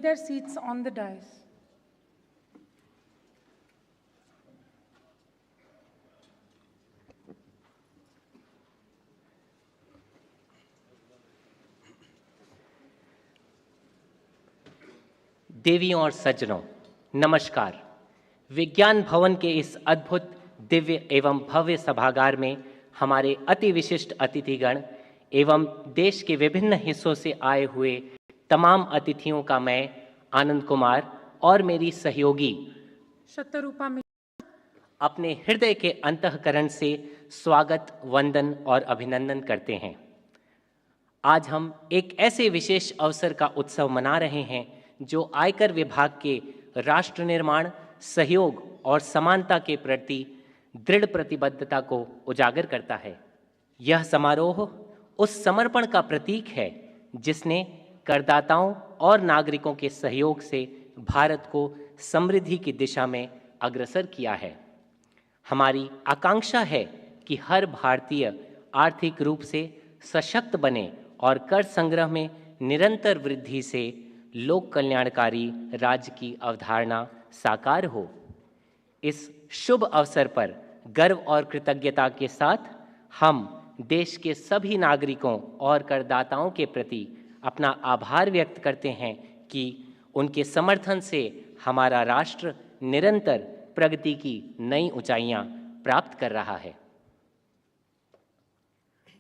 take their seats on the dais. देवियों और सज्जनों, नमस्कार। विज्ञान भवन के इस अद्भुत, दिव्य एवं भव्य सभागार में हमारे अति विशिष्ट अतिथिगण एवं देश के विभिन्न हिस्सों से आए हुए तमाम अतिथियों का मैं आनंद कुमार और मेरी सहयोगी शतरूपा में अपने हृदय के अंतःकरण से स्वागत, वंदन और अभिनंदन करते हैं। आज हम एक ऐसे विशेष अवसर का उत्सव मना रहे हैं जो आयकर विभाग के राष्ट्र निर्माण, सहयोग और समानता के प्रति दृढ़ प्रतिबद्धता को उजागर करता है। यह समारोह उस समर्पण का प्रतीक है जिसने करदाताओं और नागरिकों के सहयोग से भारत को समृद्धि की दिशा में अग्रसर किया है। हमारी आकांक्षा है कि हर भारतीय आर्थिक रूप से सशक्त बने और कर संग्रह में निरंतर वृद्धि से लोक कल्याणकारी राज्य की अवधारणा साकार हो। इस शुभ अवसर पर गर्व और कृतज्ञता के साथ हम देश के सभी नागरिकों और करदाताओं के प्रति अपना आभार व्यक्त करते हैं कि उनके समर्थन से हमारा राष्ट्र निरंतर प्रगति की नई ऊंचाइयां प्राप्त कर रहा है।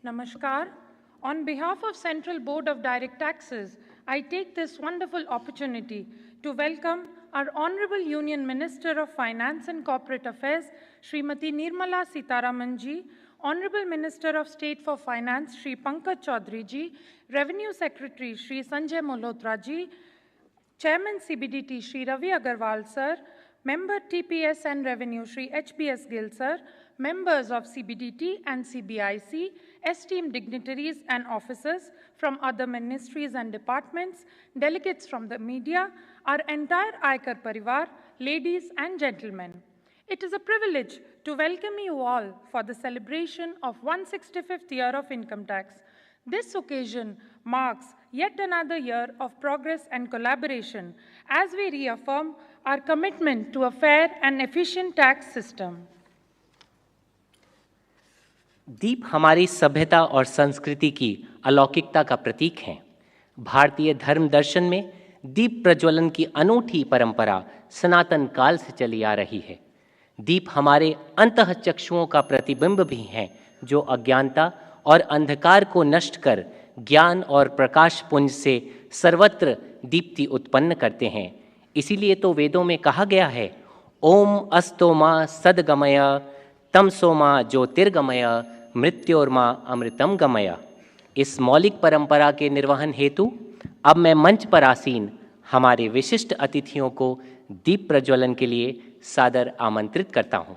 नमस्कार। On behalf of Central Board of Direct Taxes, I take this wonderful opportunity to welcome our Honorable Union Minister of Finance and Corporate Affairs, Srimati Nirmala Sitharaman ji, Honorable Minister of State for Finance, Shri Pankaj Chaudhary ji, Revenue Secretary, Shri Sanjay Malhotra ji, Chairman CBDT, Shri Ravi Agarwal sir, Member TPS and Revenue, Shri HBS Gill sir, members of CBDT and CBIC, esteemed dignitaries and officers from other ministries and departments, delegates from the media, our entire Aikar Parivar, ladies and gentlemen. It is a privilege to welcome you all for the celebration of 165th year of income tax. This occasion marks yet another year of progress and collaboration as we reaffirm our commitment to a fair and efficient tax system. दीप हमारी सभ्यता और संस्कृति की अलौकिकता का प्रतीक हैं। भारतीय धर्म दर्शन में दीप प्रज्वलन की अनूठी परंपरा सनातन काल से चली आ रही है। दीप हमारे अंतःचक्षुओं का प्रतिबिंब भी हैं जो अज्ञानता और अंधकार को नष्ट कर ज्ञान और प्रकाश पुंज से सर्वत्र दीप्ति उत्पन्न करते हैं। इसीलिए तो वेदों में कहा गया है, ओम अस्तो मा सद्गमय तमसो मा ज्योतिर्गमय मृत्योर्मा अमृतम गमय। इस मौलिक परंपरा के निर्वहन हेतु अब मैं मंच पर आसीन हमारे विशिष्ट अतिथियों को दीप प्रज्वलन के लिए सादर आमंत्रित करता हूं।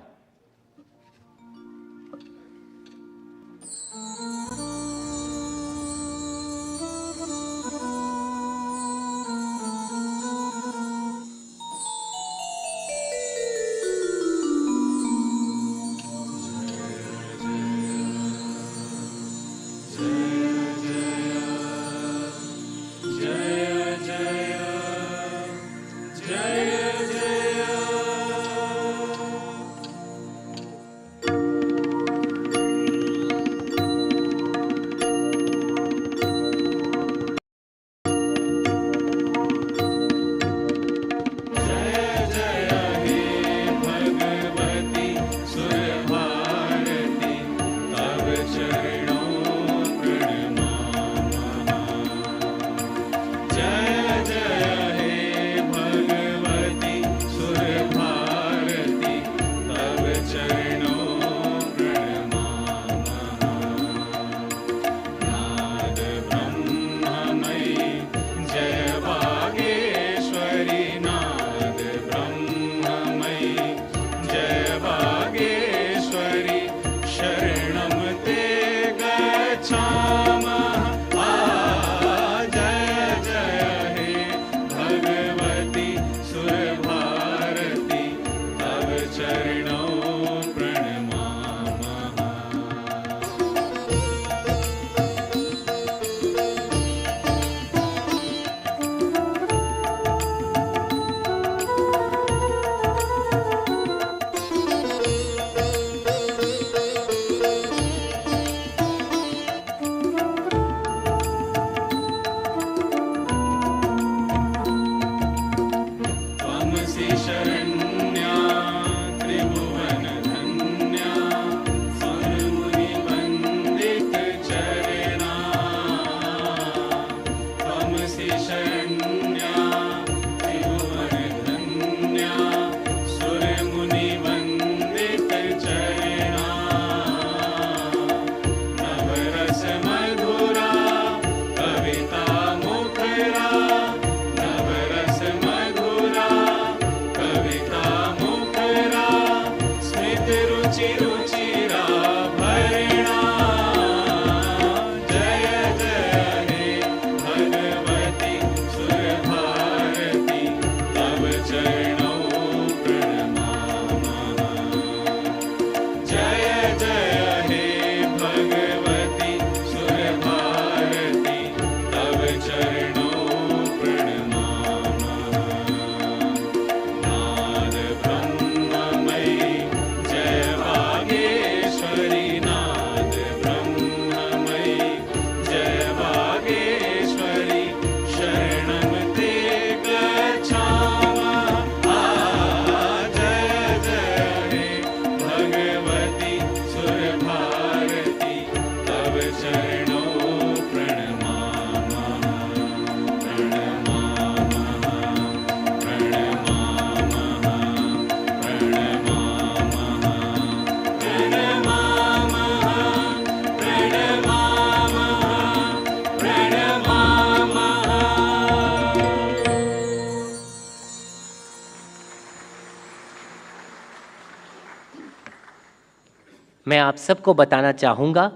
मैं आप सबको बताना चाहूँगा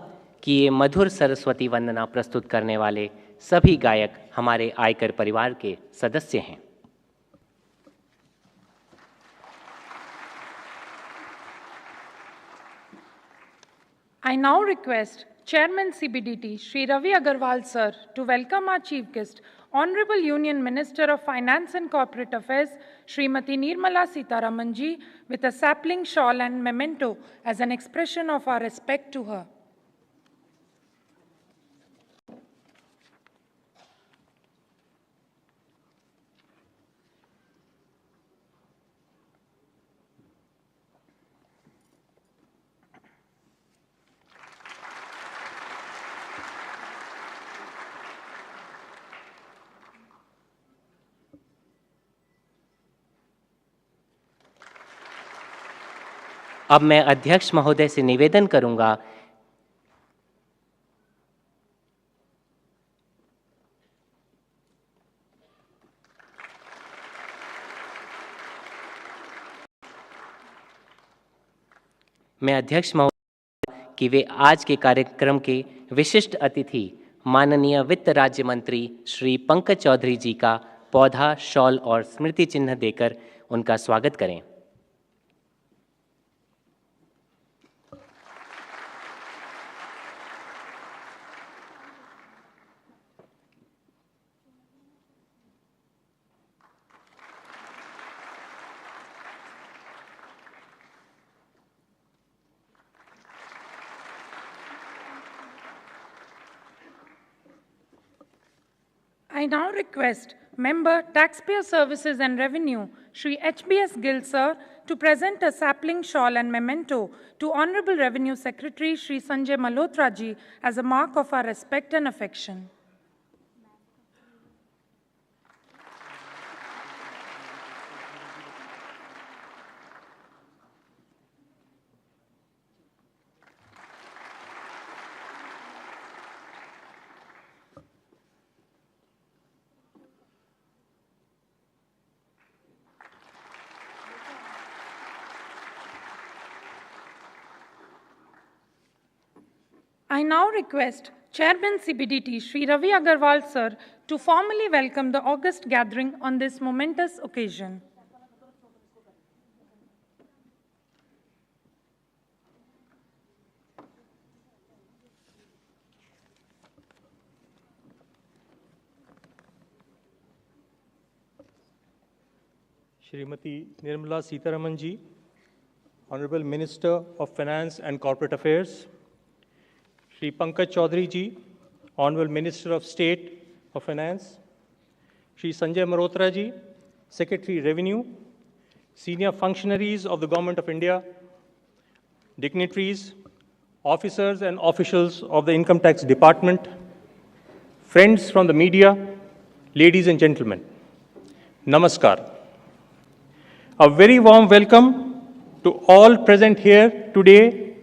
कि ये मधुर सरस्वती वंदना प्रस्तुत करने वाले सभी गायक हमारे आयकर परिवार के सदस्य हैं। I now request Chairman CBDT, Shri Ravi Agarwal sir, to welcome our chief guest, Honorable Union Minister of Finance and Corporate Affairs, Srimati Nirmala Sitharaman ji, with a sapling shawl and memento as an expression of our respect to her. अब मैं अध्यक्ष महोदय से निवेदन करूंगा कि वे आज के कार्यक्रम के विशिष्ट अतिथि माननीय वित्त राज्य मंत्री श्री पंकज चौधरी जी का पौधा, शॉल और स्मृति चिन्ह देकर उनका स्वागत करें। I now request Member Taxpayer Services and Revenue, Shri HBS Gill sir, to present a sapling shawl and memento to Honorable Revenue Secretary Shri Sanjay Malhotra ji as a mark of our respect and affection. I now request Chairman CBDT Shri Ravi Agarwal sir to formally welcome the august gathering on this momentous occasion. Shrimati Nirmala Sitharaman ji, Honorable Minister of Finance and Corporate Affairs, Shri Pankaj Chaudhary ji, Honorable Minister of State of Finance, Shri Sanjay Malhotra ji, Secretary Revenue, senior functionaries of the Government of India, dignitaries, officers and officials of the Income Tax Department, friends from the media, ladies and gentlemen, Namaskar. A very warm welcome to all present here today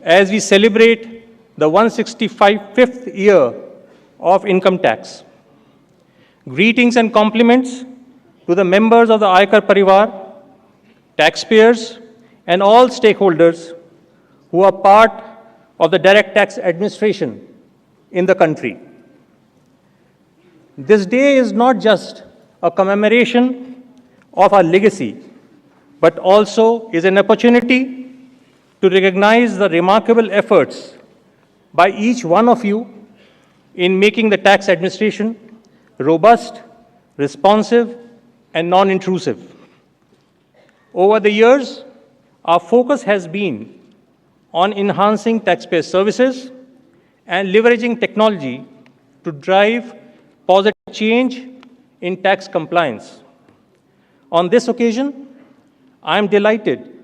as we celebrate the 165th year of income tax. Greetings and compliments to the members of the Aykar Parivar, taxpayers, and all stakeholders who are part of the direct tax administration in the country. This day is not just a commemoration of our legacy, but also is an opportunity to recognize the remarkable efforts by each one of you in making the tax administration robust, responsive, and non-intrusive. Over the years, our focus has been on enhancing taxpayer services and leveraging technology to drive positive change in tax compliance. On this occasion, I am delighted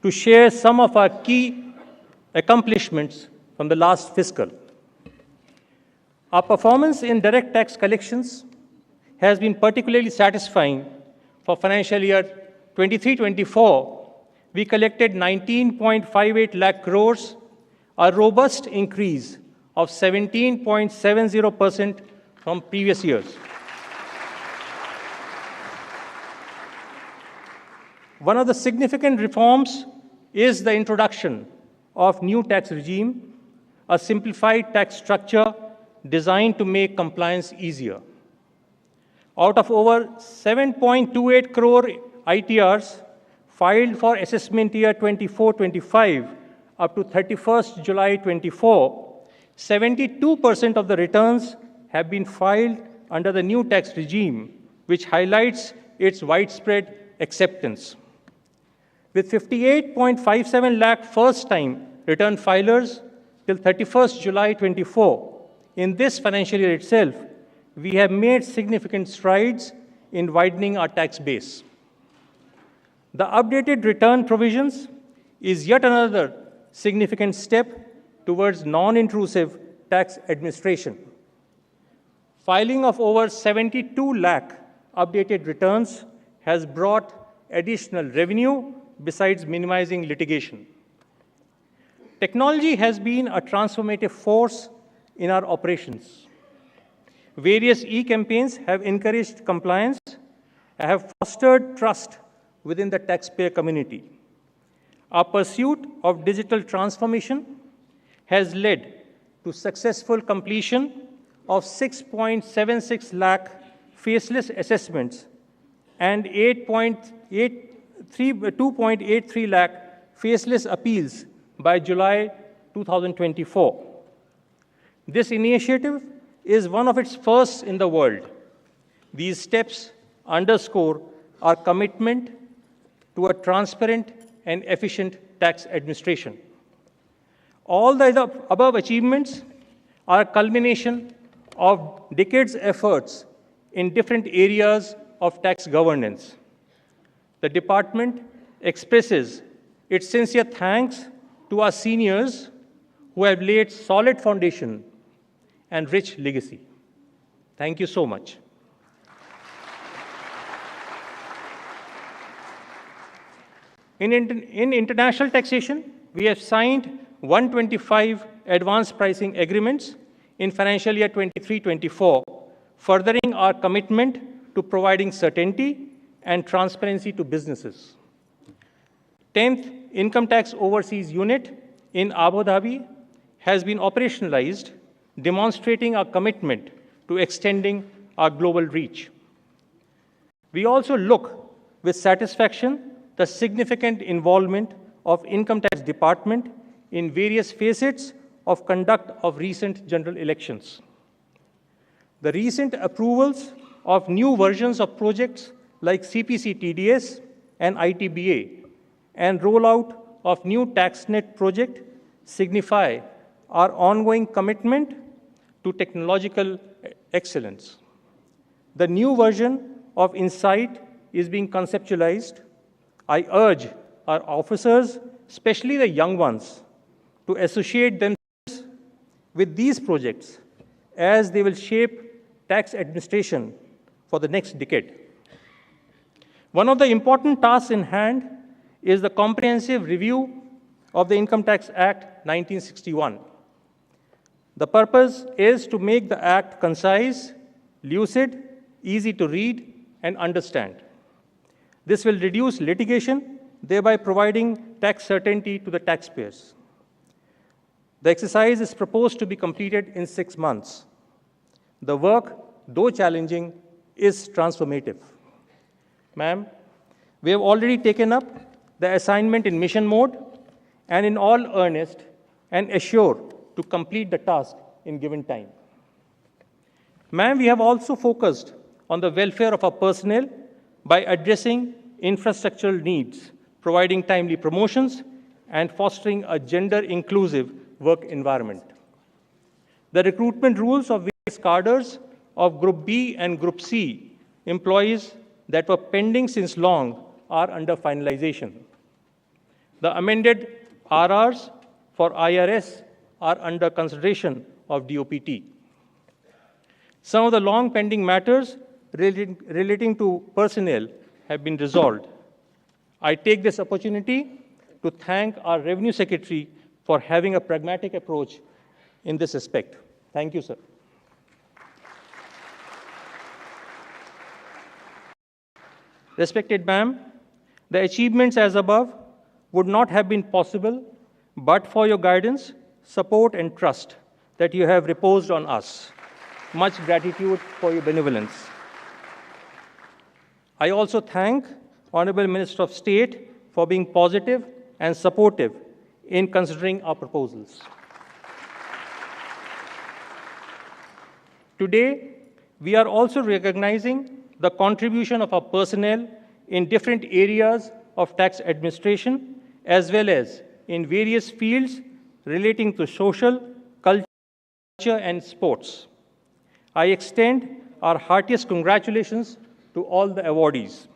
to share some of our key accomplishments from the last fiscal. Our performance in direct tax collections has been particularly satisfying. For financial year 23-24, we collected 19.58 lakh crores, a robust increase of 17.70% from previous years. One of the significant reforms is the introduction of new tax regime, a simplified tax structure designed to make compliance easier. Out of over 7.28 crore ITRs filed for assessment year 24-25 up to 31st July 24, 72% of the returns have been filed under the new tax regime, which highlights its widespread acceptance. With 58.57 lakh first-time return filers till 31st July 24, in this financial year itself, we have made significant strides in widening our tax base. The updated return provisions is yet another significant step towards non-intrusive tax administration. Filing of over 72 lakh updated returns has brought additional revenue besides minimizing litigation. Technology has been a transformative force in our operations. Various e-campaigns have encouraged compliance and have fostered trust within the taxpayer community. Our pursuit of digital transformation has led to successful completion of 6.76 lakh faceless assessments and 2.83 lakh faceless appeals by July 2024. This initiative is one of its first in the world. These steps underscore our commitment to a transparent and efficient tax administration. All the above achievements are a culmination of decades' efforts in different areas of tax governance. The department expresses its sincere thanks to our seniors who have laid solid foundation and rich legacy. Thank you so much. In international taxation, we have signed 125 advanced pricing agreements in financial year 23-24, furthering our commitment to providing certainty and transparency to businesses. 10th Income Tax Overseas Unit in Abu Dhabi has been operationalized, demonstrating our commitment to extending our global reach. We also look with satisfaction the significant involvement of Income Tax Department in various facets of conduct of recent general elections. The recent approvals of new versions of projects like CPC TDS and ITBA and rollout of new TaxNet project signify our ongoing commitment to technological excellence. The new version of Insight is being conceptualized. I urge our officers, especially the young ones, to associate themselves with these projects as they will shape tax administration for the next decade. One of the important tasks in hand is the comprehensive review of the Income Tax Act 1961. The purpose is to make the Act concise, lucid, easy to read and understand. This will reduce litigation, thereby providing tax certainty to the taxpayers. The exercise is proposed to be completed in 6 months. The work, though challenging, is transformative. Ma'am, we have already taken up the assignment in mission mode and in all earnest and assure to complete the task in given time. Ma'am, we have also focused on the welfare of our personnel by addressing infrastructural needs, providing timely promotions, and fostering a gender-inclusive work environment. The recruitment rules of various cadres of Group B and Group C employees that were pending since long are under finalization. The amended RRs for IRS are under consideration of DOPT. Some of the long pending matters relating to personnel have been resolved. I take this opportunity to thank our Revenue Secretary for having a pragmatic approach in this aspect. Thank you, sir. Respected ma'am, the achievements as above would not have been possible but for your guidance, support, and trust that you have reposed on us. Much gratitude for your benevolence. I also thank Honorable Minister of State for being positive and supportive in considering our proposals. Today, we are also recognizing the contribution of our personnel in different areas of tax administration, as well as in various fields relating to social, culture, and sports. I extend our heartiest congratulations to all the awardees.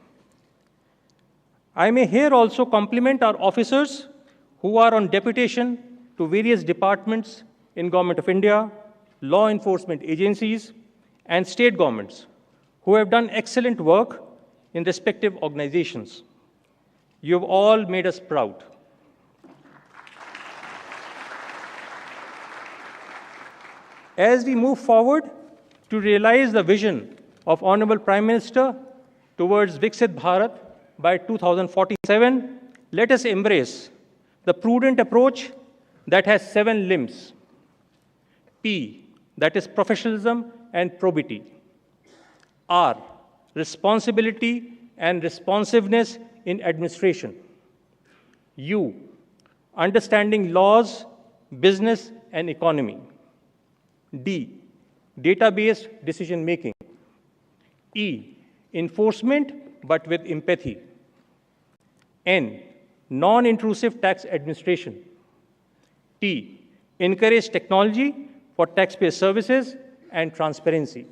I may here also compliment our officers who are on deputation to various departments in Government of India, law enforcement agencies, and state governments who have done excellent work in respective organizations. You have all made us proud. As we move forward to realize the vision of Honorable Prime Minister towards Viksit Bharat by 2047, let us embrace the prudent approach that has 7 limbs. P, that is professionalism and probity. R, responsibility and responsiveness in administration. U, understanding laws, business, and economy. D, data-based decision-making. E, enforcement but with empathy. N, non-intrusive tax administration. T, encourage technology for taxpayer services and transparency.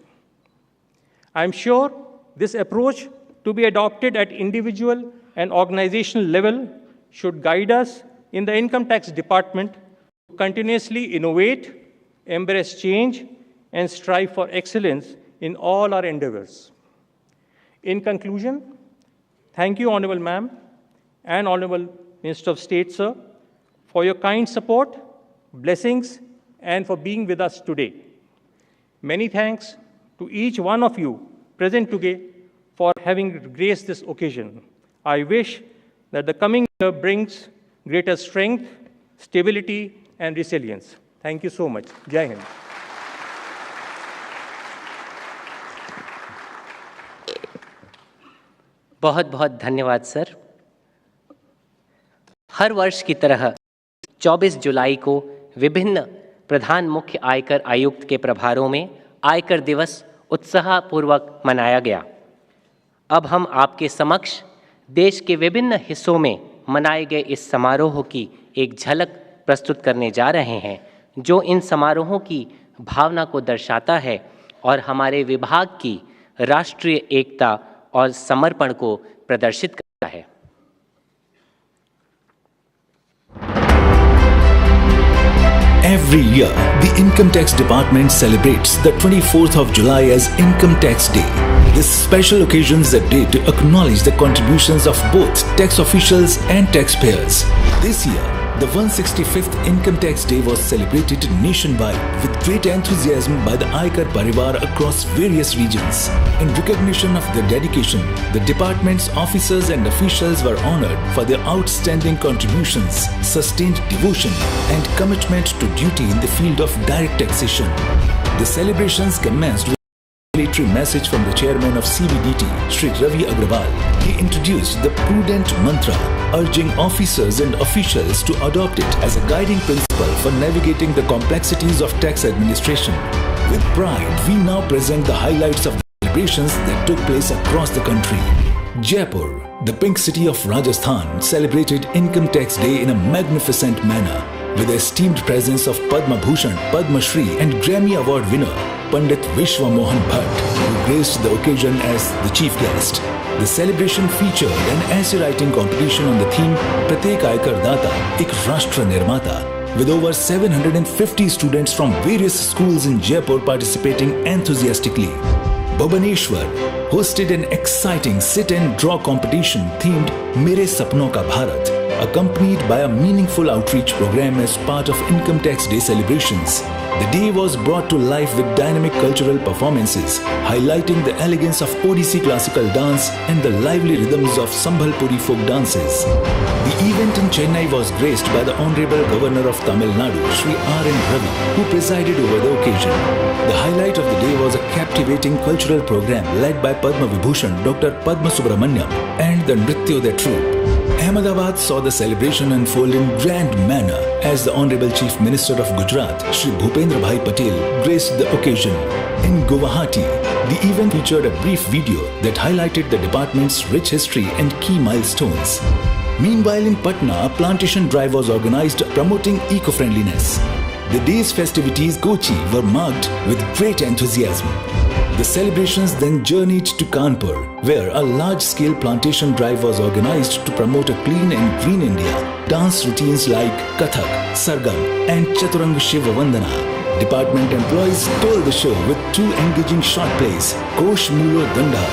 I am sure this approach to be adopted at individual and organizational level should guide us in the Income Tax Department to continuously innovate, embrace change, and strive for excellence in all our endeavors. In conclusion, thank you, Honorable Ma'am and Honorable Minister of State, sir, for your kind support, blessings, and for being with us today. Many thanks to each one of you present today for having graced this occasion. I wish that the coming year brings greater strength, stability, and resilience. Thank you so much. Jai Hind. बहुत बहुत धन्यवाद sir. हर वर्ष की तरह 24 जुलाई को विभिन्न प्रधान मुख्य आयकर आयुक्त के प्रभारों में आयकर दिवस उत्साहपूर्वक मनाया गया। अब हम आपके समक्ष देश के विभिन्न हिस्सों में मनाए गए इस समारोह की एक झलक प्रस्तुत करने जा रहे हैं, जो इन समारोहों की भावना को दर्शाता है और हमारे विभाग की राष्ट्रीय एकता और समर्पण को प्रदर्शित करता है। Every year, the Income Tax Department celebrates the 24th of July as Income Tax Day. This special occasion is a day to acknowledge the contributions of both tax officials and taxpayers. This year, the 165th Income Tax Day was celebrated nationwide with great enthusiasm by the Aikar Parivar across various regions. In recognition of their dedication, the department's officers and officials were honored for their outstanding contributions, sustained devotion, and commitment to duty in the field of direct taxation. The celebrations commenced with a congratulatory message from the chairman of CBDT, Shri Ravi Agrawal. He introduced the prudent mantra, urging officers and officials to adopt it as a guiding principle for navigating the complexities of tax administration. With pride, we now present the highlights of the celebrations that took place across the country. Jaipur, the pink city of Rajasthan, celebrated Income Tax Day in a magnificent manner with the esteemed presence of Padma Bhushan, Padma Shri and Grammy Award winner Pandit Vishwa Mohan Bhatt, who graced the occasion as the chief guest. The celebration featured an essay writing competition on the theme Pratyek Aikar Data, Ek Rashtra Nirmata, with over 750 students from various schools in Jaipur participating enthusiastically. Bhubaneswar hosted an exciting sit and draw competition themed Mere Sapnon Ka Bharat, accompanied by a meaningful outreach program as part of Income Tax Day celebrations. The day was brought to life with dynamic cultural performances, highlighting the elegance of Odissi classical dance and the lively rhythms of Sambhalpuri folk dances. The event in Chennai was graced by the Honorable Governor of Tamil Nadu, Shri R.N. Ravi, who presided over the occasion. The highlight of the day was a captivating cultural program led by Padma Vibhushan Dr. Padma Subramaniam and the Nrityoday troupe. Ahmedabad saw the celebration unfold in grand manner as the Honorable Chief Minister of Gujarat, Shri Bhupendra Bhai Patel, graced the occasion. In Guwahati, the event featured a brief video that highlighted the department's rich history and key milestones. Meanwhile, in Patna, a plantation drive was organized promoting eco-friendliness. The day's festivities, Kochi, were marked with great enthusiasm. The celebrations then journeyed to Kanpur, where a large-scale plantation drive was organized to promote a clean and green India. Dance routines like Kathak, Sargam and Chaturanga Shiva Vandana. Department employees stole the show with two engaging short plays, Kosh Mulo Danda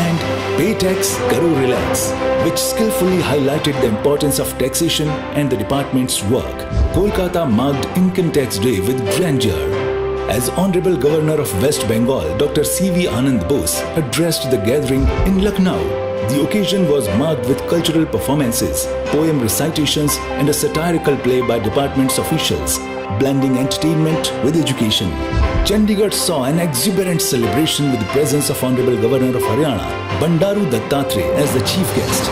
and Pay Tax, Karo Relax, which skillfully highlighted the importance of taxation and the department's work. Kolkata marked Income Tax Day with grandeur. As Honorable Governor of West Bengal, Dr. C.V. Anand Bose addressed the gathering in Lucknow, the occasion was marked with cultural performances, poem recitations and a satirical play by department's officials, blending entertainment with education. Chandigarh saw an exuberant celebration with the presence of Honorable Governor of Haryana, Bandaru Dattatreya, as the chief guest.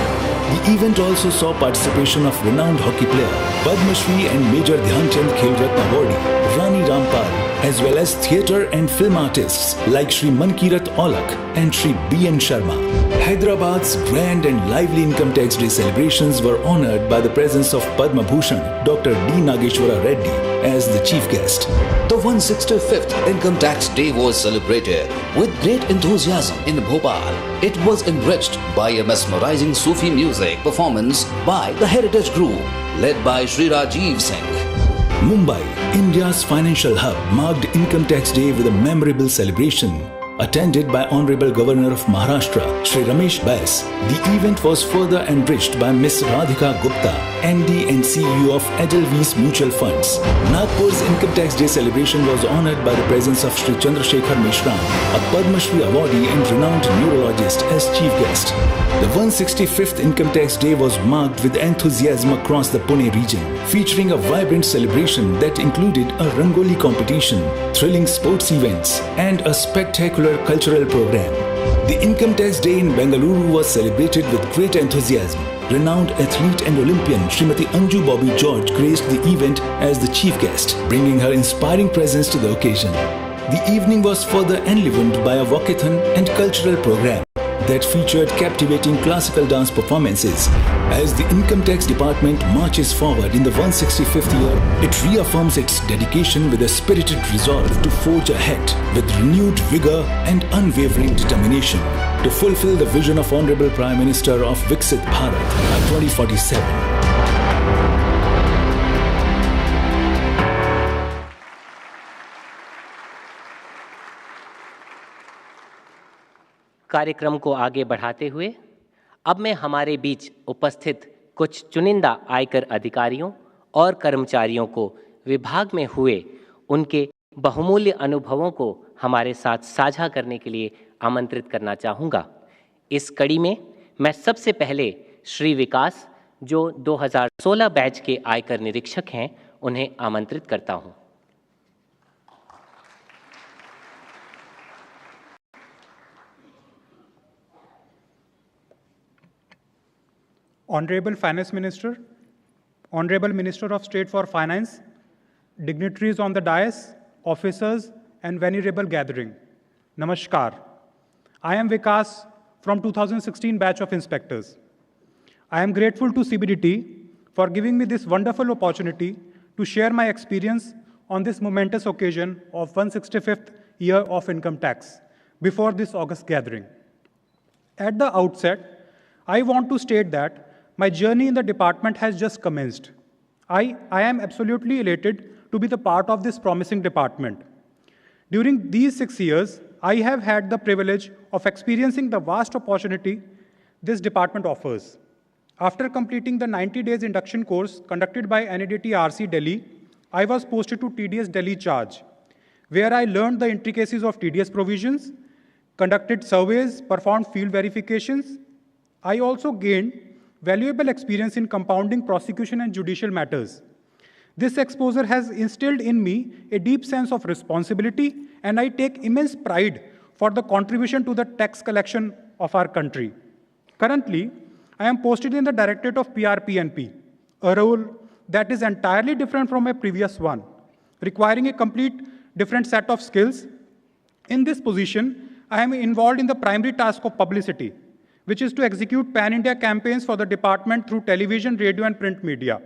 The event also saw participation of renowned hockey player Padma Shri and Major Dhyan Chand Khel Ratna awardee Rani Rampal, as well as theatre and film artists like Shri Mankirat Olak and Shri B.N. Sharma. Hyderabad's grand and lively Income Tax Day celebrations were honoured by the presence of Padma Bhushan Dr. D. Nageshwara Reddy as the chief guest. The 165th Income Tax Day was celebrated with great enthusiasm in Bhopal. It was enriched by a mesmerizing Sufi music performance by the Heritage Group, led by Shri Rajiv Singh. Mumbai, India's financial hub, marked Income Tax Day with a memorable celebration. Attended by Honorable Governor of Maharashtra, Shri Ramesh Bais, the event was further enriched by Ms. Radhika Gupta, MD and CEO of Edelweiss Mutual Funds. Nagpur's Income Tax Day celebration was honoured by the presence of Shri Chandrasekhar Mishram, a Padma Shri awardee and renowned neurologist, as chief guest. The 165th Income Tax Day was marked with enthusiasm across the Pune region, featuring a vibrant celebration that included a Rangoli competition, thrilling sports events, and a spectacular cultural program. The Income Tax Day in Bengaluru was celebrated with great enthusiasm. Renowned athlete and Olympian Srimati Anju Bobby George graced the event as the chief guest, bringing her inspiring presence to the occasion. The evening was further enlivened by a walkathon and cultural program that featured captivating classical dance performances. As the Income Tax Department marches forward in the 165th year, it reaffirms its dedication with a spirited resolve to forge ahead with renewed vigor and unwavering determination to fulfill the vision of Honorable Prime Minister of Viksit Bharat by 2047. कार्यक्रम को आगे बढ़ाते हुए अब मैं हमारे बीच उपस्थित कुछ चुनिंदा आयकर अधिकारियों और कर्मचारियों को विभाग में हुए उनके बहुमूल्य अनुभवों को हमारे साथ साझा करने के लिए आमंत्रित करना चाहूँगा। इस कड़ी में मैं सबसे पहले श्री विकास, जो 2016 बैच के आयकर निरीक्षक हैं, उन्हें आमंत्रित करता हूँ। Honorable Finance Minister, Honorable Minister of State for Finance, dignitaries on the dais, officers, and venerable gathering. Namaskar. I am Vikas from 2016 batch of inspectors. I am grateful to CBDT for giving me this wonderful opportunity to share my experience on this momentous occasion of 165th year of income tax before this August gathering. At the outset, I want to state that my journey in the department has just commenced. I am absolutely elated to be the part of this promising department. During these 6 years, I have had the privilege of experiencing the vast opportunity this department offers. After completing the 90 days induction course conducted by NADT RC Delhi, I was posted to TDS Delhi charge. where I learned the intricacies of TDS provisions, conducted surveys, performed field verifications. I also gained valuable experience in compounding prosecution and judicial matters. This exposure has instilled in me a deep sense of responsibility, and I take immense pride for the contribution to the tax collection of our country. Currently, I am posted in the Directorate of PRPNP, a role that is entirely different from my previous one, requiring a complete different set of skills. In this position, I am involved in the primary task of publicity, which is to execute pan-India campaigns for the department through television, radio, and print media.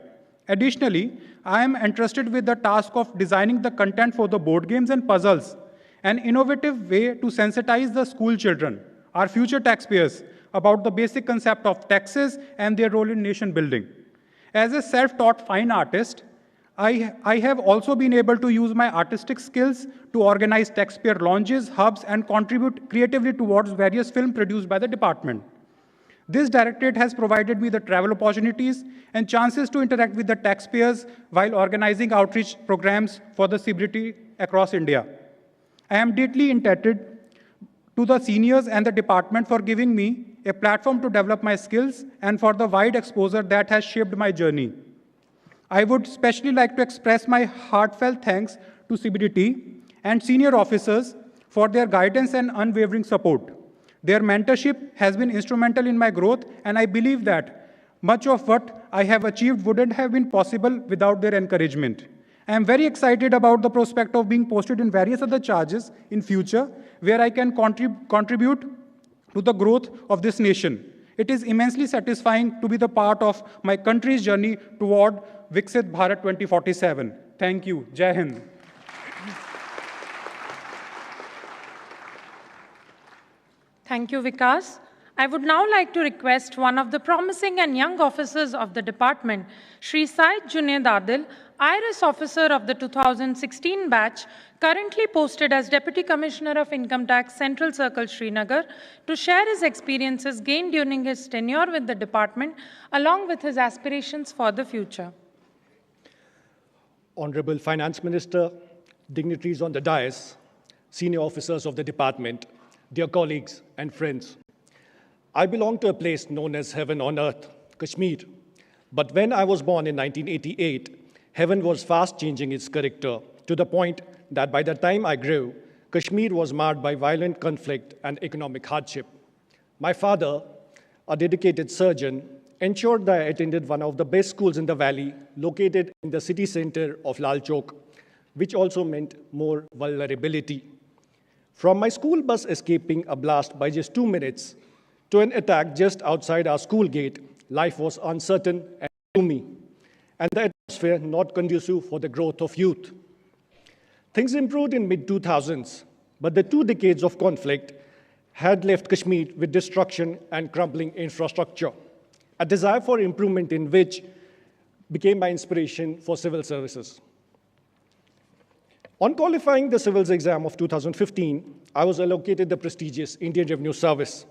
Additionally, I am entrusted with the task of designing the content for the board games and puzzles, an innovative way to sensitize the school children, our future taxpayers, about the basic concept of taxes and their role in nation building. As a self-taught fine artist, I have also been able to use my artistic skills to organize taxpayer lounges, hubs, and contribute creatively towards various films produced by the department. This directorate has provided me the travel opportunities and chances to interact with the taxpayers while organizing outreach programs for the celebrity across India. I am deeply indebted to the seniors and the department for giving me a platform to develop my skills and for the wide exposure that has shaped my journey. I would especially like to express my heartfelt thanks to CBDT and senior officers for their guidance and unwavering support. Their mentorship has been instrumental in my growth, and I believe that much of what I have achieved wouldn't have been possible without their encouragement. I am very excited about the prospect of being posted in various other charges in future, where I can contribute to the growth of this nation. It is immensely satisfying to be the part of my country's journey toward Viksit Bharat 2047. Thank you. Jai Hind. Thank you, Vikas. I would now like to request one of the promising and young officers of the department, Shri Said Junaid Adil, IRS officer of the 2016 batch, currently posted as Deputy Commissioner of Income Tax, Central Circle, Srinagar, to share his experiences gained during his tenure with the department, along with his aspirations for the future. Honorable Finance Minister, dignitaries on the dais, senior officers of the department, dear colleagues and friends. I belong to a place known as heaven on earth, Kashmir. But when I was born in 1988, heaven was fast changing its character to the point that by the time I grew, Kashmir was marred by violent conflict and economic hardship. My father, a dedicated surgeon, ensured that I attended one of the best schools in the valley, located in the city center of Lal Chowk, which also meant more vulnerability. From my school bus escaping a blast by just 2 minutes to an attack just outside our school gate, life was uncertain and gloomy, and the atmosphere not conducive for the growth of youth. Things improved in mid-2000s, but the 2 decades of conflict had left Kashmir with destruction and crumbling infrastructure, a desire for improvement in which became my inspiration for civil services. On qualifying the civils exam of 2015, I was allocated the prestigious Indian Revenue Service.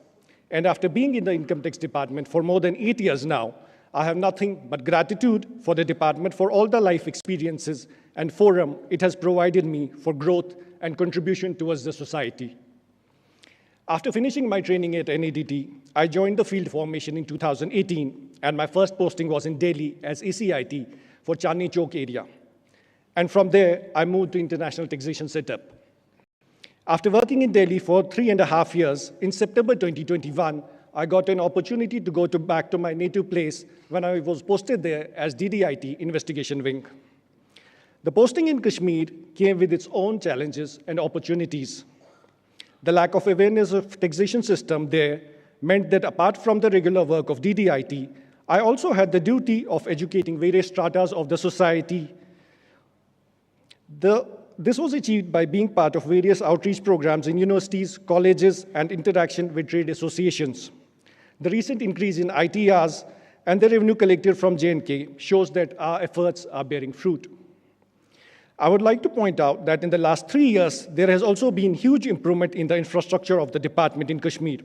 And after being in the Income Tax Department for more than 8 years now, I have nothing but gratitude for the department for all the life experiences and forum it has provided me for growth and contribution towards the society. After finishing my training at NADT, I joined the field formation in 2018, and my first posting was in Delhi as ACIT for Chandni Chowk area. And from there, I moved to international taxation setup. After working in Delhi for 3.5 years, in September 2021, I got an opportunity to go back to my native place when I was posted there as DDIT Investigation Wing. The posting in Kashmir came with its own challenges and opportunities. The lack of awareness of taxation system there meant that apart from the regular work of DDIT, I also had the duty of educating various stratas of the society. This was achieved by being part of various outreach programs in universities, colleges, and interaction with trade associations. The recent increase in ITRs and the revenue collected from J&K shows that our efforts are bearing fruit. I would like to point out that in the last 3 years, there has also been huge improvement in the infrastructure of the department in Kashmir.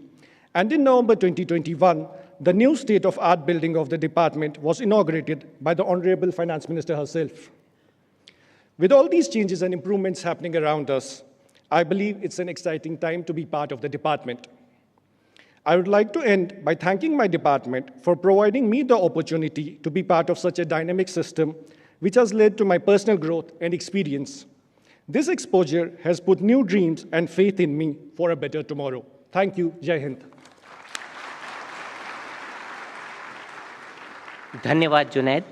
And in November 2021, the new state-of-art building of the department was inaugurated by the Honorable Finance Minister herself. With all these changes and improvements happening around us, I believe it's an exciting time to be part of the department. I would like to end by thanking my department for providing me the opportunity to be part of such a dynamic system, which has led to my personal growth and experience. This exposure has put new dreams and faith in me for a better tomorrow. Thank you. Jai Hind. धन्यवाद जुनैद।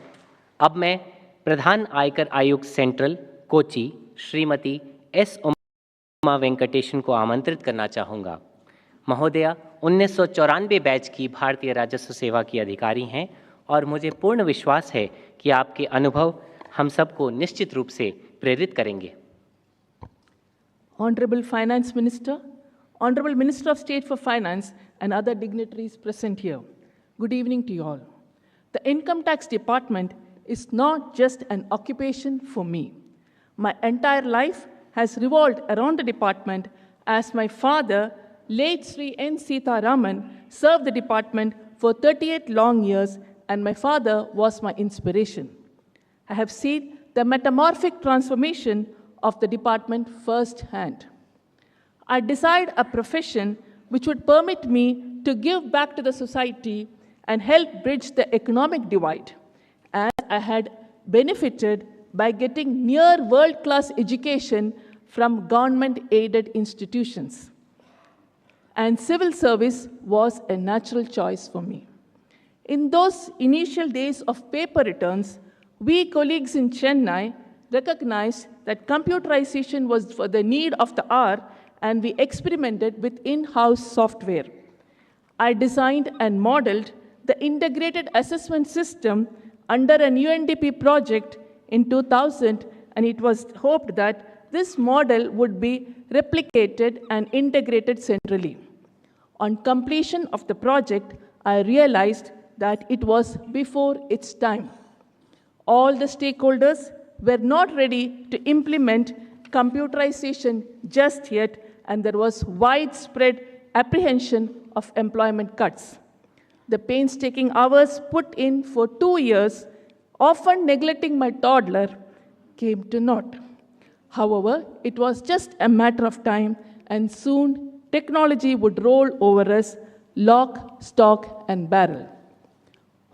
अब मैं प्रधान आयकर आयुक्त central Kochi Shrimati S Uma Venkatesan को आमंत्रित करना चाहूँगा। महोदया 1994 बैच की भारतीय राजस्व सेवा की अधिकारी हैं और मुझे पूर्ण विश्वास है कि आपके अनुभव हम सबको निश्चित रूप से प्रेरित करेंगे। Honorable Finance Minister, Honorable Minister of State for Finance and other dignitaries present here, good evening to you all. The Income Tax Department is not just an occupation for me. My entire life has revolved around the department as my father, late Shri N. Sitharaman, served the department for 38 long years, and my father was my inspiration. I have seen the metamorphic transformation of the department firsthand. I desired a profession which would permit me to give back to the society and help bridge the economic divide, as I had benefited by getting near world-class education from government-aided institutions. And civil service was a natural choice for me. In those initial days of paper returns, we colleagues in Chennai recognized that computerization was for the need of the hour, and we experimented with in-house software. I designed and modeled the integrated assessment system under an UNDP project in 2000, and it was hoped that this model would be replicated and integrated centrally. On completion of the project, I realized that it was before its time. All the stakeholders were not ready to implement computerization just yet, and there was widespread apprehension of employment cuts. The painstaking hours put in for 2 years, often neglecting my toddler, came to naught. However, it was just a matter of time, and soon technology would roll over us, lock, stock, and barrel.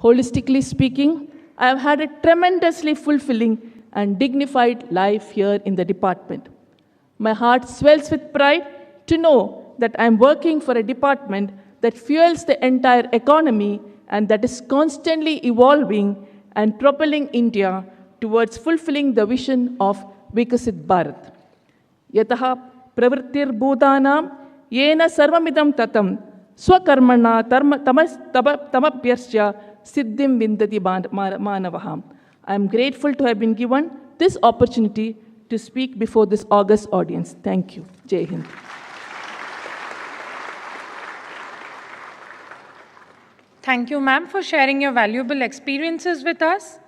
Holistically speaking, I have had a tremendously fulfilling and dignified life here in the department. My heart swells with pride to know that I am working for a department that fuels the entire economy and that is constantly evolving and propelling India towards fulfilling the vision of Vikasit Bharat. Yataha pravrittirbhutanam yena sarvamidam tatam swakarmana tamapyasya siddhim vindati manavaham. I am grateful to have been given this opportunity to speak before this august audience. Thank you. Jai Hind. Thank you, ma'am, for sharing your valuable experiences with us.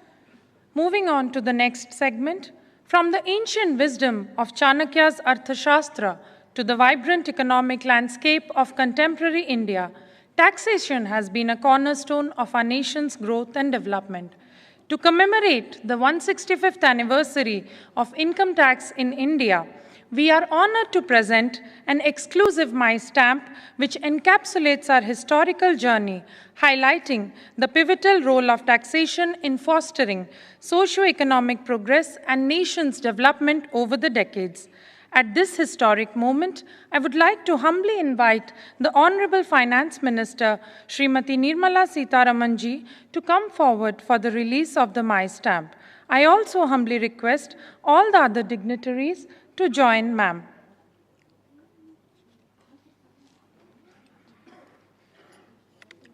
Moving on to the next segment, from the ancient wisdom of Chanakya's Arthashastra to the vibrant economic landscape of contemporary India, taxation has been a cornerstone of our nation's growth and development. To commemorate the 165th anniversary of income tax in India, we are honored to present an exclusive My Stamp which encapsulates our historical journey, highlighting the pivotal role of taxation in fostering socio-economic progress and nation's development over the decades. At this historic moment, I would like to humbly invite the Honorable Finance Minister, Srimati Nirmala Sitharaman ji, to come forward for the release of the My Stamp. I also humbly request all the other dignitaries to join ma'am.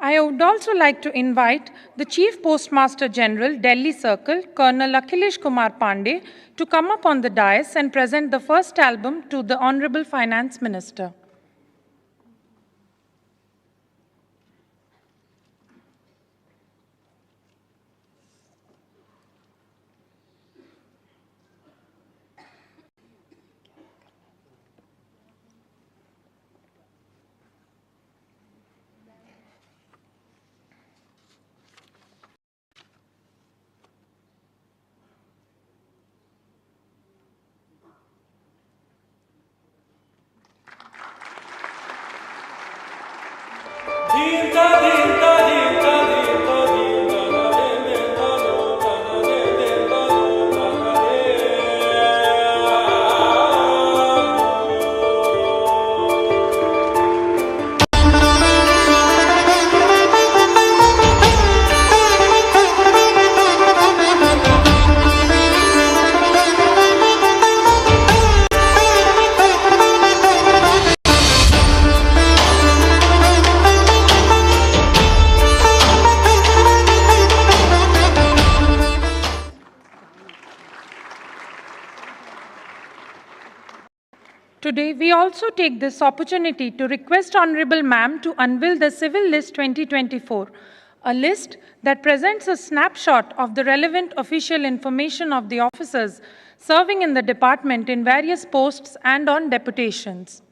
I would also like to invite the Chief Postmaster General, Delhi Circle, Colonel Akhilesh Kumar Pandey, to come up on the dais and present the first album to the Honorable Finance Minister. Today, we also take this opportunity to request Honorable Ma'am to unveil the Civil List 2024, a list that presents a snapshot of the relevant official information of the officers serving in the department in various posts and on deputations.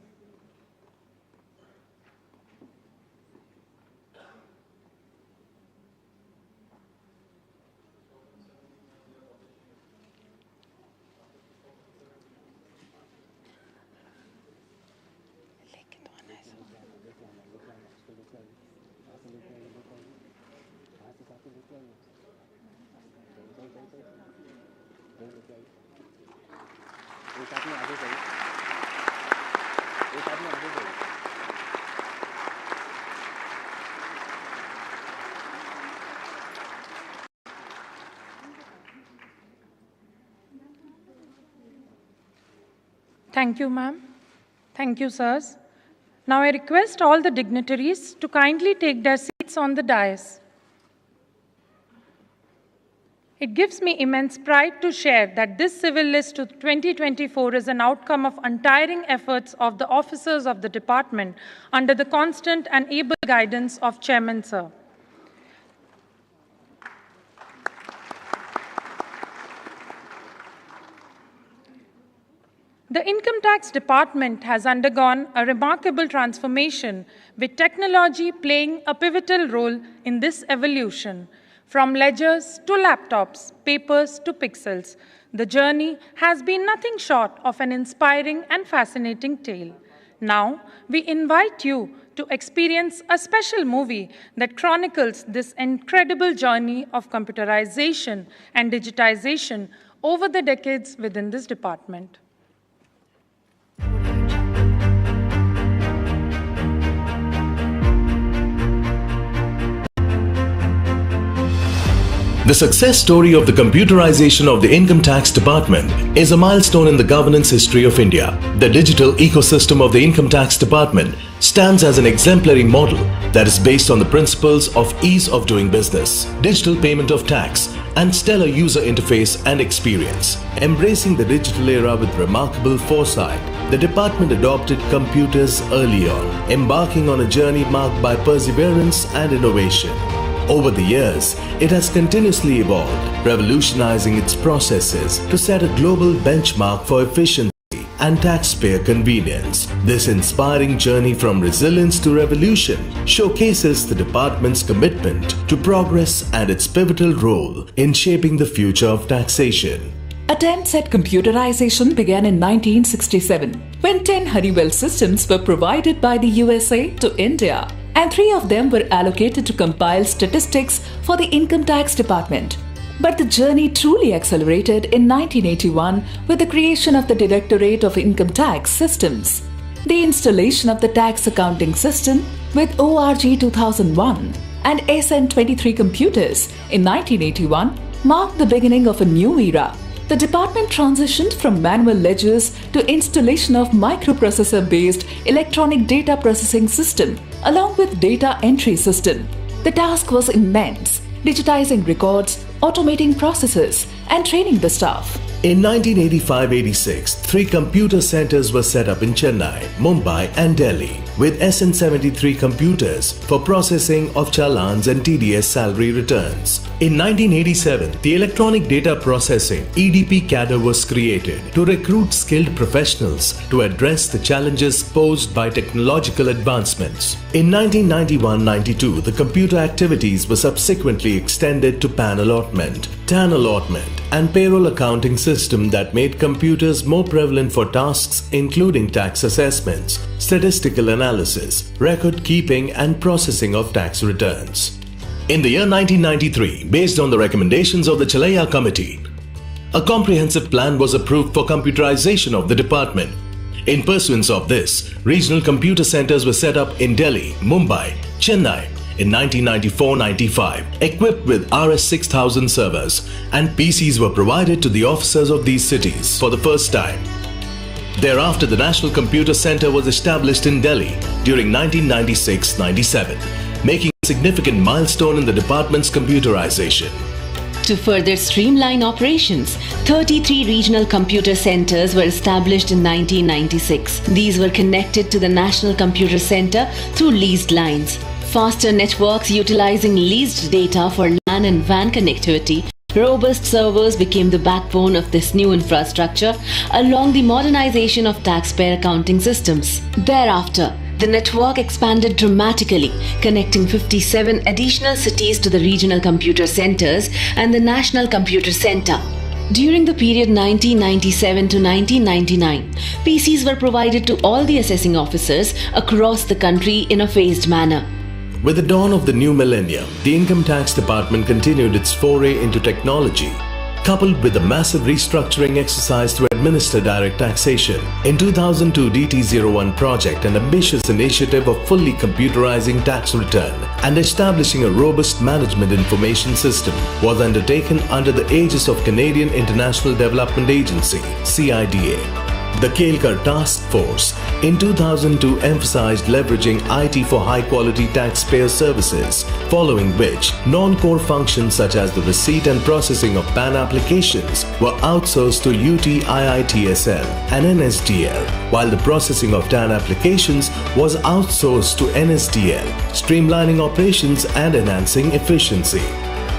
Thank you, ma'am. Thank you, sirs. Now I request all the dignitaries to kindly take their seats on the dais. It gives me immense pride to share that this Civil List 2024 is an outcome of untiring efforts of the officers of the department under the constant and able guidance of Chairman, sir. The Income Tax Department has undergone a remarkable transformation, with technology playing a pivotal role in this evolution. From ledgers to laptops, papers to pixels, the journey has been nothing short of an inspiring and fascinating tale. Now, we invite you to experience a special movie that chronicles this incredible journey of computerization and digitization over the decades within this department. The success story of the computerization of the Income Tax Department is a milestone in the governance history of India. The digital ecosystem of the Income Tax Department stands as an exemplary model that is based on the principles of ease of doing business, digital payment of tax, and stellar user interface and experience. Embracing the digital era with remarkable foresight, the department adopted computers early on, embarking on a journey marked by perseverance and innovation. Over the years, it has continuously evolved, revolutionizing its processes to set a global benchmark for efficiency and taxpayer convenience. This inspiring journey from resilience to revolution showcases the department's commitment to progress and its pivotal role in shaping the future of taxation. Attempts at computerization began in 1967, when 10 Hon'ble systems were provided by the USA to India, and 3 of them were allocated to compile statistics for the Income Tax Department. But the journey truly accelerated in 1981 with the creation of the Directorate of Income Tax Systems. The installation of the tax accounting system with ORG 2001 and SN23 computers in 1981 marked the beginning of a new era. The department transitioned from manual ledgers to installation of microprocessor-based electronic data processing system along with data entry system. The task was immense, digitizing records, automating processes, and training the staff. In 1985-86, 3 computer centers were set up in Chennai, Mumbai and Delhi, with SN73 computers for processing of challans and TDS salary returns. In 1987, the Electronic Data Processing EDP cadre was created to recruit skilled professionals to address the challenges posed by technological advancements. In 1991-92, the computer activities were subsequently extended to PAN allotment, TAN allotment, and payroll accounting system that made computers more prevalent for tasks including tax assessments, statistical analysis, record keeping and processing of tax returns. In the year 1993, based on the recommendations of the Chalaya Committee, a comprehensive plan was approved for computerization of the department. In pursuance of this, regional computer centers were set up in Delhi, Mumbai, Chennai, in 1994-95, equipped with RS6000 servers, and PCs were provided to the officers of these cities for the first time. Thereafter, the National Computer Center was established in Delhi during 1996-97, making a significant milestone in the department's computerization. To further streamline operations, 33 regional computer centers were established in 1996. These were connected to the National Computer Center through leased lines. Faster networks utilizing leased data for LAN and WAN connectivity, robust servers became the backbone of this new infrastructure, along the modernization of taxpayer accounting systems. Thereafter, the network expanded dramatically, connecting 57 additional cities to the regional computer centers and the National Computer Center. During the period 1997 to 1999, PCs were provided to all the assessing officers across the country in a phased manner. With the dawn of the new millennium, the Income Tax Department continued its foray into technology, coupled with a massive restructuring exercise to administer direct taxation. In 2002, DT01 project, an ambitious initiative of fully computerizing tax return and establishing a robust management information system, was undertaken under the aegis of Canadian International Development Agency, CIDA. The Kelkar Task Force in 2002 emphasized leveraging IT for high-quality taxpayer services, following which non-core functions such as the receipt and processing of PAN applications were outsourced to UTIITSL and NSDL, while the processing of TAN applications was outsourced to NSDL, streamlining operations and enhancing efficiency.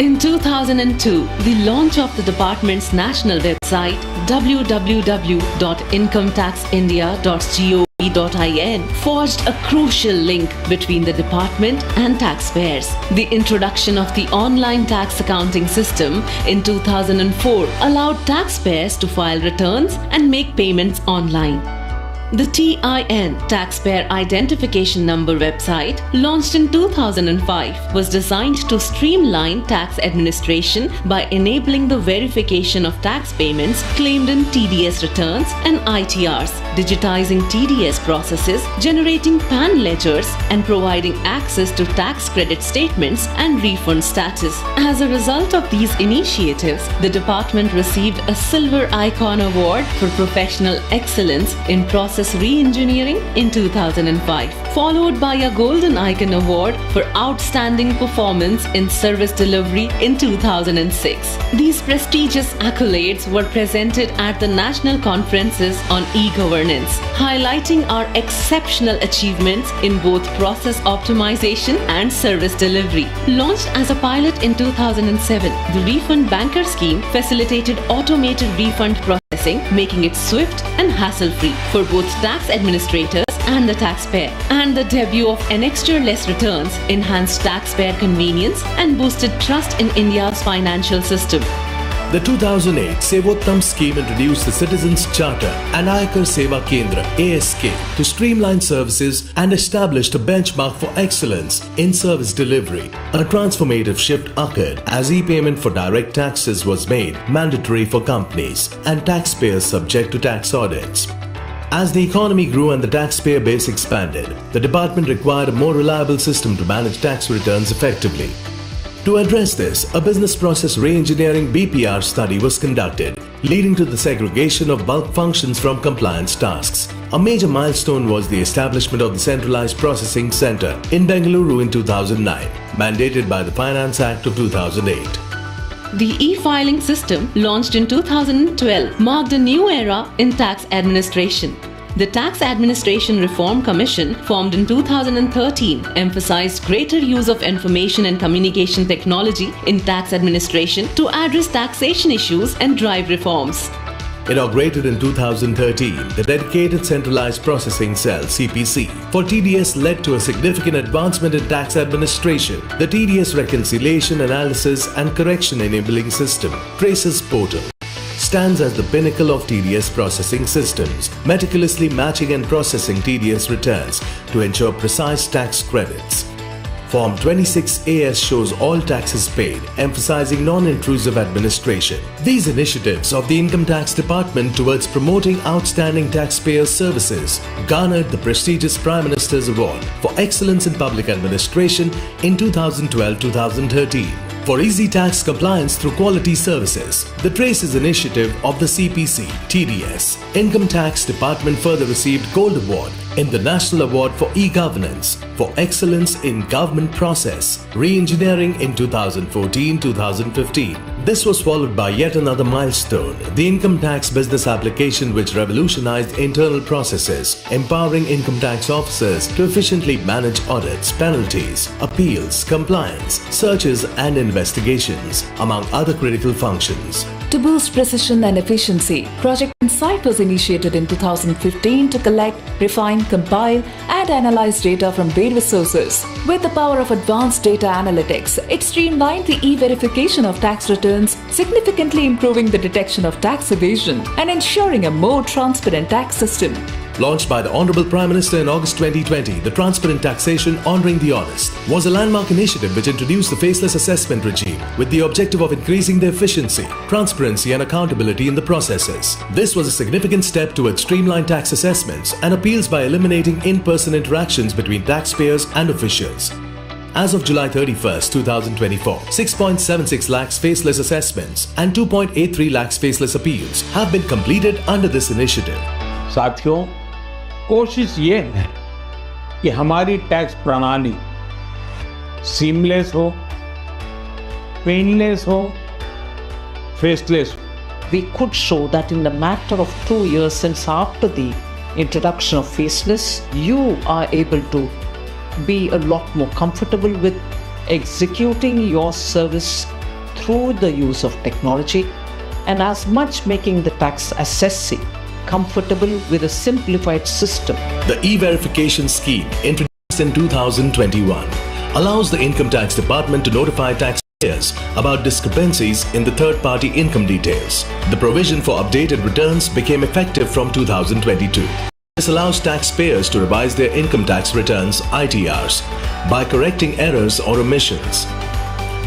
In 2002, the launch of the department's national website www.incometaxindia.gov.in forged a crucial link between the department and taxpayers. The introduction of the online tax accounting system in 2004 allowed taxpayers to file returns and make payments online. The TIN, Taxpayer Identification Number website, launched in 2005, was designed to streamline tax administration by enabling the verification of tax payments claimed in TDS returns and ITRs, digitizing TDS processes, generating PAN ledgers, and providing access to tax credit statements and refund status. As a result of these initiatives, the department received a Silver Icon Award for Professional Excellence in Process Re-engineering in 2005, followed by a Golden Icon Award for Outstanding Performance in Service Delivery in 2006. These prestigious accolades were presented at the national conferences on e-governance, highlighting our exceptional achievements in both process optimization and service delivery. Launched as a pilot in 2007, the Refund Banker scheme facilitated automated refund processing, making it swift and hassle-free for both tax administrators and the taxpayer. And the debut of annexure-less returns enhanced taxpayer convenience and boosted trust in India's financial system. The 2008 Sevottam scheme introduced the Citizens Charter and Ayakar Seva Kendra (ASK) to streamline services and established a benchmark for excellence in service delivery. A transformative shift occurred as e-payment for direct taxes was made mandatory for companies and taxpayers subject to tax audits. As the economy grew and the taxpayer base expanded, the department required a more reliable system to manage tax returns effectively. To address this, a business process re-engineering (BPR) study was conducted, leading to the segregation of bulk functions from compliance tasks. A major milestone was the establishment of the Centralized Processing Center in Bengaluru in 2009, mandated by the Finance Act of 2008. The e-filing system, launched in 2012, marked a new era in tax administration. The Tax Administration Reform Commission, formed in 2013, emphasized greater use of information and communication technology in tax administration to address taxation issues and drive reforms. Inaugurated in 2013, the dedicated Centralized Processing Cell (CPC) for TDS led to a significant advancement in tax administration. The TDS Reconciliation, Analysis and Correction Enabling System, Traces Portal, stands as the pinnacle of TDS processing systems, meticulously matching and processing TDS returns to ensure precise tax credits. Form 26AS shows all taxes paid, emphasizing non-intrusive administration. These initiatives of the Income Tax Department towards promoting outstanding taxpayer services garnered the prestigious Prime Minister's Award for Excellence in Public Administration in 2012-2013. For easy tax compliance through quality services, the Traces initiative of the CPC, TDS, Income Tax Department further received Gold Award in the National Award for E-Governance for Excellence in Government Process, Re-Engineering in 2014-2015. This was followed by yet another milestone, the Income Tax Business Application, which revolutionized internal processes, empowering income tax officers to efficiently manage audits, penalties, appeals, compliance, searches and investigations, among other critical functions. To boost precision and efficiency, Project Insight was initiated in 2015 to collect, refine, compile and analyze data from various sources. With the power of advanced data analytics, it streamlined the e-verification of tax returns, significantly improving the detection of tax evasion and ensuring a more transparent tax system. Launched by the Honorable Prime Minister in August 2020, the Transparent Taxation Honouring the Honest was a landmark initiative which introduced the faceless assessment regime with the objective of increasing the efficiency, transparency and accountability in the processes. This was a significant step towards streamlined tax assessments and appeals by eliminating in-person interactions between taxpayers and officials. As of July 31st, 2024, 6.76 lakhs faceless assessments and 2.83 lakhs faceless appeals have been completed under this initiative. साथियों, कोशिश ये है कि हमारी tax प्रणाली seamless हो, painless हो, faceless हो. We could show that in a matter of 2 years since after the introduction of faceless, you are able to be a lot more comfortable with executing your service through the use of technology and as much making the tax assessee comfortable with a simplified system. The e-verification scheme introduced in 2021 allows the Income Tax Department to notify taxpayers about discrepancies in the third-party income details. The provision for updated returns became effective from 2022. This allows taxpayers to revise their income tax returns (ITRs) by correcting errors or omissions.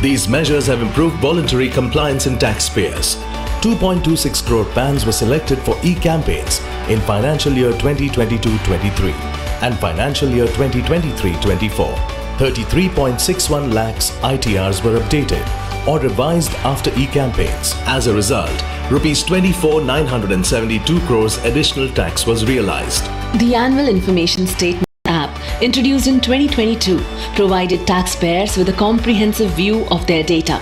These measures have improved voluntary compliance in taxpayers. 2.26 crore PANs were selected for e-campaigns in financial year 2022-23 and financial year 2023-24. 33.61 lakhs ITRs were updated or revised after e-campaigns. As a result, Rs 24,972 crores additional tax was realized. The Annual Information Statement app, introduced in 2022, provided taxpayers with a comprehensive view of their data.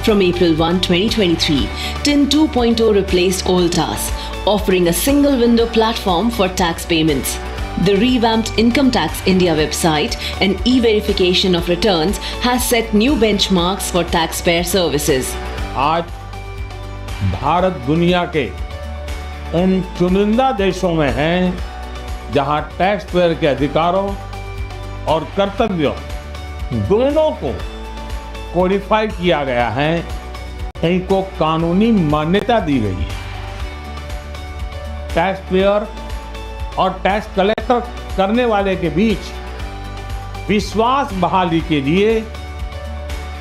From April 1, 2023, TIN 2.0 replaced OLTAS, offering a single window platform for tax payments. The revamped Income Tax India website and e-verification of returns has set new benchmarks for taxpayer services. आज भारत दुनिया के उन चुनिंदा देशों में है जहां tax payer के अधिकारों और कर्तव्यों दोनों को कोडिफाई किया गया है, इनको कानूनी मान्यता दी गई है. टैक्स पेयर और टैक्स कलेक्टर करने वाले के बीच विश्वास बहाली के लिए,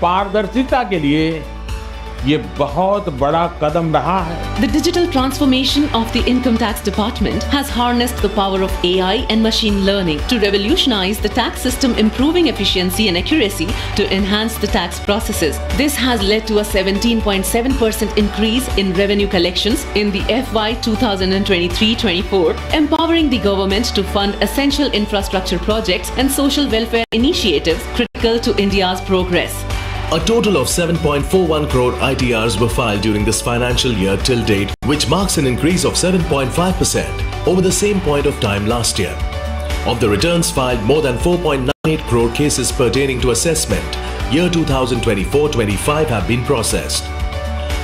पारदर्शिता के लिए ये बहुत बड़ा कदम रहा है. The digital transformation of the Income Tax Department has harnessed the power of AI and machine learning to revolutionize the tax system, improving efficiency and accuracy to enhance the tax processes. This has led to a 17.7% increase in revenue collections in the FY 2023-24, empowering the government to fund essential infrastructure projects and social welfare initiatives critical to India's progress. A total of 7.41 crore ITRs were filed during this financial year till date, which marks an increase of 7.5% over the same point of time last year. Of the returns filed, more than 4.98 crore cases pertaining to assessment year 2024-25 have been processed.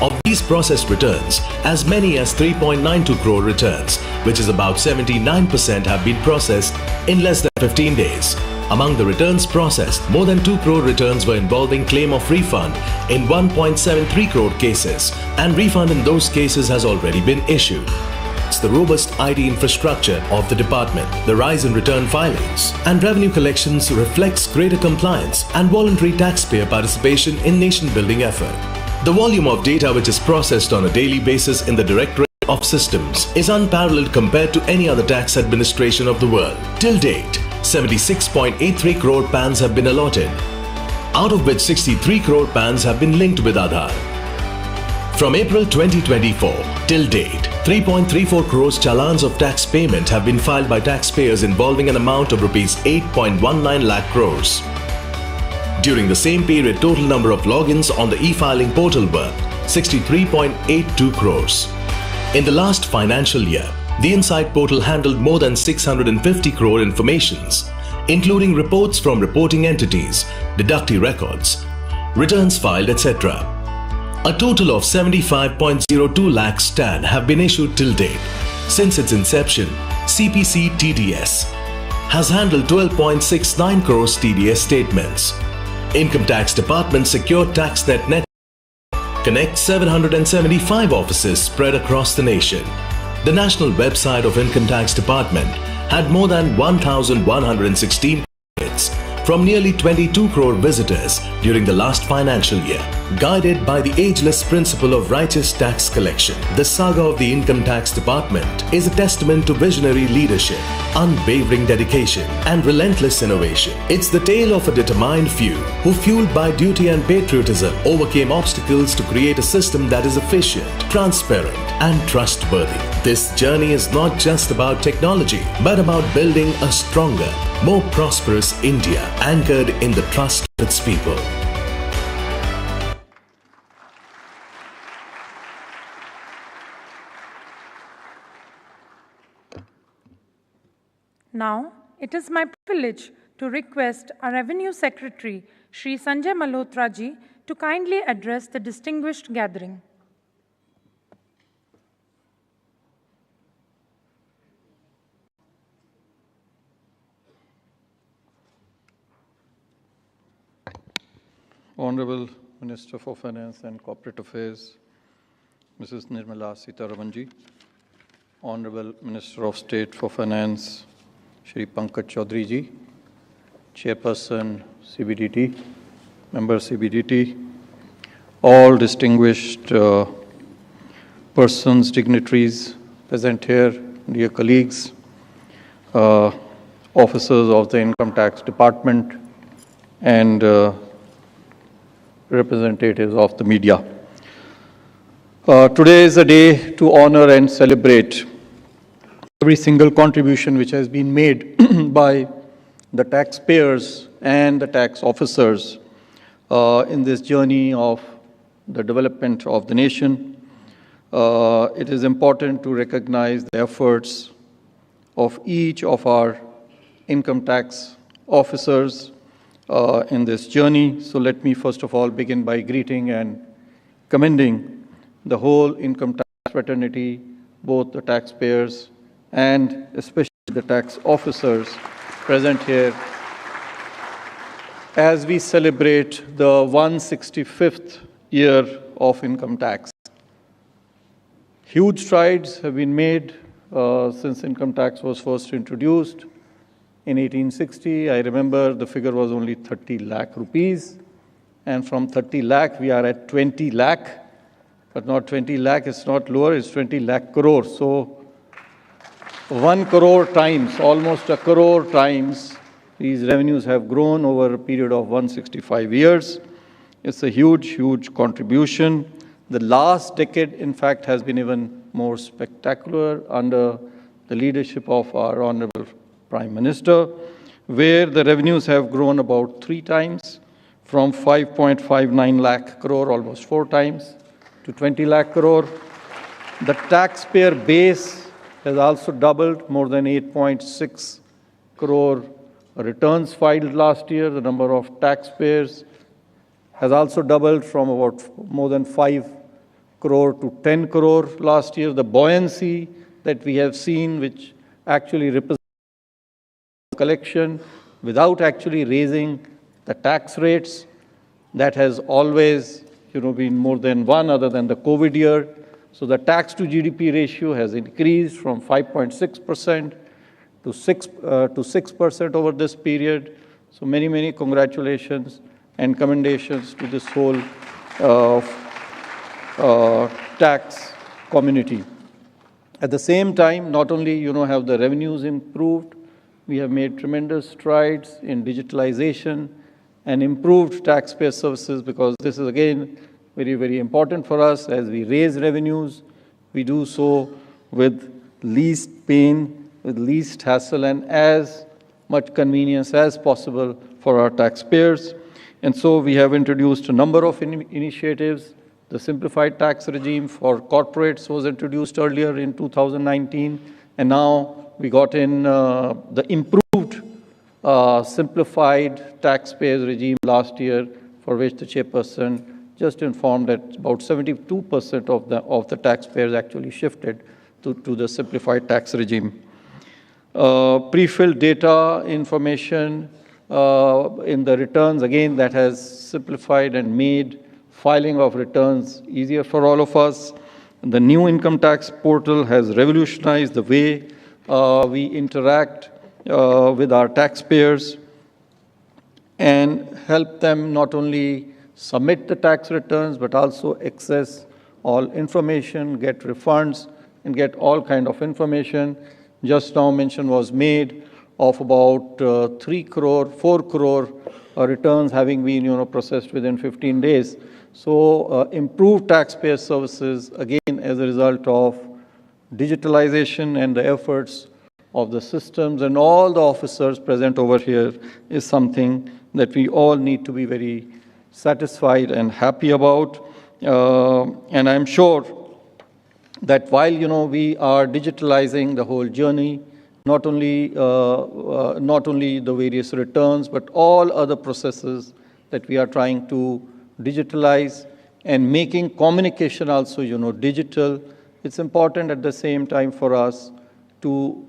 Of these processed returns, as many as 3.92 crore returns, which is about 79%, have been processed in less than 15 days. Among the returns processed, more than 2 crore returns were involving claim of refund in 1.73 crore cases, and refund in those cases has already been issued. It's the robust IT infrastructure of the department, the rise in return filings and revenue collections reflects greater compliance and voluntary taxpayer participation in nation-building effort. The volume of data which is processed on a daily basis in the Directorate of Systems is unparalleled compared to any other tax administration of the world. Till date, 76.83 crore PANs have been allotted, out of which 63 crore PANs have been linked with Aadhaar. From April 2024 till date, 3.34 crores challans of tax payment have been filed by taxpayers involving an amount of rupees 8.19 lakh crores. During the same period, total number of logins on the e-filing portal were 63.82 crores. In the last financial year, the Insight portal handled more than 650 crore informations, including reports from reporting entities, deductee records, returns filed, etc. A total of 75.02 lakh STAN have been issued till date. Since its inception, CPC TDS has handled 12.69 crores TDS statements. Income Tax Department secured TaxNet network connects 775 offices spread across the nation. The national website of Income Tax Department had more than 1,116 visits from nearly 22 crore visitors during the last financial year. Guided by the ageless principle of righteous tax collection, the saga of the Income Tax Department is a testament to visionary leadership, unwavering dedication, and relentless innovation. It's the tale of a determined few who, fueled by duty and patriotism, overcame obstacles to create a system that is efficient, transparent, and trustworthy. This journey is not just about technology, but about building a stronger, more prosperous India anchored in the trust of its people. Now, it is my privilege to request our Revenue Secretary, Shri Sanjay Malhotra ji, to kindly address the distinguished gathering. Honorable Minister for Finance and Corporate Affairs, Mrs. Nirmala Sitharaman ji, Honorable Minister of State for Finance, Shri Pankaj Chaudhary ji, Chairperson CBDT, Member CBDT, all distinguished persons, dignitaries present here, dear colleagues, officers of the Income Tax Department, and representatives of the media. Today is a day to honor and celebrate every single contribution which has been made by the taxpayers and the tax officers in this journey of the development of the nation. It is important to recognize the efforts of each of our income tax officers in this journey. So let me first of all begin by greeting and commending the whole income tax fraternity, both the taxpayers and especially the tax officers present here as we celebrate the 165th year of income tax. Huge strides have been made since income tax was first introduced in 1860. I remember the figure was only 30 lakh rupees, and from 30 lakh we are at 20 lakh, but not 20 lakh, it's not lower, it's 20 lakh crore. So 1 crore times, almost a crore times, these revenues have grown over a period of 165 years. It's a huge, huge contribution. The last decade, in fact, has been even more spectacular under the leadership of our Honorable Prime Minister, where the revenues have grown about 3 times, from 5.59 lakh crore, almost 4 times, to 20 lakh crore. The taxpayer base has also doubled, more than 8.6 crore returns filed last year. The number of taxpayers has also doubled from about more than 5 crore to 10 crore last year. The buoyancy that we have seen, which actually represents collection without actually raising the tax rates, that has always been more than 1 other than the COVID year. So the tax to GDP ratio has increased from 5.6% to 6% over this period. So many, many congratulations and commendations to this whole tax community. At the same time, not only have the revenues improved, we have made tremendous strides in digitalization and improved taxpayer services, because this is again very, very important for us. As we raise revenues, we do so with least pain, with least hassle, and as much convenience as possible for our taxpayers. And so we have introduced a number of initiatives. The simplified tax regime for corporates was introduced earlier in 2019, and now we got in the improved simplified taxpayers regime last year, for which the chairperson just informed that about 72% of the taxpayers actually shifted to the simplified tax regime. Pre-filled data information in the returns, again, that has simplified and made filing of returns easier for all of us. The new income tax portal has revolutionized the way we interact with our taxpayers and help them not only submit the tax returns, but also access all information, get refunds, and get all kind of information. Just now mention was made of about 4 crore returns having been processed within 15 days. So improved taxpayer services, again, as a result of digitalization and the efforts of the systems and all the officers present over here, is something that we all need to be very satisfied and happy about. And I'm sure that while we are digitalizing the whole journey, not only the various returns, but all other processes that we are trying to digitalize and making communication also digital, it's important at the same time for us to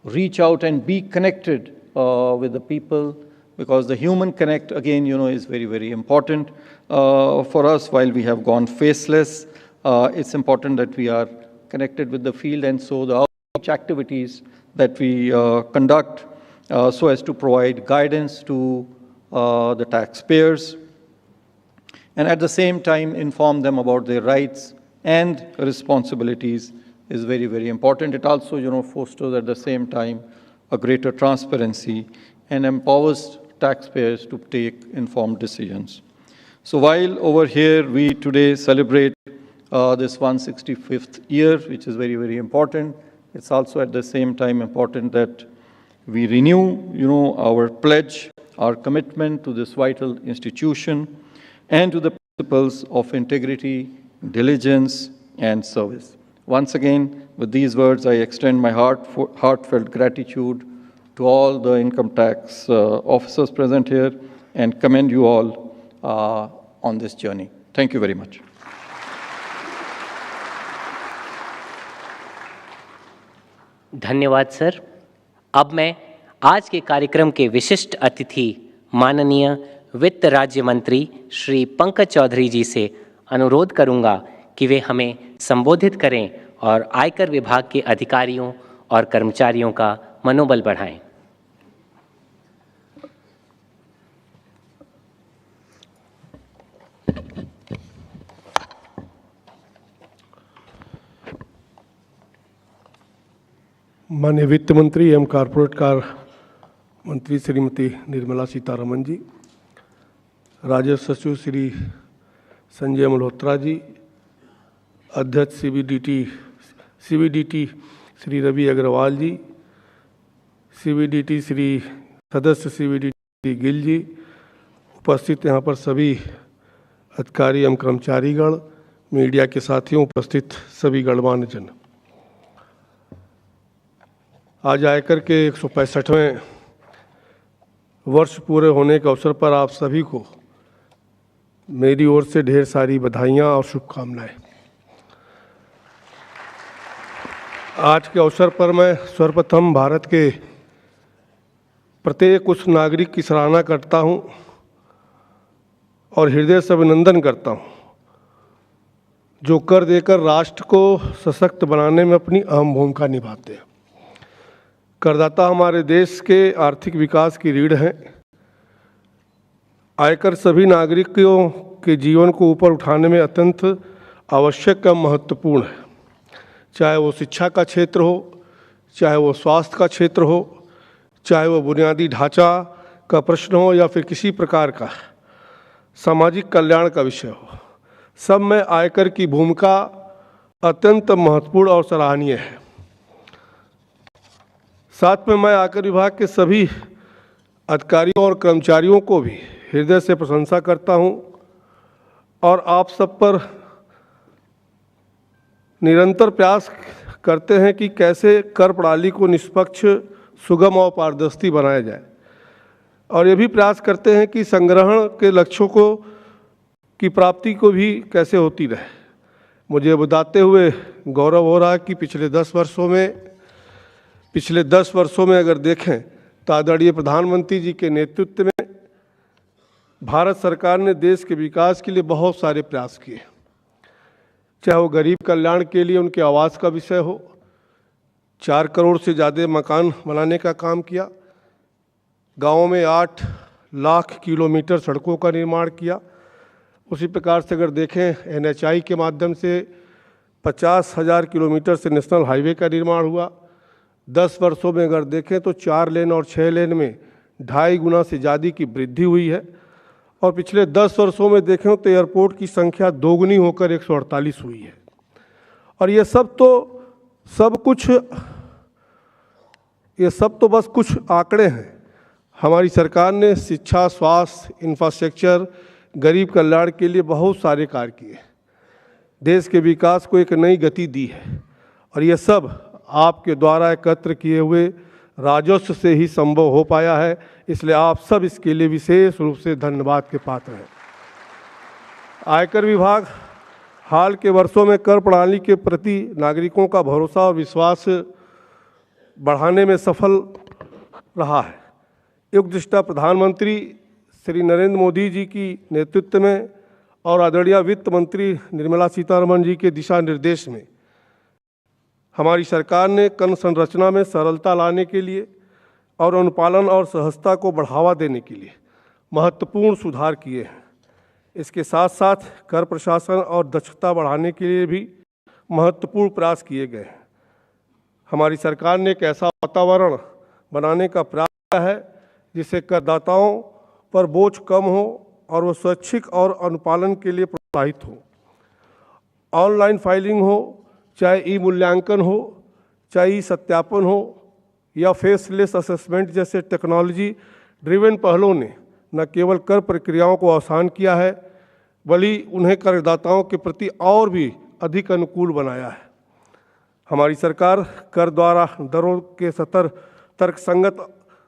reach out and be connected with the people, because the human connect, again, is very, very important for us. While we have gone faceless, it's important that we are connected with the field, and so the outreach activities that we conduct so as to provide guidance to the taxpayers, and at the same time inform them about their rights and responsibilities is very, very important. It also, fosters at the same time a greater transparency and empowers taxpayers to take informed decisions. So while over here we today celebrate this 165th year, which is very, very important, it's also at the same time important that we renew, our pledge, our commitment to this vital institution and to the principles of integrity, diligence, and service. Once again, with these words, I extend my heartfelt gratitude to all the income tax officers present here and commend you all on this journey. Thank you very much. धन्यवाद sir. अब मैं आज के कार्यक्रम के विशिष्ट अतिथि माननीय वित्त राज्य मंत्री श्री पंकज चौधरी जी से अनुरोध करूंगा कि वे हमें संबोधित करें और आयकर विभाग के अधिकारियों और कर्मचारियों का मनोबल बढ़ाएं। माननीय वित्त मंत्री एवं कॉर्पोरेट कार्य मंत्री श्रीमती निर्मला सीतारमन जी, राजस्व सचिव श्री संजय मल्होत्रा जी, अध्यक्ष सीबीडीटी श्री रवि अग्रवाल जी, सीबीडीटी श्री सदस्य सीबीडीटी गिल जी, उपस्थित यहाँ पर सभी अधिकारी एवं कर्मचारीगण, मीडिया के साथियों, उपस्थित सभी गणमान्य जन, आज आयकर के 165वें वर्ष पूरे होने के अवसर पर आप सभी को मेरी ओर से ढेर सारी बधाइयाँ और शुभकामनाएं। आज के अवसर पर मैं सर्वप्रथम भारत के प्रत्येक उस नागरिक की सराहना करता हूं और हृदय से अभिनंदन करता हूं जो कर देकर राष्ट्र को सशक्त बनाने में अपनी अहम भूमिका निभाते हैं। करदाता हमारे देश के आर्थिक विकास की रीढ़ हैं। आयकर सभी नागरिकों के जीवन को ऊपर उठाने में अत्यंत आवश्यक और महत्वपूर्ण है, चाहे वो शिक्षा का क्षेत्र हो, चाहे वो स्वास्थ्य का क्षेत्र हो, चाहे वो बुनियादी ढांचा का प्रश्न हो या फिर किसी प्रकार का सामाजिक कल्याण का विषय हो। सब में आयकर की भूमिका अत्यंत महत्वपूर्ण और सराहनीय है। साथ में मैं आयकर विभाग के सभी अधिकारियों और कर्मचारियों को भी हृदय से प्रशंसा करता हूं और आप सब पर निरंतर प्रयास करते हैं कि कैसे कर प्रणाली को निष्पक्ष, सुगम और पारदर्शी बनाया जाए, और ये भी प्रयास करते हैं कि संग्रहण के लक्ष्यों की प्राप्ति को भी कैसे होती रहे। मुझे बताते हुए गौरव हो रहा है कि पिछले 10 वर्षों में अगर देखें तो आदरणीय प्रधानमंत्री जी के नेतृत्व में भारत सरकार ने देश के विकास के लिए बहुत सारे प्रयास किए, चाहे वो गरीब कल्याण के लिए उनके आवास का विषय हो, 4 करोड़ से ज़्यादा मकान बनाने का काम किया, गाँव में 8 लाख किलोमीटर सड़कों का निर्माण किया। उसी प्रकार से अगर देखें NHI के माध्यम से 50,000 किलोमीटर से नेशनल हाईवे का निर्माण हुआ। 10 वर्षों में अगर देखें तो 4 लेन और 6 लेन में 2.5 गुना से ज़्यादा की वृद्धि हुई है, और पिछले 10 वर्षों में देखें तो एयरपोर्ट की संख्या दोगुनी होकर 148 हुई है। और ये सब तो बस कुछ आंकड़े हैं। हमारी सरकार ने शिक्षा, स्वास्थ्य, इंफ्रास्ट्रक्चर, गरीब कल्याण के लिए बहुत सारे कार्य किए, देश के विकास को एक नई गति दी है, और ये सब आपके द्वारा एकत्र किए हुए राजस्व से ही संभव हो पाया है। इसलिए आप सब इसके लिए विशेष रूप से धन्यवाद के पात्र हैं। आयकर विभाग हाल के वर्षों में कर प्रणाली के प्रति नागरिकों का भरोसा और विश्वास बढ़ाने में सफल रहा है। युगदृष्टा प्रधानमंत्री श्री नरेंद्र मोदी जी की नेतृत्व में और आदरणीय वित्त मंत्री निर्मला सीतारमन जी के दिशा निर्देश में हमारी सरकार ने कर संरचना में सरलता लाने के लिए और अनुपालन और सहजता को बढ़ावा देने के लिए महत्वपूर्ण सुधार किए हैं। इसके साथ साथ कर प्रशासन और दक्षता बढ़ाने के लिए भी महत्वपूर्ण प्रयास किए गए हैं। हमारी सरकार ने एक ऐसा वातावरण बनाने का प्रयास किया है जिससे करदाताओं पर बोझ कम हो और वो स्वैच्छिक और अनुपालन के लिए प्रोत्साहित हो। ऑनलाइन फाइलिंग हो, चाहे ई मूल्यांकन हो, चाहे ई सत्यापन हो या फेसलेस असेसमेंट जैसे टेक्नोलॉजी ड्रिवन पहलों ने न केवल कर प्रक्रियाओं को आसान किया है, बल्कि उन्हें करदाताओं के प्रति और भी अधिक अनुकूल बनाया है। हमारी सरकार कर द्वारा दरों के तर्कसंगत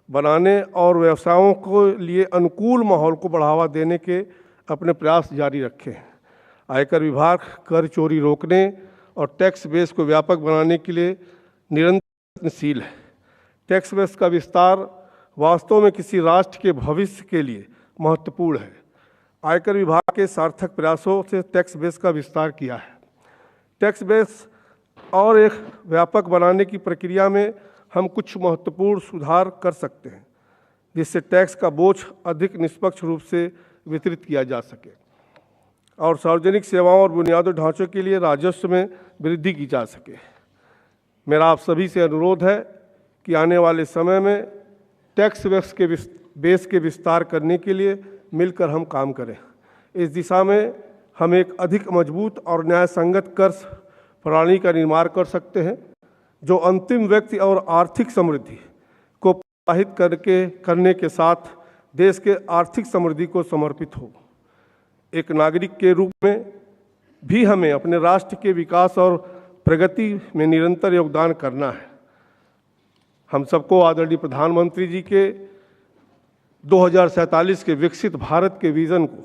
बनाने और व्यवसायों को लिए अनुकूल माहौल को बढ़ावा देने के अपने प्रयास जारी रखे हैं। आयकर विभाग कर चोरी रोकने और टैक्स बेस को व्यापक बनाने के लिए निरंतर प्रयत्नशील है। टैक्स बेस का विस्तार वास्तव में किसी राष्ट्र के भविष्य के लिए महत्वपूर्ण है। आयकर विभाग के सार्थक प्रयासों से टैक्स बेस का विस्तार किया है। टैक्स बेस और एक व्यापक बनाने की प्रक्रिया में हम कुछ महत्वपूर्ण सुधार कर सकते हैं, जिससे टैक्स का बोझ अधिक निष्पक्ष रूप से वितरित किया जा सके और सार्वजनिक सेवाओं और बुनियादी ढांचों के लिए राजस्व में वृद्धि की जा सके। मेरा आप सभी से अनुरोध है कि आने वाले समय में टैक्स बेस के विस्तार करने के लिए मिलकर हम काम करें। इस दिशा में हम एक अधिक मजबूत और न्यायसंगत कर प्रणाली का निर्माण कर सकते हैं, जो अंतिम व्यक्ति और आर्थिक समृद्धि को प्रोत्साहित करने के साथ देश के आर्थिक समृद्धि को समर्पित हो। एक नागरिक के रूप में भी हमें अपने राष्ट्र के विकास और प्रगति में निरंतर योगदान करना है। हम सबको आदरणीय प्रधानमंत्री जी के 2047 के विकसित भारत के विजन को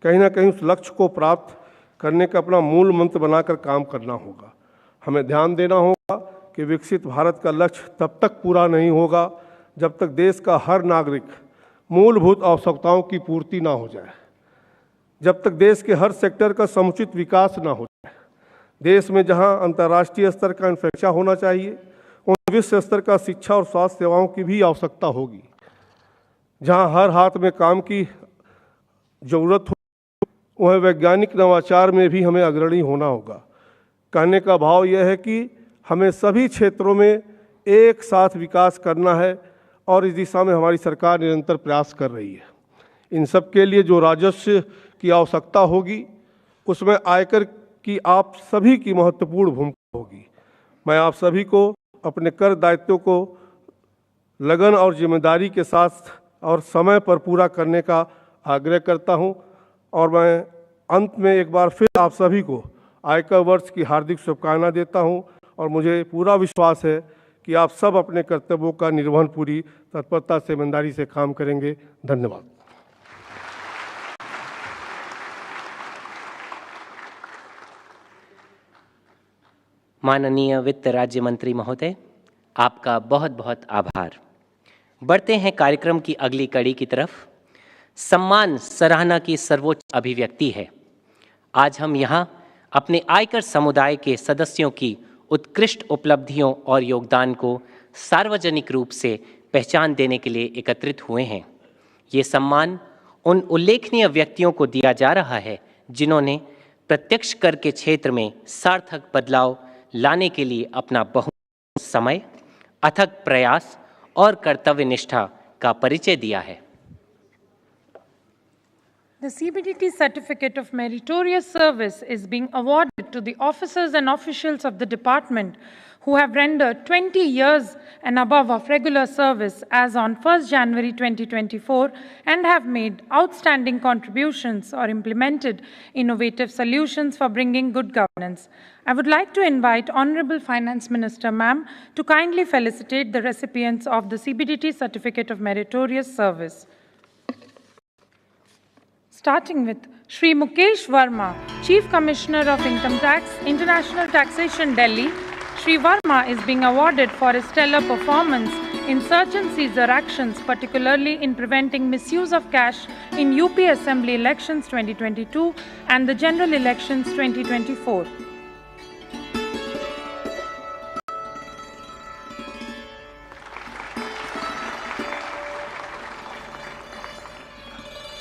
कहीं ना कहीं उस लक्ष्य को प्राप्त करने का अपना मूल मंत्र बनाकर काम करना होगा। हमें ध्यान देना होगा कि विकसित भारत का लक्ष्य तब तक पूरा नहीं होगा जब तक देश का हर नागरिक मूलभूत आवश्यकताओं की पूर्ति ना हो जाए, जब तक देश के हर सेक्टर का समुचित विकास ना हो जाए। देश में जहां अंतर्राष्ट्रीय स्तर का इंफ्रास्ट्रक्चर होना चाहिए, वहाँ विश्व स्तर का शिक्षा और स्वास्थ्य सेवाओं की भी आवश्यकता होगी। जहां हर हाथ में काम की जरूरत हो, वह वैज्ञानिक नवाचार में भी हमें अग्रणी होना होगा। कहने का भाव यह है कि हमें सभी क्षेत्रों में एक साथ विकास करना है और इस दिशा में हमारी सरकार निरंतर प्रयास कर रही है। इन सब के लिए जो राजस्व की आवश्यकता होगी, उसमें आयकर की आप सभी की महत्वपूर्ण भूमिका होगी। मैं आप सभी को अपने कर दायित्वों को लगन और जिम्मेदारी के साथ और समय पर पूरा करने का आग्रह करता हूं। और मैं अंत में एक बार फिर आप सभी को आयकर वर्ष की हार्दिक शुभकामनाएं देता हूं और मुझे पूरा विश्वास है कि आप सब अपने कर्तव्यों का निर्वहन पूरी तत्परता से ईमानदारी से काम करेंगे। धन्यवाद। माननीय वित्त राज्य मंत्री महोदय, आपका बहुत बहुत आभार। बढ़ते हैं कार्यक्रम की अगली कड़ी की तरफ। सम्मान सराहना की सर्वोच्च अभिव्यक्ति है। आज हम यहाँ अपने आयकर समुदाय के सदस्यों की उत्कृष्ट उपलब्धियों और योगदान को सार्वजनिक रूप से पहचान देने के लिए एकत्रित हुए हैं। ये सम्मान उन उल्लेखनीय व्यक्तियों को दिया जा रहा है जिन्होंने प्रत्यक्ष कर के क्षेत्र में सार्थक बदलाव लाने के लिए अपना बहुमूल्य समय, अथक प्रयास और कर्तव्य निष्ठा का परिचय दिया है। The CBDT Certificate of Meritorious Service is being awarded to the officers and officials of the department who have rendered 20 years and above of regular service as on 1st January 2024 and have made outstanding contributions or implemented innovative solutions for bringing good governance. I would like to invite Honorable Finance Minister Ma'am to kindly felicitate the recipients of the CBDT Certificate of Meritorious Service. Starting with Shri Mukesh Verma, Chief Commissioner of Income Tax, International Taxation, Delhi. Shri Verma is being awarded for his stellar performance in search and seizure actions, particularly in preventing misuse of cash in UP Assembly Elections 2022 and the General Elections 2024.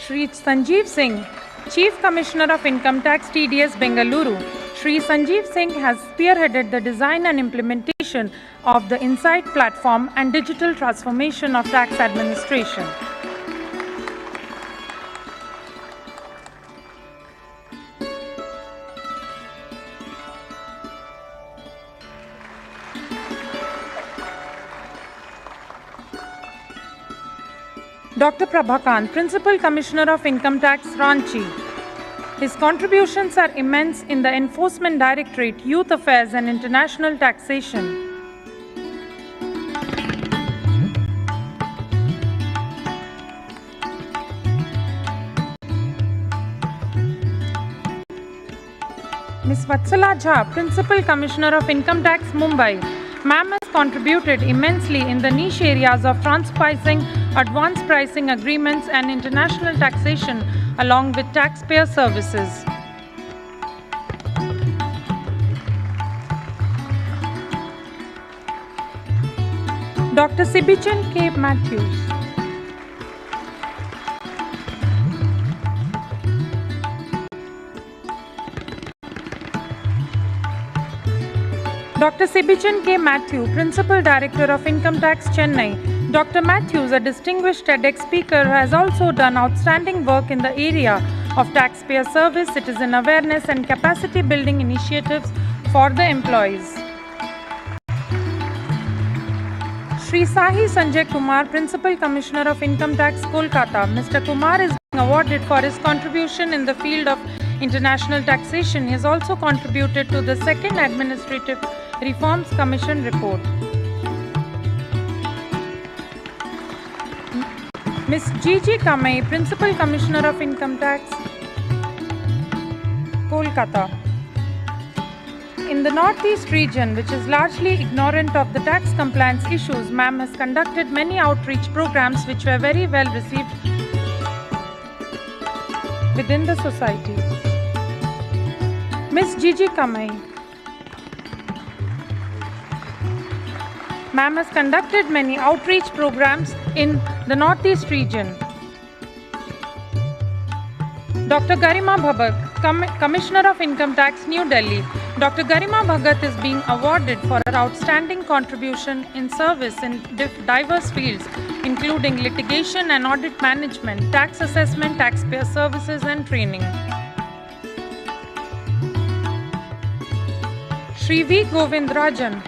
Shri Sanjeev Singh, Chief Commissioner of Income Tax, TDS, Bengaluru. Shri Sanjeev Singh has spearheaded the design and implementation of the Insight platform and digital transformation of tax administration. Dr. Prabhakant, Principal Commissioner of Income Tax, Ranchi. His contributions are immense in the Enforcement Directorate, Youth Affairs and International Taxation. Ms. Vatsala Jha, Principal Commissioner of Income Tax, Mumbai. Ma'am has contributed immensely in the niche areas of transpricing, advance pricing agreements and international taxation along with taxpayer services. Dr. Sibichan K. Matthews. Dr. Sibichan K. Matthew, Principal Director of Income Tax, Chennai. Dr. Matthews, a distinguished TEDx speaker, has also done outstanding work in the area of taxpayer service, citizen awareness, and capacity building initiatives for the employees. Shri Sahi Sanjay Kumar, Principal Commissioner of Income Tax, Kolkata. Mr. Kumar is being awarded for his contribution in the field of international taxation. He has also contributed to the second Administrative Reforms Commission report. Ms. Gigi Kamei, Principal Commissioner of Income Tax, Kolkata. In the Northeast region, which is largely ignorant of the tax compliance issues, ma'am has conducted many outreach programs which were very well received within the society. Ms. Gigi Kamei. Ma'am has conducted many outreach programs in the Northeast region. Dr. Garima Bhagat, Commissioner of Income Tax, New Delhi. Dr. Garima Bhagat is being awarded for her outstanding contribution in service in diverse fields, including litigation and audit management, tax assessment, taxpayer services, and training. Shri V. Govindrajan.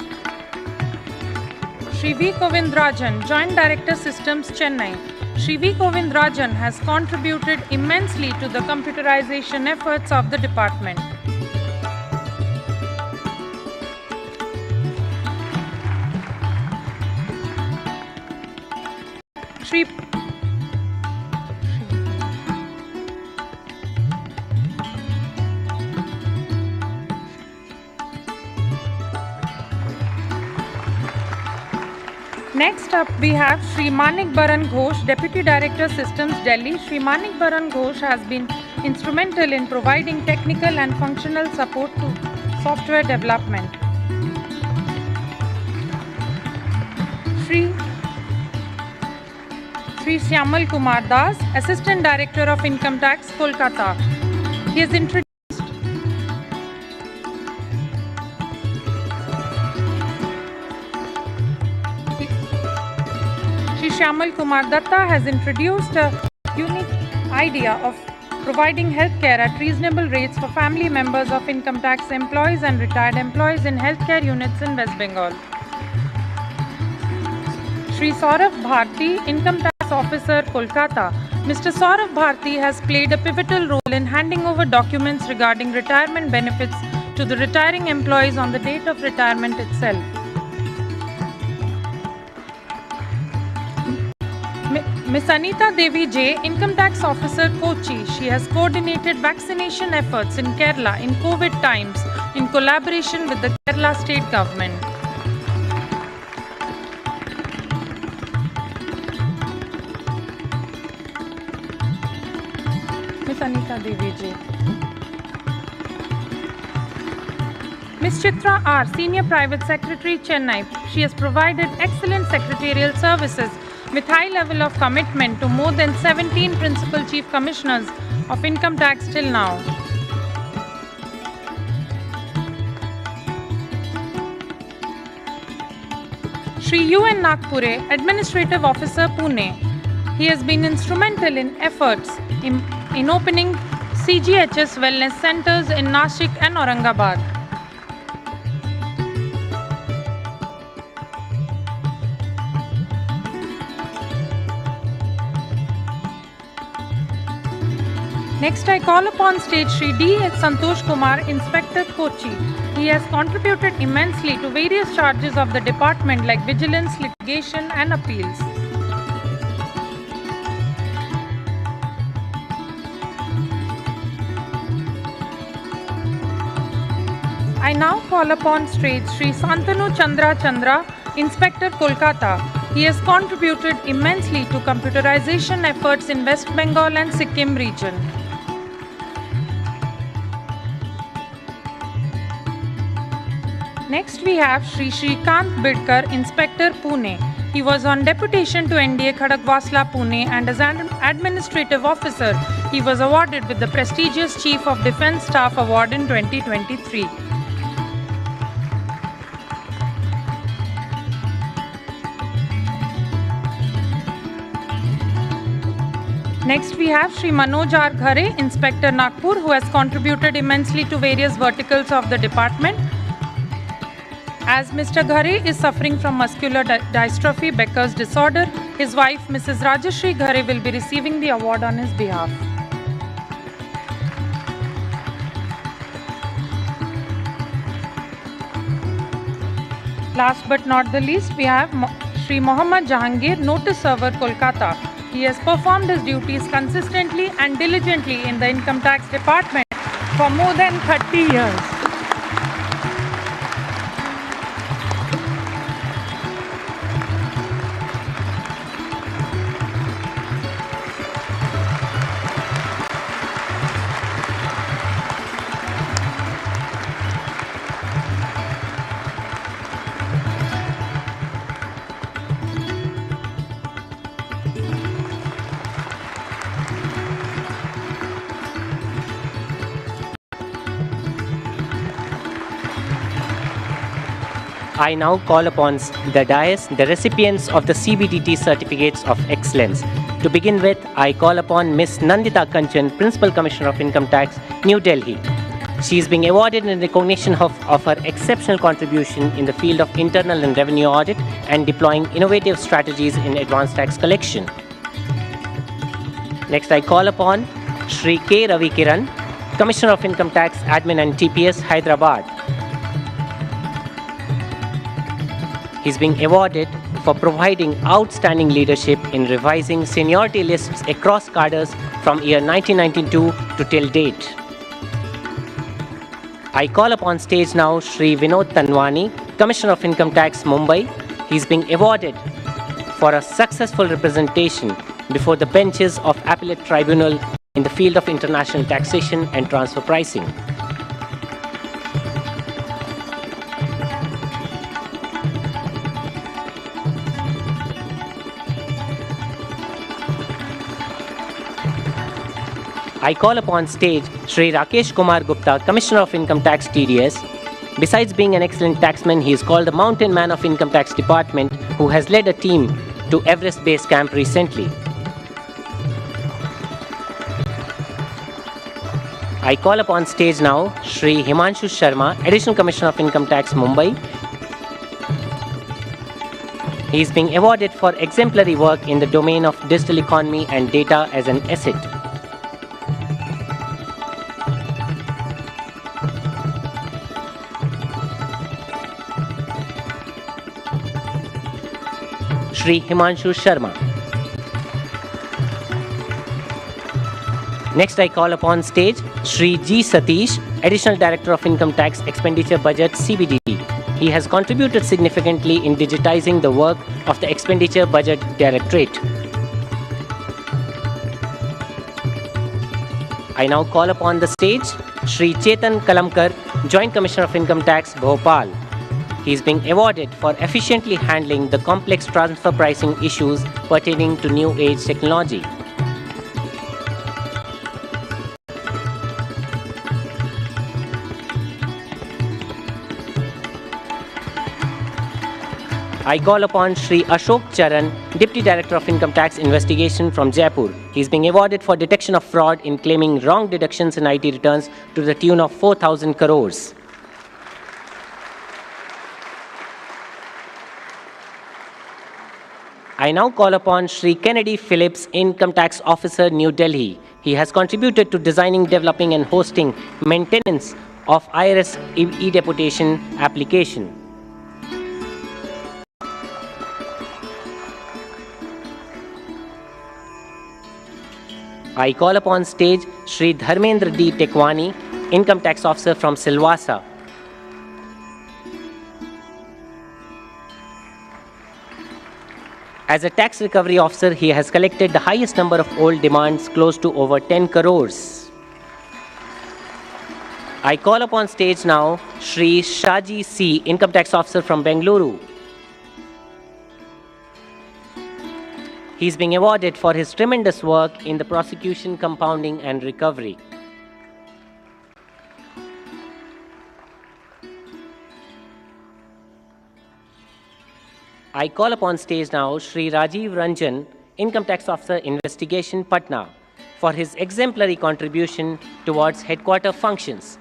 Shri V. Govindrajan, Joint Director Systems, Chennai. Shri V. Govindrajan has contributed immensely to the computerization efforts of the department. Shri Next up, we have Shri Manik Baran Ghosh, Deputy Director Systems, Delhi. Shri Manik Baran Ghosh has been instrumental in providing technical and functional support to software development. Shri Shyamal Kumar Das, Assistant Director of Income Tax, Kolkata. He has introduced Shyamal Kumar Datta has introduced a unique idea of providing healthcare at reasonable rates for family members of income tax employees and retired employees in healthcare units in West Bengal. Shri Saurav Bharti, Income Tax Officer, Kolkata. Mr. Saurav Bharti has played a pivotal role in handing over documents regarding retirement benefits to the retiring employees on the date of retirement itself. Ms. Anita Devi J, Income Tax Officer, Kochi. She has coordinated vaccination efforts in Kerala in COVID times in collaboration with the Kerala State Government. Ms. Anita Devi J. Ms. Chitra R, Senior Private Secretary, Chennai. She has provided excellent secretarial services with high level of commitment to more than 17 Principal Chief Commissioners of Income Tax till now. Shri U.N. Nagpure, Administrative Officer, Pune. He has been instrumental in efforts in opening CGHS Wellness Centers in Nashik and Aurangabad. Next, I call upon stage Shri D. Santosh Kumar, Inspector, Kochi. He has contributed immensely to various charges of the department like vigilance, litigation and appeals. I now call upon stage Shri Santanu Chandra, Inspector, Kolkata. He has contributed immensely to computerization efforts in West Bengal and Sikkim region. Next we have Shri Shrikant Bidkar, Inspector, Pune. He was on deputation to NDA Khadagwasla, Pune, and as an administrative officer, he was awarded with the prestigious Chief of Defence Staff Award in 2023. Next we have Shri Manoj R. Ghare, Inspector, Nagpur, who has contributed immensely to various verticals of the department. As Mr. Ghare is suffering from muscular dystrophy, Becker's disorder, his wife Mrs. Rajashri Ghare will be receiving the award on his behalf. Last but not the least, we have Shri Mohammad Jahangir, Notice Server, Kolkata. He has performed his duties consistently and diligently in the Income Tax Department for more than 30 years. I now call upon the dais, the recipients of the CBDT Certificates of Excellence. To begin with, I call upon Ms. Nandita Kanchan, Principal Commissioner of Income Tax, New Delhi. She is being awarded in recognition of her exceptional contribution in the field of internal and revenue audit and deploying innovative strategies in advanced tax collection. Next, I call upon Shri K. Ravi Kiran, Commissioner of Income Tax, Admin and TPS, Hyderabad. He is being awarded for providing outstanding leadership in revising seniority lists across cadres from year 1992 to till date. I call upon stage now Shri Vinod Tanwani, Commissioner of Income Tax, Mumbai. He is being awarded for a successful representation before the benches of Appellate Tribunal in the field of international taxation and transfer pricing. I call upon stage Shri Rakesh Kumar Gupta, Commissioner of Income Tax, TDS. Besides being an excellent taxman, he is called the Mountain Man of Income Tax Department, who has led a team to Everest Base Camp recently. I call upon stage now Shri Himanshu Sharma, Additional Commissioner of Income Tax, Mumbai. He is being awarded for exemplary work in the domain of digital economy and data as an asset. Shri Himanshu Sharma. Next, I call upon stage Shri G. Satish, Additional Director of Income Tax Expenditure Budget, CBDT. He has contributed significantly in digitizing the work of the Expenditure Budget Directorate. I now call upon the stage Shri Chetan Kalamkar, Joint Commissioner of Income Tax, Bhopal. He is being awarded for efficiently handling the complex transfer pricing issues pertaining to new age technology. I call upon Shri Ashok Charan, Deputy Director of Income Tax Investigation from Jaipur. He is being awarded for detection of fraud in claiming wrong deductions in IT returns to the tune of 4,000 crores. I now call upon Shri Kennedy Phillips, Income Tax Officer, New Delhi. He has contributed to designing, developing and hosting maintenance of IRS e-deputation application. I call upon stage Shri Dharmendra D. Tekwani, Income Tax Officer from Silvassa. As a tax recovery officer, he has collected the highest number of old demands, close to over 10 crores. I call upon stage now Shri Shaji C., Income Tax Officer from Bengaluru. He is being awarded for his tremendous work in the prosecution, compounding and recovery. I call upon stage now Shri Rajiv Ranjan, Income Tax Officer, Investigation, Patna, for his exemplary contribution towards headquarter functions.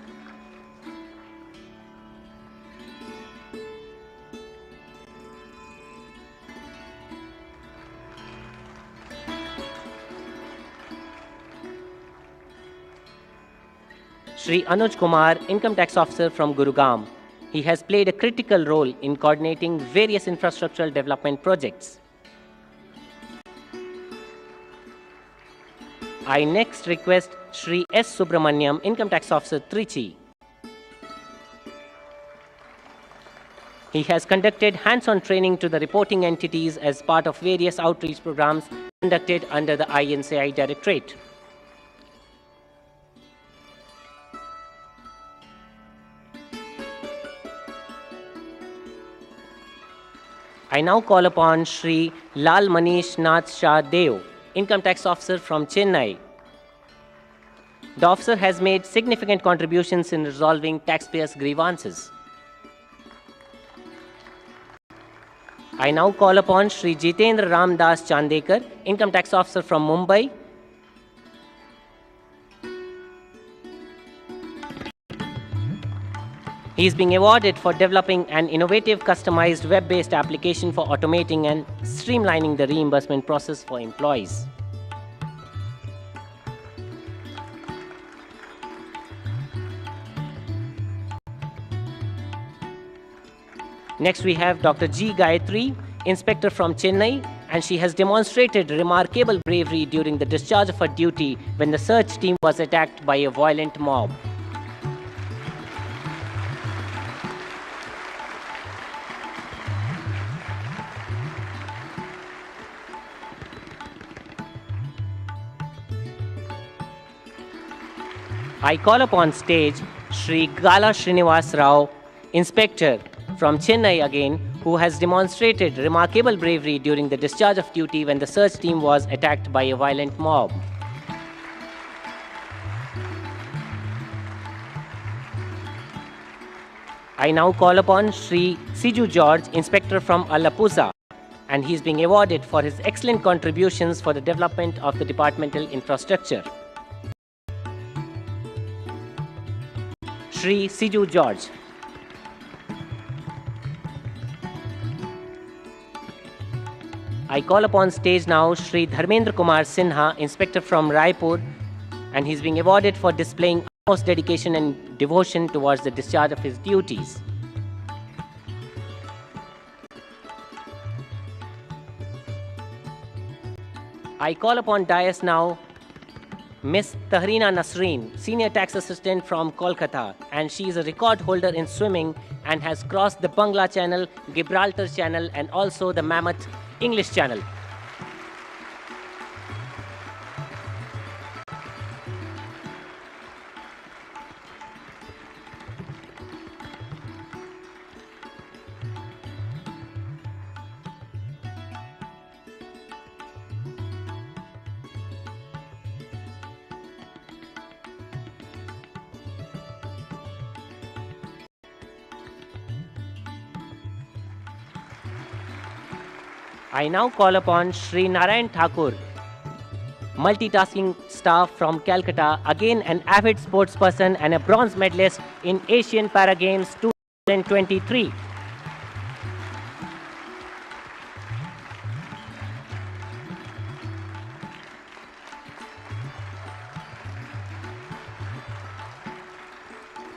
Shri Anuj Kumar, Income Tax Officer from Gurugram. He has played a critical role in coordinating various infrastructural development projects. I next request Shri S. Subramaniam, Income Tax Officer, Trichy. He has conducted hands-on training to the reporting entities as part of various outreach programs conducted under the INCI Directorate. I now call upon Shri Lal Manish Nath Shah Deo, Income Tax Officer from Chennai. The officer has made significant contributions in resolving taxpayers' grievances. I now call upon Shri Jitendra Ram Das Chandekar, Income Tax Officer from Mumbai. He is being awarded for developing an innovative customized web-based application for automating and streamlining the reimbursement process for employees. Next we have Dr. G. Gayatri, Inspector from Chennai, and she has demonstrated remarkable bravery during the discharge of her duty when the search team was attacked by a violent mob. I call upon stage Shri Gala Srinivas Rao, Inspector from Chennai again, who has demonstrated remarkable bravery during the discharge of duty when the search team was attacked by a violent mob. I now call upon Shri Siju George, Inspector from Allappuzha, and he is being awarded for his excellent contributions for the development of the departmental infrastructure. Shri Siju George. I call upon stage now Shri Dharmendra Kumar Sinha, Inspector from Raipur, and he is being awarded for displaying utmost dedication and devotion towards the discharge of his duties. I call upon dais now Miss Tahrina Nasreen, Senior Tax Assistant from Kolkata, and she is a record holder in swimming and has crossed the Bangla Channel, Gibraltar Channel, and also the Mammoth English Channel. I now call upon Shri Narayan Thakur, multitasking staff from Calcutta, again an avid sportsperson and a bronze medalist in Asian Para Games 2023.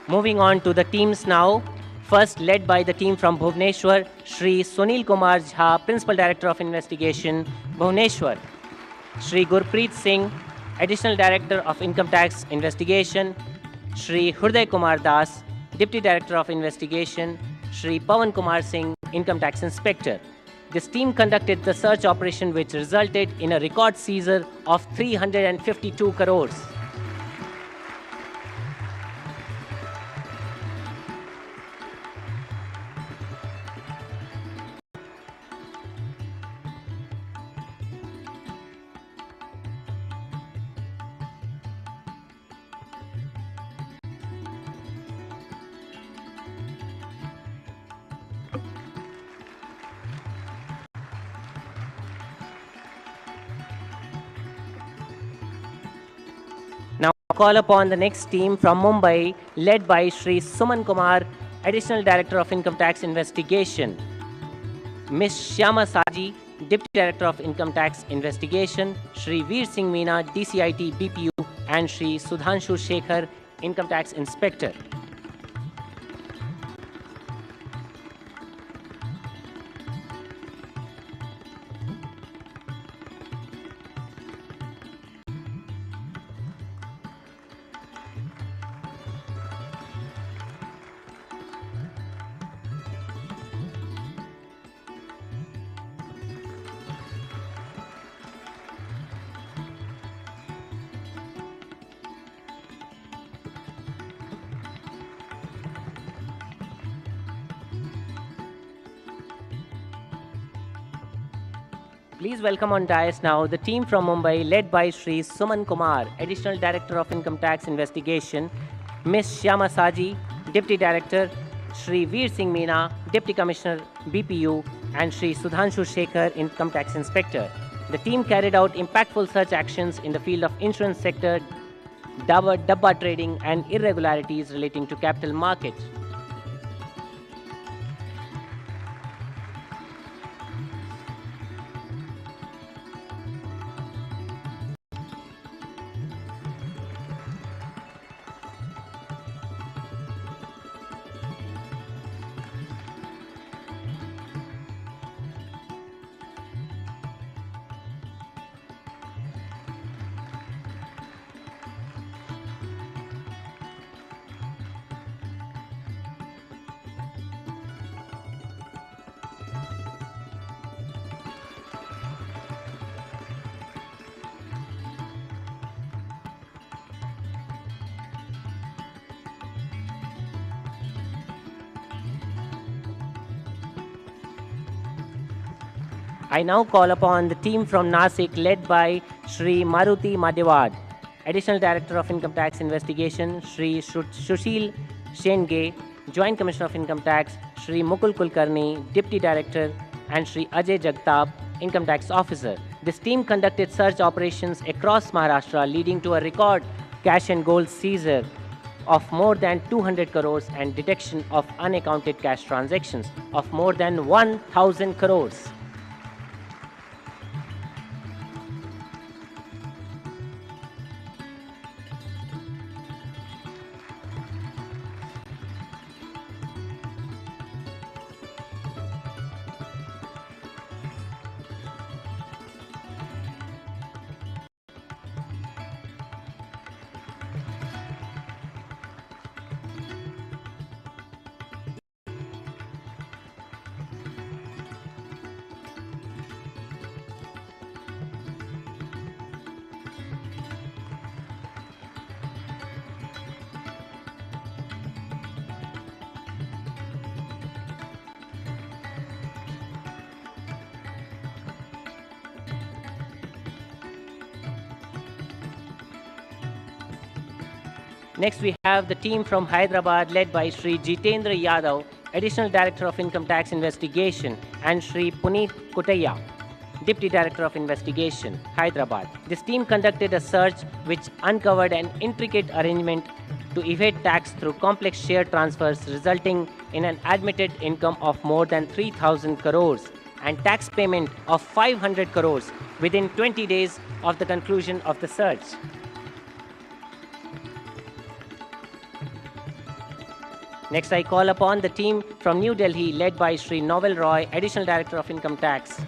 Moving on to the teams now. First, led by the team from Bhubaneswar, Shri Sunil Kumar Jha, Principal Director of Investigation, Bhubaneswar. Shri Gurpreet Singh, Additional Director of Income Tax Investigation. Shri Hriday Kumar Das, Deputy Director of Investigation. Shri Pawan Kumar Singh, Income Tax Inspector. This team conducted the search operation which resulted in a record seizure of 352 crores. Call upon the next team from Mumbai, led by Shri Suman Kumar, Additional Director of Income Tax Investigation. Ms. Shyama Saji, Deputy Director of Income Tax Investigation. Shri Veer Singh Meena, DCIT BPU, and Shri Sudhanshu Shekhar, Income Tax Inspector. Please welcome on dais now the team from Mumbai, led by Shri Suman Kumar, Additional Director of Income Tax Investigation, Ms. Shyama Saji, Deputy Director, Shri Veer Singh Meena, Deputy Commissioner BPU, and Shri Sudhanshu Shekhar, Income Tax Inspector. The team carried out impactful search actions in the field of insurance sector, dabba trading, and irregularities relating to capital markets. I now call upon the team from Nasik led by Shri Maruti Madhewad, Additional Director of Income Tax Investigation, Shri Sushil Shenge, Joint Commissioner of Income Tax, Shri Mukul Kulkarni, Deputy Director, and Shri Ajay Jagtap, Income Tax Officer. This team conducted search operations across Maharashtra, leading to a record cash and gold seizure of more than 200 crores and detection of unaccounted cash transactions of more than 1,000 crores. Next, we have the team from Hyderabad led by Shri Jitendra Yadav, Additional Director of Income Tax Investigation, and Shri Puneet Kutaya, Deputy Director of Investigation, Hyderabad. This team conducted a search which uncovered an intricate arrangement to evade tax through complex share transfers, resulting in an admitted income of more than 3,000 crores and tax payment of 500 crores within 20 days of the conclusion of the search. Next, I call upon the team from New Delhi led by Shri Novel Roy, Additional Director of Income Tax,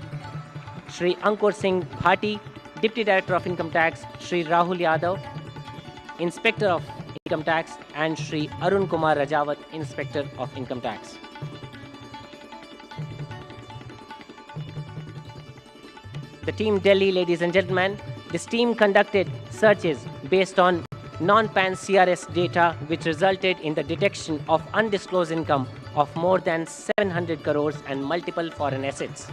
Shri Ankur Singh Bhati, Deputy Director of Income Tax, Shri Rahul Yadav, Inspector of Income Tax, and Shri Arun Kumar Rajawat, Inspector of Income Tax. The team Delhi, ladies and gentlemen, this team conducted searches based on non-PAN CRS data, which resulted in the detection of undisclosed income of more than 700 crores and multiple foreign assets.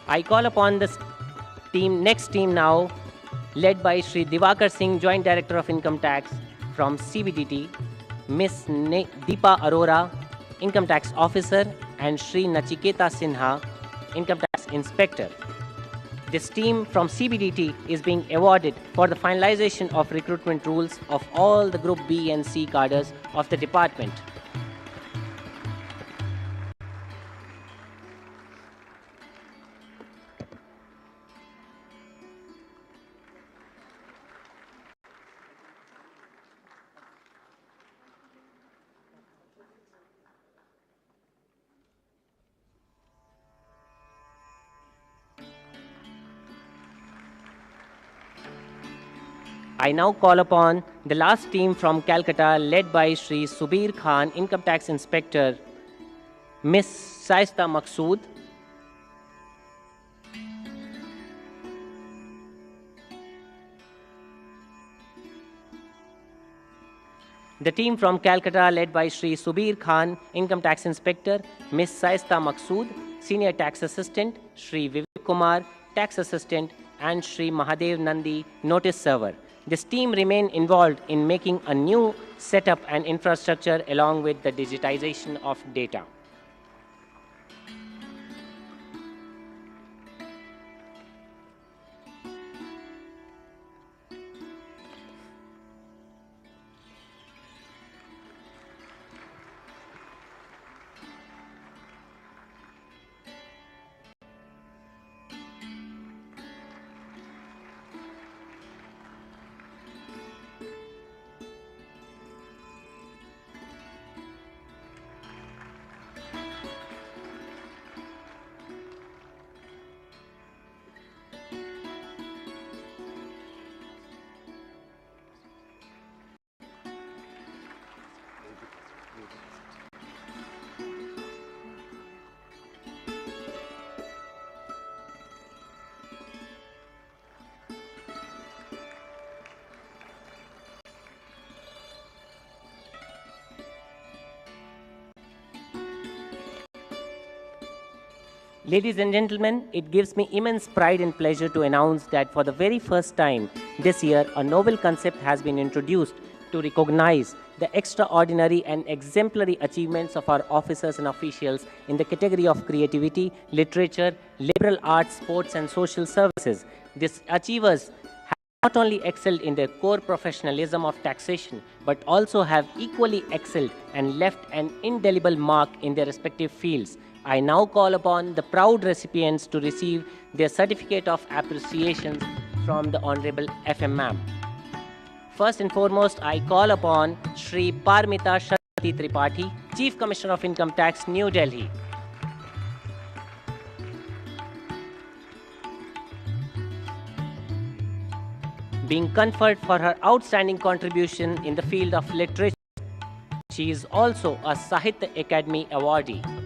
I call upon the next team now, led by Shri Divakar Singh, Joint Director of Income Tax from CBDT, Ms. Deepa Arora, Income Tax Officer, and Shri Nachiketa Sinha, Income Tax Inspector. This team from CBDT is being awarded for the finalization of recruitment rules of all the Group B and C cadres of the department. I now call upon the last team from Calcutta, led by Shri Subir Khan, Income Tax Inspector, Ms. Saista Maqsood, the team from Calcutta, led by Shri Subir Khan, Income Tax Inspector, Ms. Saista Maqsood, Senior Tax Assistant, Shri Vivek Kumar, Tax Assistant, and Shri Mahadev Nandi, Notice Server. This team remain involved in making a new setup and infrastructure along with the digitization of data. Ladies and gentlemen, it gives me immense pride and pleasure to announce that for the very first time this year, a novel concept has been introduced to recognize the extraordinary and exemplary achievements of our officers and officials in the category of creativity, literature, liberal arts, sports and social services. These achievers have not only excelled in their core professionalism of taxation, but also have equally excelled and left an indelible mark in their respective fields. I now call upon the proud recipients to receive their certificate of appreciation from the Honorable FM Ma'am. First and foremost, I call upon Shri Parmita Sharati Tripathi, Chief Commissioner of Income Tax, New Delhi. Being conferred for her outstanding contribution in the field of literature. She is also a Sahitya Academy awardee.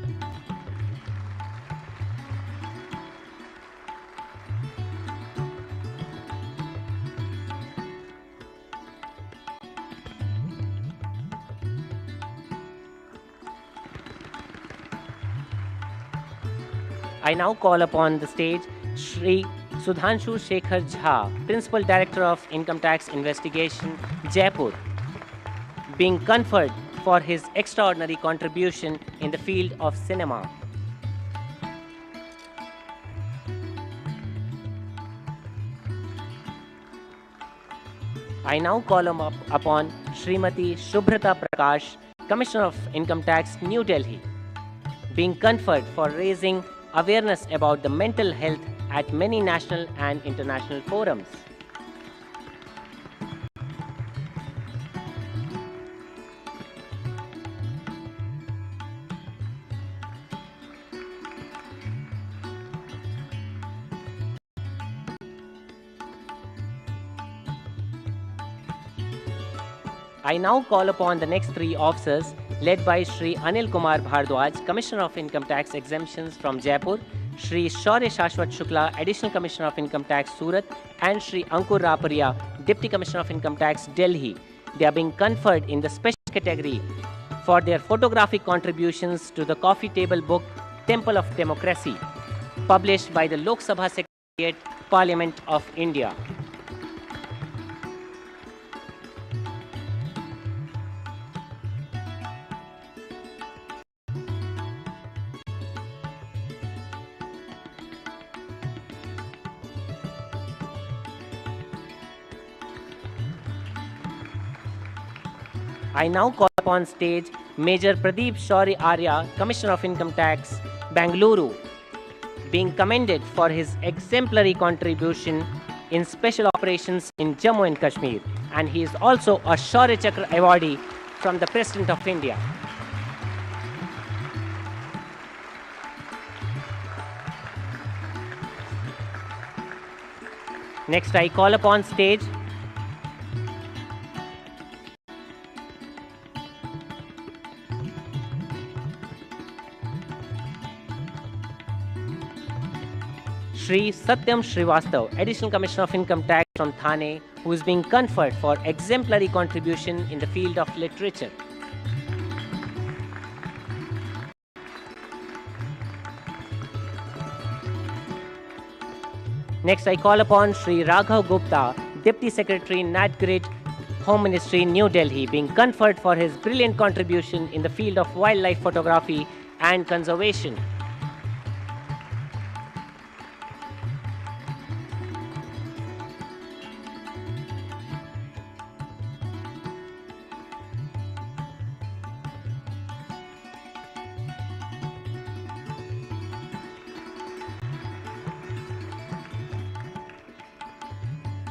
I now call upon the stage Shri Sudhanshu Shekhar Jha, Principal Director of Income Tax Investigation, Jaipur, being conferred for his extraordinary contribution in the field of cinema. I now call upon Srimati Shubhrata Prakash, Commissioner of Income Tax, New Delhi, being conferred for raising awareness about the mental health at many national and international forums. I now call upon the next three officers, led by Shri Anil Kumar Bhardwaj, Commissioner of Income Tax Exemptions from Jaipur, Shri Shaurya Shashwat Shukla, Additional Commissioner of Income Tax Surat, and Shri Ankur Raparia, Deputy Commissioner of Income Tax Delhi. They are being conferred in the special category for their photographic contributions to the coffee table book Temple of Democracy, published by the Lok Sabha Secretariat, Parliament of India. I now call upon stage Major Pradeep Shaurya Arya, Commissioner of Income Tax, Bengaluru, being commended for his exemplary contribution in special operations in Jammu and Kashmir, and he is also a Shaurya Chakra awardee from the President of India. Next, I call upon stage Shri Satyam Srivastav, Additional Commissioner of Income Tax from Thane, who is being conferred for exemplary contribution in the field of literature. Next, I call upon Shri Raghav Gupta, Deputy Secretary, NatGrid, Home Ministry, New Delhi, being conferred for his brilliant contribution in the field of wildlife photography and conservation.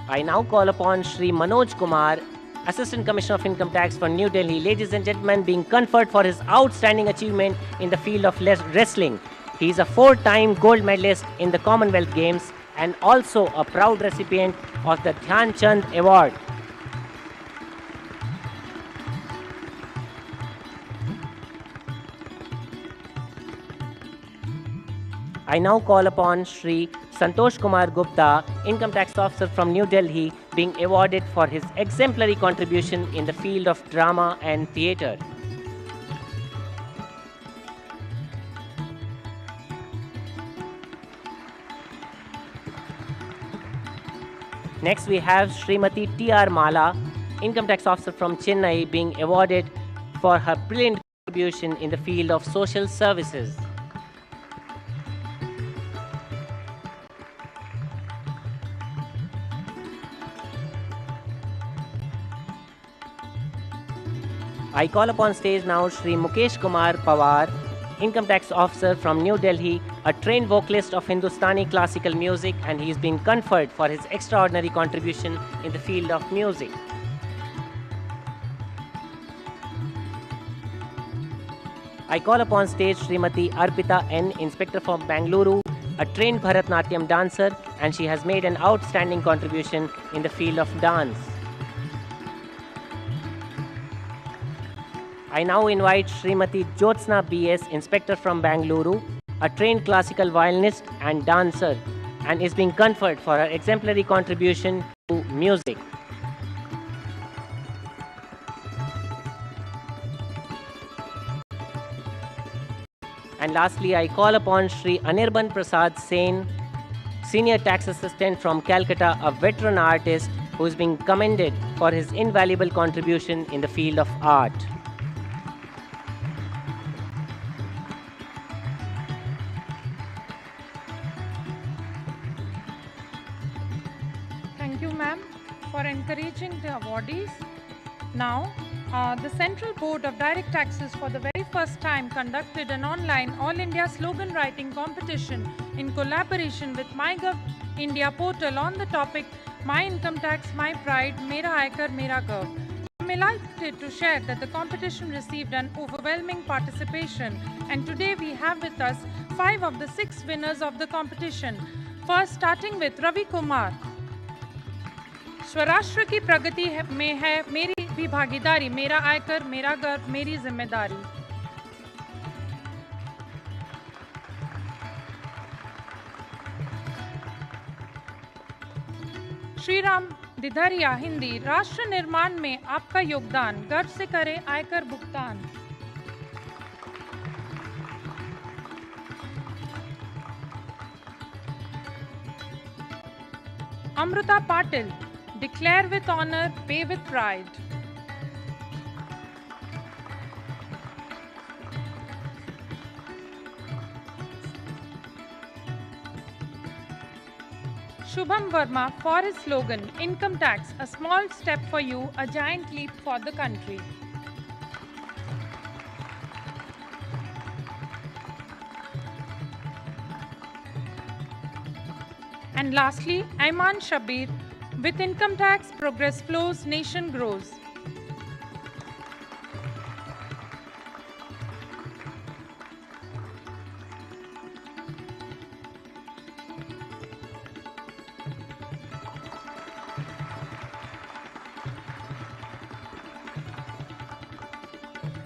I now call upon Shri Manoj Kumar, Assistant Commissioner of Income Tax for New Delhi. Ladies and gentlemen, being conferred for his outstanding achievement in the field of wrestling. He is a 4-time gold medalist in the Commonwealth Games and also a proud recipient of the Dhyan Chand Award. I now call upon Shri Santosh Kumar Gupta, Income Tax Officer from New Delhi, being awarded for his exemplary contribution in the field of drama and theatre. Next, we have Srimati T.R. Mala, Income Tax Officer from Chennai, being awarded for her brilliant contribution in the field of social services. I call upon stage now Shri Mukesh Kumar Pawar, Income Tax Officer from New Delhi, a trained vocalist of Hindustani classical music, and he is being conferred for his extraordinary contribution in the field of music. I call upon stage Srimati Arpita N, Inspector from Bangalore, a trained Bharatnatyam dancer, and she has made an outstanding contribution in the field of dance. I now invite Srimati Jyotsna B.S., Inspector from Bangalore, a trained classical violinist and dancer, and is being conferred for her exemplary contribution to music. And lastly, I call upon Shri Anirban Prasad Sen, Senior Tax Assistant from Calcutta, a veteran artist who is being commended for his invaluable contribution in the field of art. Thank you, ma'am, for encouraging the awardees. Now, the Central Board of Direct Taxes for the very first time conducted an online All India slogan writing competition in collaboration with MyGov India portal on the topic My Income Tax, My Pride, Mera Aykar, Mera Gov. I'm delighted to share that the competition received an overwhelming participation, and today we have with us 5 of the 6 winners of the competition. First, starting with Ravi Kumar. स्वराष्ट्र की प्रगति में है मेरी भी भागीदारी, मेरा आयकर, मेरा गर्व, मेरी जिम्मेदारी. श्रीराम दिधरिया, हिंदी. राष्ट्र निर्माण में आपका योगदान, गर्व से करें आयकर भुगतान. Amrita Patil, declare with honor, pay with pride. Shubham Verma, for his slogan, Income Tax, a small step for you, a giant leap for the country. And lastly, Ayman Shabir, with income tax, progress flows, nation grows.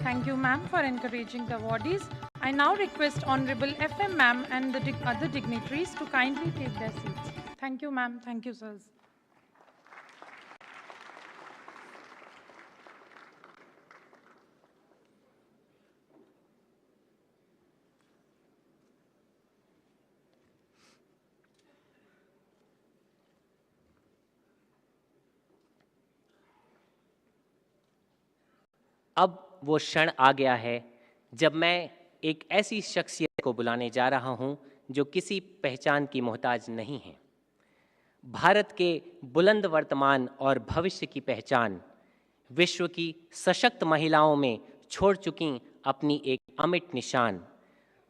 Thank you, ma'am, for encouraging the awardees. I now request Honorable FM ma'am and the other dignitaries to kindly take their seats. Thank you, ma'am. Thank you, sirs. अब वो क्षण आ गया है जब मैं एक ऐसी शख्सियत को बुलाने जा रहा हूं जो किसी पहचान की मोहताज नहीं है. भारत के बुलंद वर्तमान और भविष्य की पहचान विश्व की सशक्त महिलाओं में छोड़ चुकी अपनी एक अमिट निशान.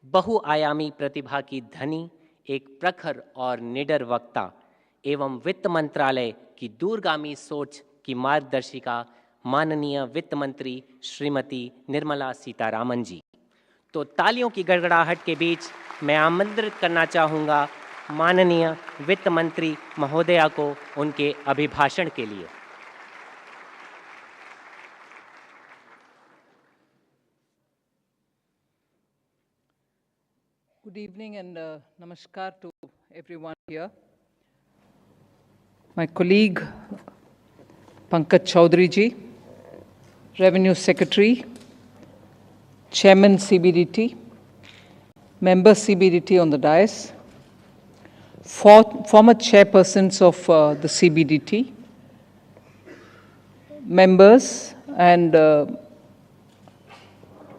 बहुआयामी प्रतिभा की धनी, एक प्रखर और निडर वक्ता एवं वित्त मंत्रालय की दूरगामी सोच की मार्गदर्शिका माननीय वित्त मंत्री श्रीमती निर्मला सीतारामन जी. तो तालियों की गड़गड़ाहट के बीच मैं आमंत्रित करना चाहूँगा माननीय वित्त मंत्री महोदया को उनके अभिभाषण के लिए. Good evening and namaskar to everyone here. My colleague Pankaj Chaudhary ji, Revenue Secretary, Chairman CBDT, Member CBDT on the dais, former chairpersons of the CBDT, members, and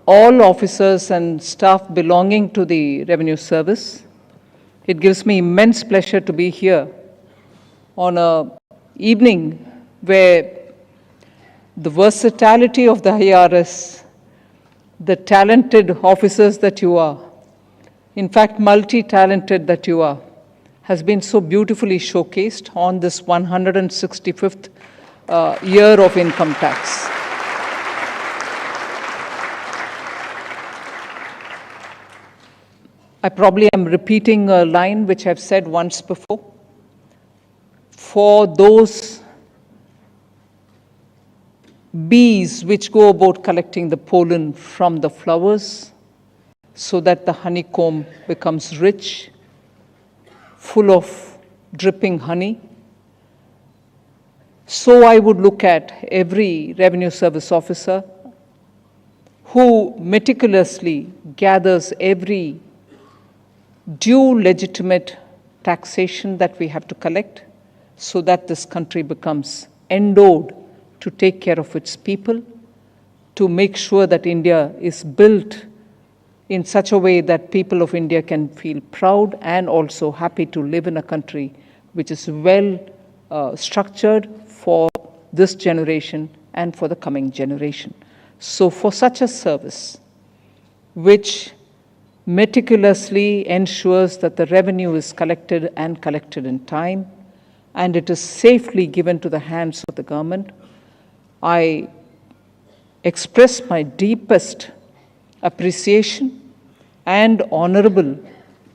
all officers and staff belonging to the Revenue Service. It gives me immense pleasure to be here on an evening where the versatility of the IRS, the talented officers that you are, in fact, multi-talented that you are, has been so beautifully showcased on this 165th year of income tax. I probably am repeating a line which I've said once before. For those bees which go about collecting the pollen from the flowers so that the honeycomb becomes rich, full of dripping honey, so I would look at every Revenue Service officer who meticulously gathers every due legitimate taxation that we have to collect so that this country becomes endowed to take care of its people, to make sure that India is built in such a way that people of India can feel proud and also happy to live in a country which is well structured for this generation and for the coming generation. So for such a service, which meticulously ensures that the revenue is collected and collected in time, and it is safely given to the hands of the government, I express my deepest appreciation and honorable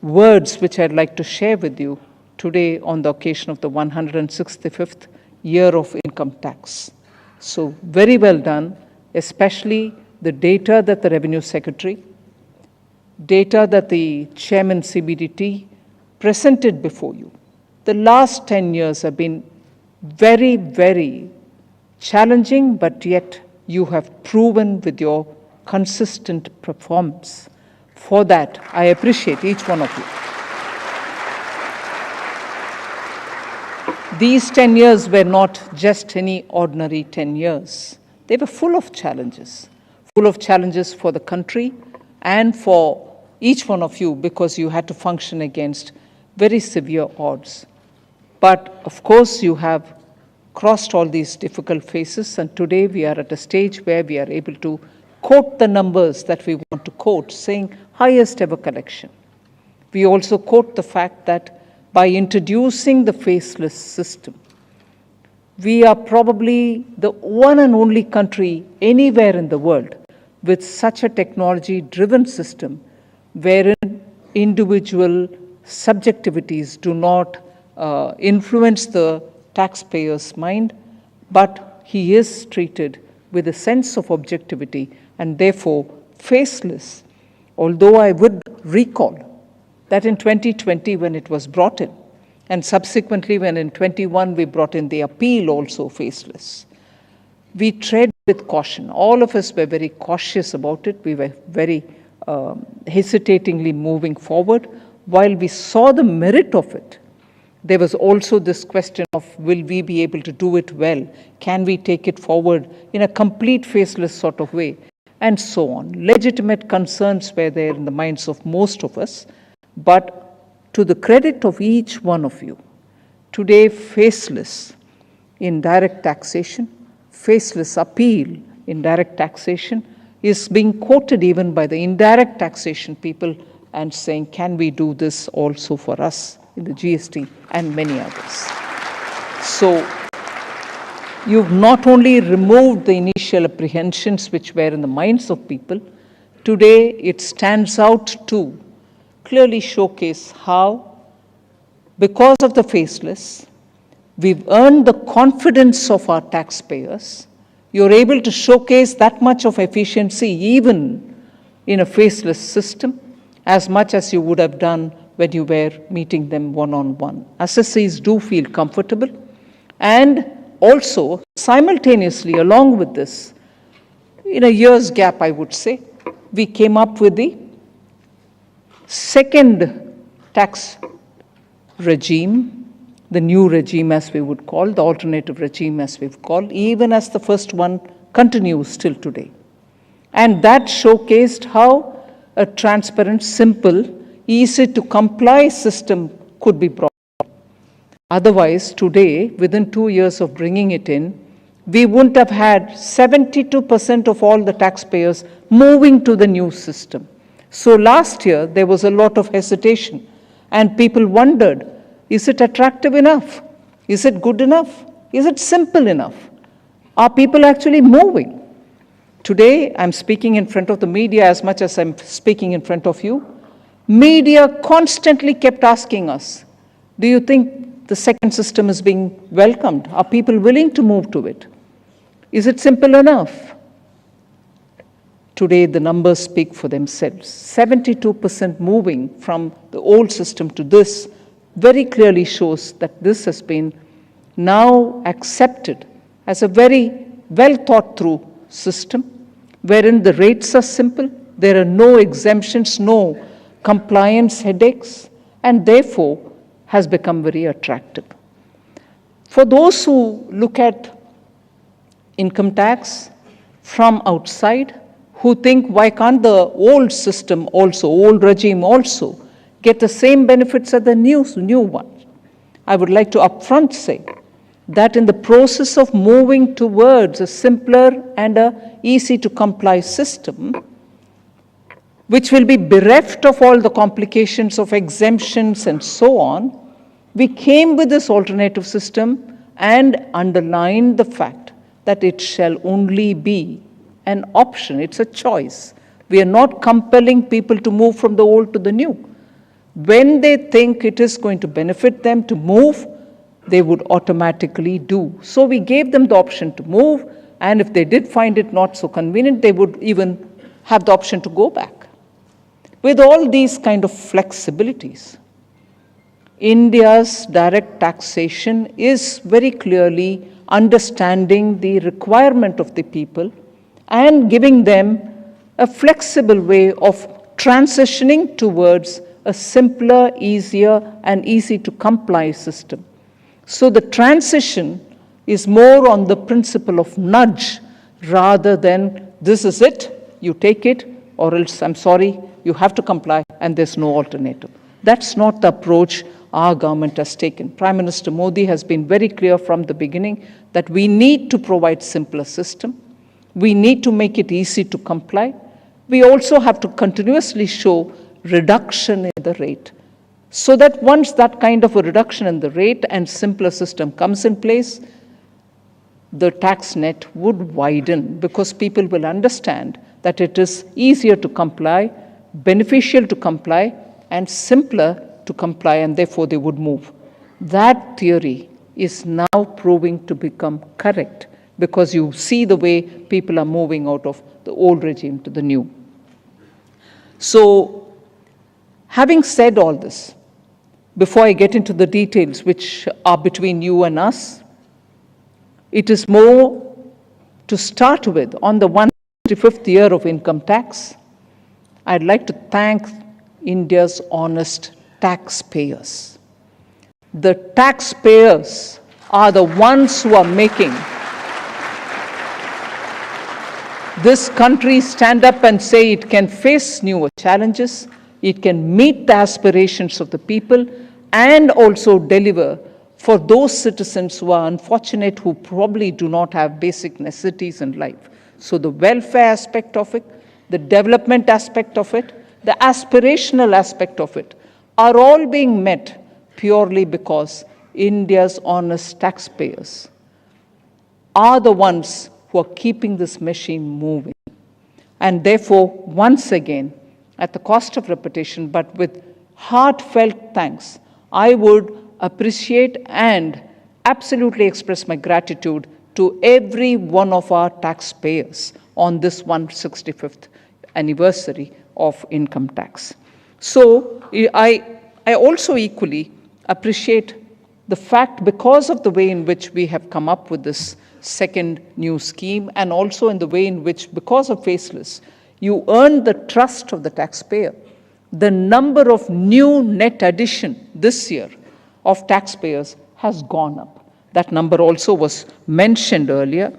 words which I'd like to share with you today on the occasion of the 165th year of income tax. So very well done, especially the data that the Revenue Secretary, data that the Chairman CBDT presented before you. The last 10 years have been very, very challenging, but yet you have proven with your consistent performance. For that, I appreciate each one of you. These 10 years were not just any ordinary 10 years. They were full of challenges for the country and for each one of you, because you had to function against very severe odds. But of course, you have crossed all these difficult phases, and today we are at a stage where we are able to quote the numbers that we want to quote, saying highest ever collection. We also quote the fact that by introducing the faceless system, we are probably the one and only country anywhere in the world with such a technology-driven system wherein individual subjectivities do not influence the taxpayer's mind, but he is treated with a sense of objectivity and therefore faceless. Although I would recall that in 2020 when it was brought in, and subsequently when in 21 we brought in the appeal also faceless, we tread with caution. All of us were very cautious about it. We were very hesitatingly moving forward. While we saw the merit of it, there was also this question of, will we be able to do it well? Can we take it forward in a complete faceless sort of way? And so on. Legitimate concerns were there in the minds of most of us, but to the credit of each one of you, today faceless in direct taxation, faceless appeal in direct taxation is being quoted even by the indirect taxation people and saying, can we do this also for us in the GST and many others. So you've not only removed the initial apprehensions which were in the minds of people, today it stands out to clearly showcase how, because of the faceless, we've earned the confidence of our taxpayers. You're able to showcase that much of efficiency even in a faceless system, as much as you would have done when you were meeting them one-on-one. Assessees do feel comfortable, and also simultaneously along with this, in a year's gap I would say, we came up with the second tax regime, the new regime as we would call, the alternative regime as we've called, even as the first one continues till today. And that showcased how a transparent, simple, easy to comply system could be brought. Otherwise, today, within 2 years of bringing it in, we wouldn't have had 72% of all the taxpayers moving to the new system. So last year, there was a lot of hesitation, and people wondered, is it attractive enough? Is it good enough? Is it simple enough? Are people actually moving? Today, I'm speaking in front of the media as much as I'm speaking in front of you. Media constantly kept asking us, do you think the second system is being welcomed? Are people willing to move to it? Is it simple enough? Today, the numbers speak for themselves. 72% moving from the old system to this very clearly shows that this has been now accepted as a very well thought through system, wherein the rates are simple, there are no exemptions, no compliance headaches, and therefore has become very attractive. For those who look at income tax from outside, who think, why can't the old system also, old regime also, get the same benefits as the new one? I would like to upfront say that in the process of moving towards a simpler and a easy to comply system, which will be bereft of all the complications of exemptions and so on, we came with this alternative system and underlined the fact that it shall only be an option, it's a choice. We are not compelling people to move from the old to the new. When they think it is going to benefit them to move, they would automatically do. So we gave them the option to move, and if they did find it not so convenient, they would even have the option to go back. With all these kind of flexibilities, India's direct taxation is very clearly understanding the requirement of the people and giving them a flexible way of transitioning towards a simpler, easier, and easy to comply system. So the transition is more on the principle of nudge rather than this is it, you take it, or else I'm sorry, you have to comply and there's no alternative. That's not the approach our government has taken. Prime Minister Modi has been very clear from the beginning that we need to provide simpler system. We need to make it easy to comply. We also have to continuously show reduction in the rate, so that once that kind of a reduction in the rate and simpler system comes in place, the tax net would widen because people will understand that it is easier to comply, beneficial to comply, and simpler to comply, and therefore they would move. That theory is now proving to become correct because you see the way people are moving out of the old regime to the new. So, having said all this, before I get into the details which are between you and us, it is more to start with, on the 155th year of income tax, I'd like to thank India's honest taxpayers. The taxpayers are the ones who are making this country stand up and say it can face newer challenges, it can meet the aspirations of the people, and also deliver for those citizens who are unfortunate, who probably do not have basic necessities in life. So the welfare aspect of it, the development aspect of it, the aspirational aspect of it are all being met purely because India's honest taxpayers are the ones who are keeping this machine moving. And therefore, once again, at the cost of repetition, but with heartfelt thanks, I would appreciate and absolutely express my gratitude to every one of our taxpayers on this 165th anniversary of income tax. So I also equally appreciate the fact, because of the way in which we have come up with this second new scheme, and also in the way in which, because of faceless, you earn the trust of the taxpayer. The number of new net addition this year of taxpayers has gone up. That number also was mentioned earlier,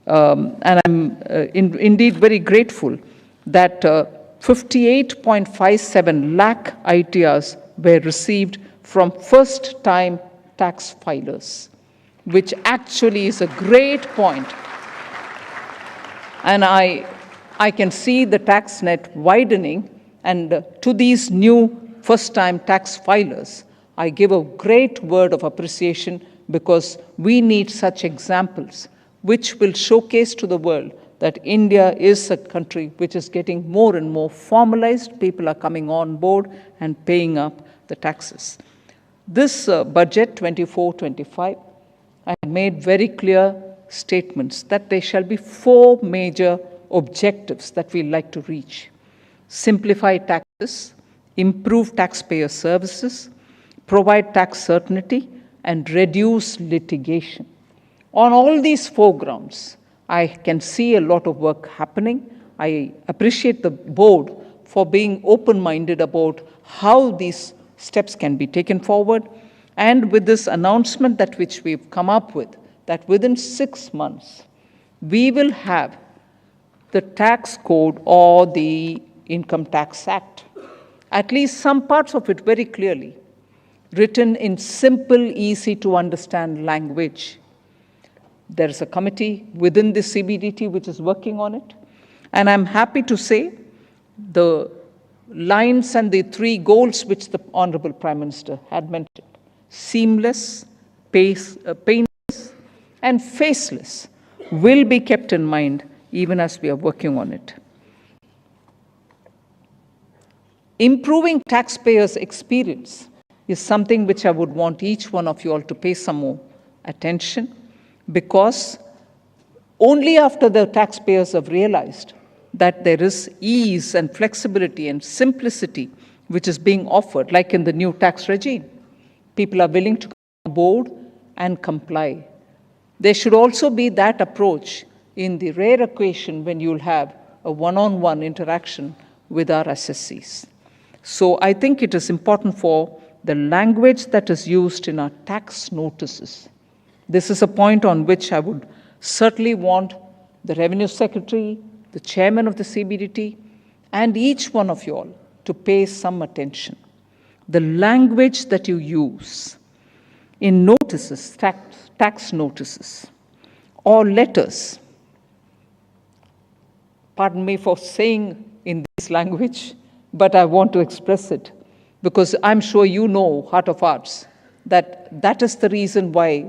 and I'm indeed very grateful that 58.57 lakh ITRs were received from first-time tax filers, which actually is a great point. And I can see the tax net widening, and to these new first-time tax filers, I give a great word of appreciation, because we need such examples which will showcase to the world that India is a country which is getting more and more formalized. People are coming on board and paying up the taxes. This budget 24-25, I made very clear statements that there shall be 4 major objectives that we like to reach: simplify taxes, improve taxpayer services, provide tax certainty, and reduce litigation. On all these 4 grounds, I can see a lot of work happening. I appreciate the board for being open-minded about how these steps can be taken forward. And with this announcement that which we've come up with, that within 6 months, we will have the tax code or the Income Tax Act, at least some parts of it very clearly, written in simple, easy to understand language. There is a committee within the CBDT which is working on it. And I'm happy to say the lines and the 3 goals which the Honorable Prime Minister had mentioned: seamless, painless, and faceless, will be kept in mind even as we are working on it. Improving taxpayers' experience is something which I would want each one of you all to pay some more attention, because only after the taxpayers have realized that there is ease and flexibility and simplicity which is being offered, like in the new tax regime, people are willing to come on board and comply. There should also be that approach in the rare occasion when you'll have a one-on-one interaction with our assessees. So I think it is important for the language that is used in our tax notices. This is a point on which I would certainly want the Revenue Secretary, the Chairman of the CBDT, and each one of you all to pay some attention. The language that you use in notices, tax notices, or letters, pardon me for saying in this language, but I want to express it, because I'm sure you know, heart of hearts, that is the reason why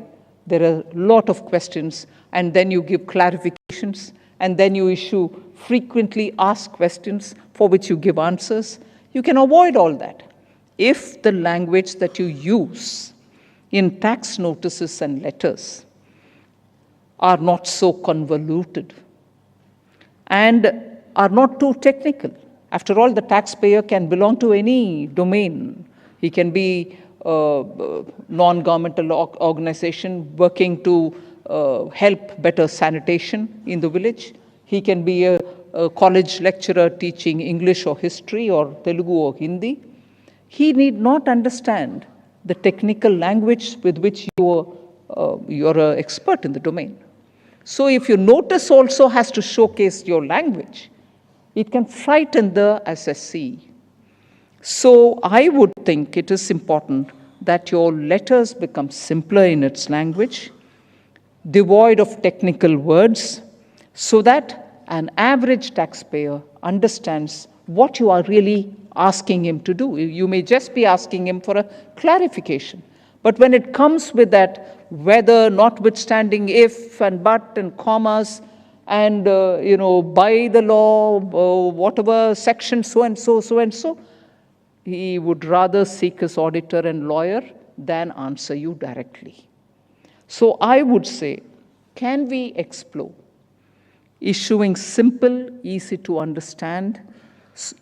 there are a lot of questions, and then you give clarifications, and then you issue frequently asked questions for which you give answers. You can avoid all that if the language that you use in tax notices and letters are not so convoluted and are not too technical. After all, the taxpayer can belong to any domain. He can be a non-governmental organization working to help better sanitation in the village. He can be a college lecturer teaching English or history or Telugu or Hindi. He need not understand the technical language with which you're an expert in the domain. So if your notice also has to showcase your language, it can frighten the assessee. So I would think it is important that your letters become simpler in its language, devoid of technical words, so that an average taxpayer understands what you are really asking him to do. You may just be asking him for a clarification. But when it comes with that whether, notwithstanding, if, and but, and commas, and, by the law, whatever section, so and so, he would rather seek his auditor and lawyer than answer you directly. So I would say, can we explore issuing simple, easy to understand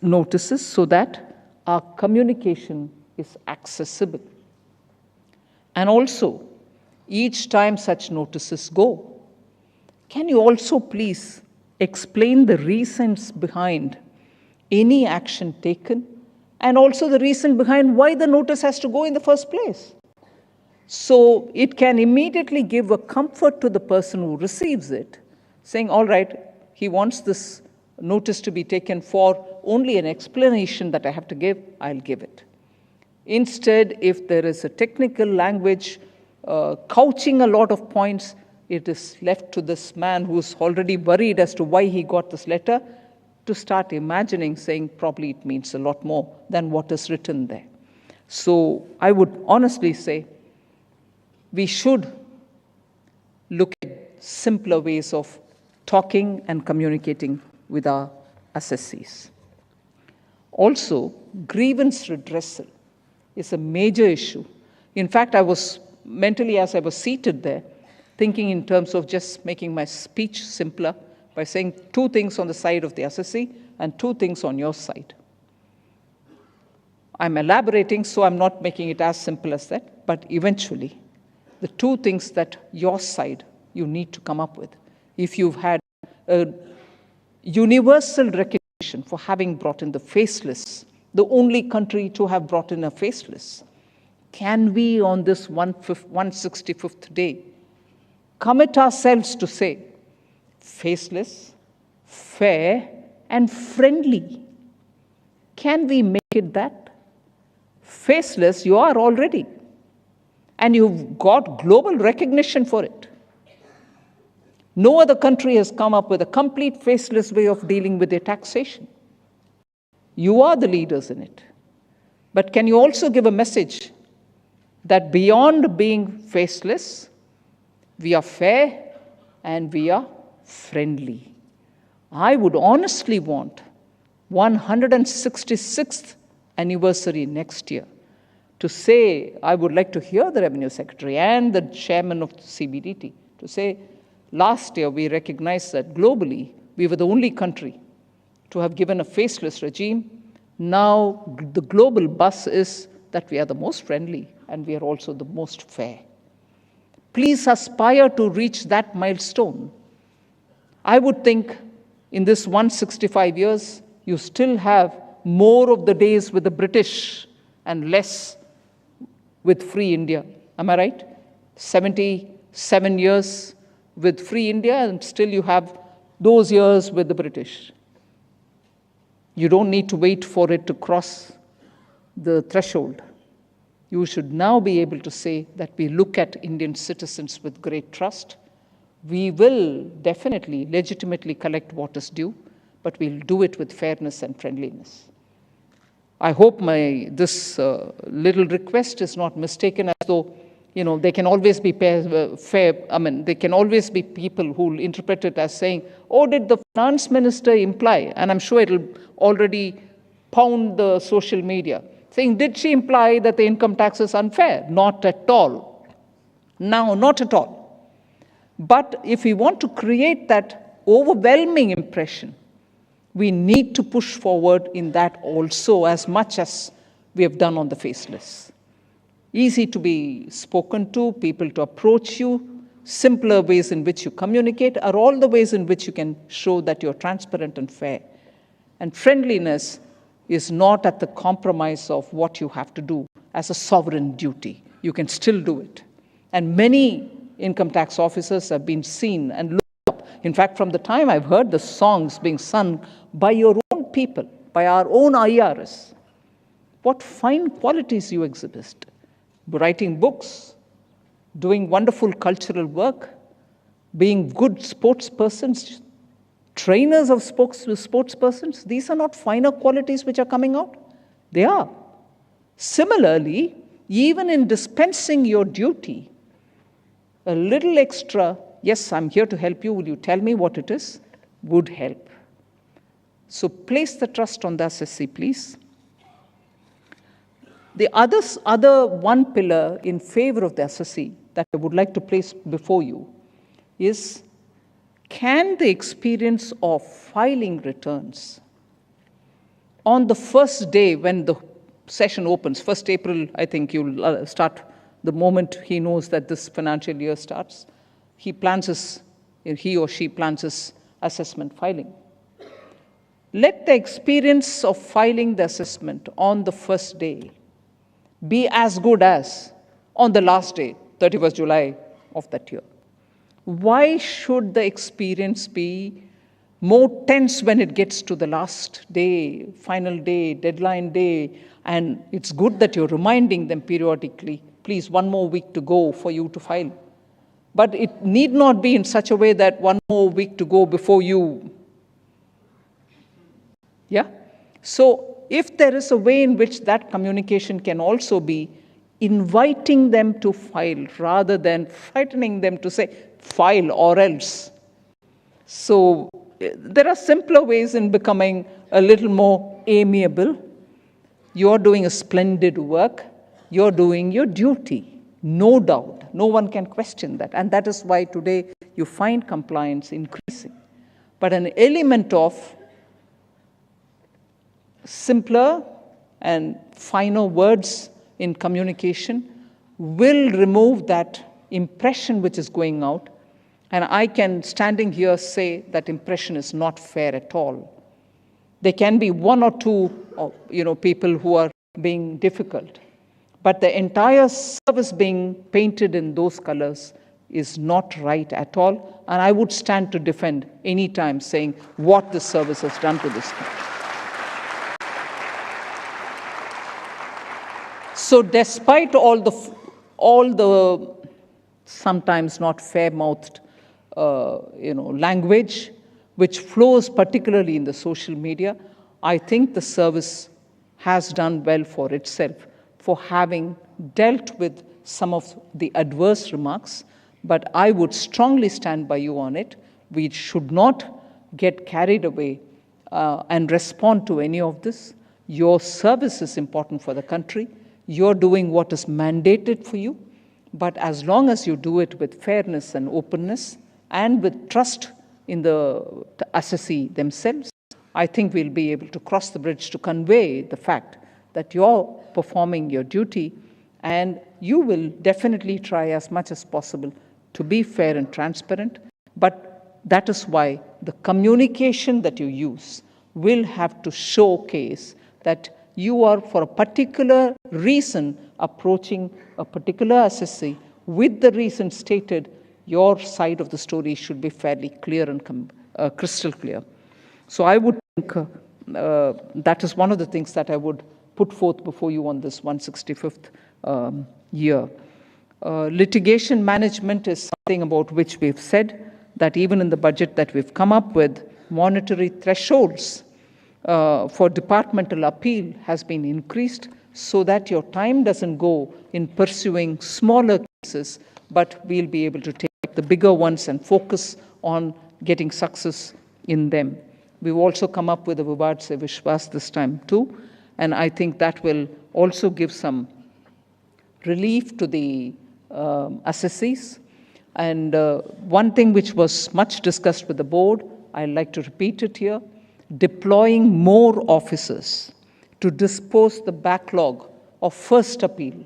notices so that our communication is accessible? And also, each time such notices go, can you also please explain the reasons behind any action taken, and also the reason behind why the notice has to go in the first place? So it can immediately give a comfort to the person who receives it, saying, all right, he wants this notice to be taken for only an explanation that I have to give, I'll give it. Instead, if there is a technical language couching a lot of points, it is left to this man who's already worried as to why he got this letter to start imagining, saying probably it means a lot more than what is written there. So I would honestly say we should look at simpler ways of talking and communicating with our assessees. Also, grievance redressal is a major issue. In fact, I was mentally, as I was seated there, thinking in terms of just making my speech simpler by saying 2 things on the side of the assessee and 2 things on your side. I'm elaborating, so I'm not making it as simple as that, but eventually, the 2 things that your side you need to come up with. If you've had a universal recognition for having brought in the faceless, the only country to have brought in a faceless, can we on this 165th day commit ourselves to say faceless, fair, and friendly? Can we make it that? Faceless, you are already. And you've got global recognition for it. No other country has come up with a complete faceless way of dealing with their taxation. You are the leaders in it. But can you also give a message that beyond being faceless, we are fair and we are friendly? I would honestly want 166th anniversary next year to say, I would like to hear the Revenue Secretary and the Chairman of the CBDT to say, last year we recognized that globally we were the only country to have given a faceless regime. Now the global buzz is that we are the most friendly and we are also the most fair. Please aspire to reach that milestone. I would think in this 165 years, you still have more of the days with the British and less with free India. Am I right? 77 years with free India and still you have those years with the British. You don't need to wait for it to cross the threshold. You should now be able to say that we look at Indian citizens with great trust. We will definitely, legitimately collect what is due, but we'll do it with fairness and friendliness. I hope this little request is not mistaken as though, there can always be there can always be people who will interpret it as saying, oh, did the finance minister imply? And I'm sure it'll already pound the social media, saying, did she imply that the income tax is unfair? Not at all. No, not at all. But if we want to create that overwhelming impression, we need to push forward in that also as much as we have done on the faceless. Easy to be spoken to, people to approach you, simpler ways in which you communicate are all the ways in which you can show that you're transparent and fair. And friendliness is not at the compromise of what you have to do as a sovereign duty. You can still do it. And many income tax officers have been seen and looked up. In fact, from the time I've heard the songs being sung by your own people, by our own IRS, what fine qualities you exhibit. Writing books, doing wonderful cultural work, being good sports persons, trainers of sports persons. These are not finer qualities which are coming out. They are. Similarly, even in dispensing your duty, a little extra, yes, I'm here to help you, will you tell me what it is, would help. So place the trust on the assessee, please. The other one pillar in favor of the assessee that I would like to place before you is, can the experience of filing returns on the first day when the session opens, 1st April, I think you'll start the moment he knows that this financial year starts, he or she plans his assessment filing. Let the experience of filing the assessment on the first day be as good as on the last day, 31st July of that year. Why should the experience be more tense when it gets to the last day, final day, deadline day? And it's good that you're reminding them periodically, please, one more week to go for you to file. But it need not be in such a way that one more week to go before you. Yeah? So if there is a way in which that communication can also be inviting them to file rather than frightening them to say, file or else. So there are simpler ways in becoming a little more amiable. You're doing a splendid work. You're doing your duty, no doubt. No one can question that. And that is why today you find compliance increasing. But an element of simpler and finer words in communication will remove that impression which is going out. And I can, standing here, say that impression is not fair at all. There can be one or two people who are being difficult. But the entire service being painted in those colors is not right at all. And I would stand to defend any time saying what the service has done to this country. So despite all the sometimes not fair-mouthed language which flows particularly in the social media, I think the service has done well for itself for having dealt with some of the adverse remarks. But I would strongly stand by you on it. We should not get carried away and respond to any of this. Your service is important for the country. You're doing what is mandated for you, but as long as you do it with fairness and openness and with trust in the assessee themselves, I think we'll be able to cross the bridge to convey the fact that you're performing your duty, and you will definitely try as much as possible to be fair and transparent. But that is why the communication that you use will have to showcase that you are, for a particular reason, approaching a particular assessee with the reason stated. Your side of the story should be fairly clear and crystal clear. So I would think that is one of the things that I would put forth before you on this 165th year. Litigation management is something about which we've said that even in the budget that we've come up with, monetary thresholds for departmental appeal has been increased so that your time doesn't go in pursuing smaller cases, but we'll be able to take the bigger ones and focus on getting success in them. We've also come up with a Vivad Se Vishwas this time too, and I think that will also give some relief to the assessees. And one thing which was much discussed with the board, I'd like to repeat it here, deploying more officers to dispose the backlog of first appeal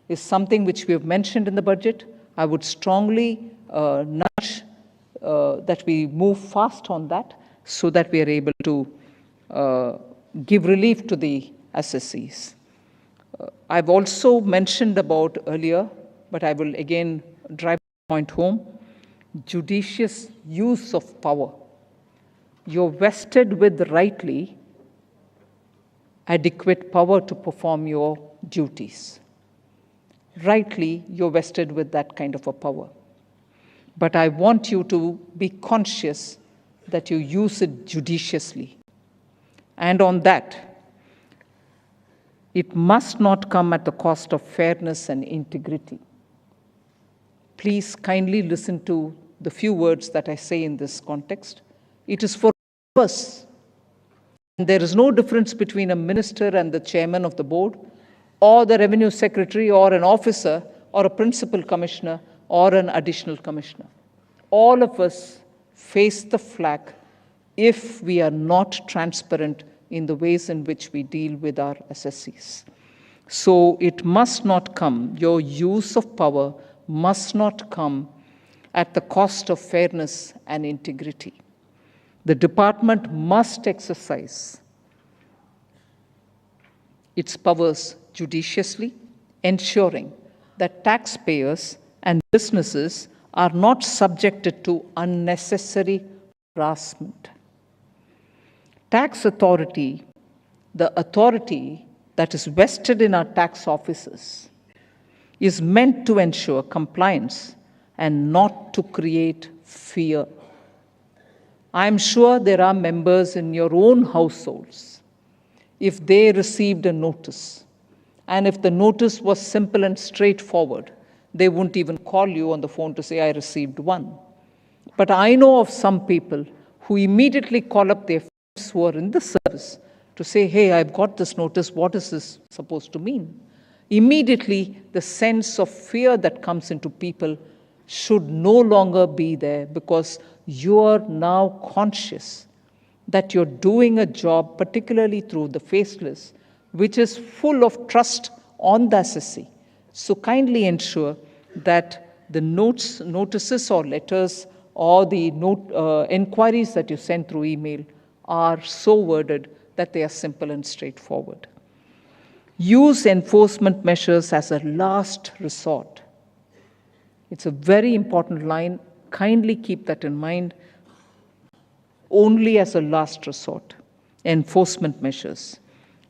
is something which we have mentioned in the budget. I would strongly nudge that we move fast on that so that we are able to give relief to the assessees. I've also mentioned about earlier, but I will again drive the point home, judicious use of power. You're vested with rightly adequate power to perform your duties. Rightly, you're vested with that kind of a power. But I want you to be conscious that you use it judiciously. And on that, it must not come at the cost of fairness and integrity. Please kindly listen to the few words that I say in this context. It is for us. And there is no difference between a minister and the chairman of the board, or the revenue secretary, or an officer, or a principal commissioner, or an additional commissioner. All of us face the flag if we are not transparent in the ways in which we deal with our assessees. So it must not come, your use of power must not come at the cost of fairness and integrity. The department must exercise its powers judiciously, ensuring that taxpayers and businesses are not subjected to unnecessary harassment. Tax authority, the authority that is vested in our tax officers, is meant to ensure compliance and not to create fear. I am sure there are members in your own households, if they received a notice, and if the notice was simple and straightforward, they wouldn't even call you on the phone to say, I received one. But I know of some people who immediately call up their friends who are in the service to say, hey, I've got this notice, what is this supposed to mean? Immediately, the sense of fear that comes into people should no longer be there, because you're now conscious that you're doing a job, particularly through the faceless, which is full of trust on the assessee. So kindly ensure that the notices or letters or the inquiries that you send through email are so worded that they are simple and straightforward. Use enforcement measures as a last resort. It's a very important line. Kindly keep that in mind. Only as a last resort. Enforcement measures.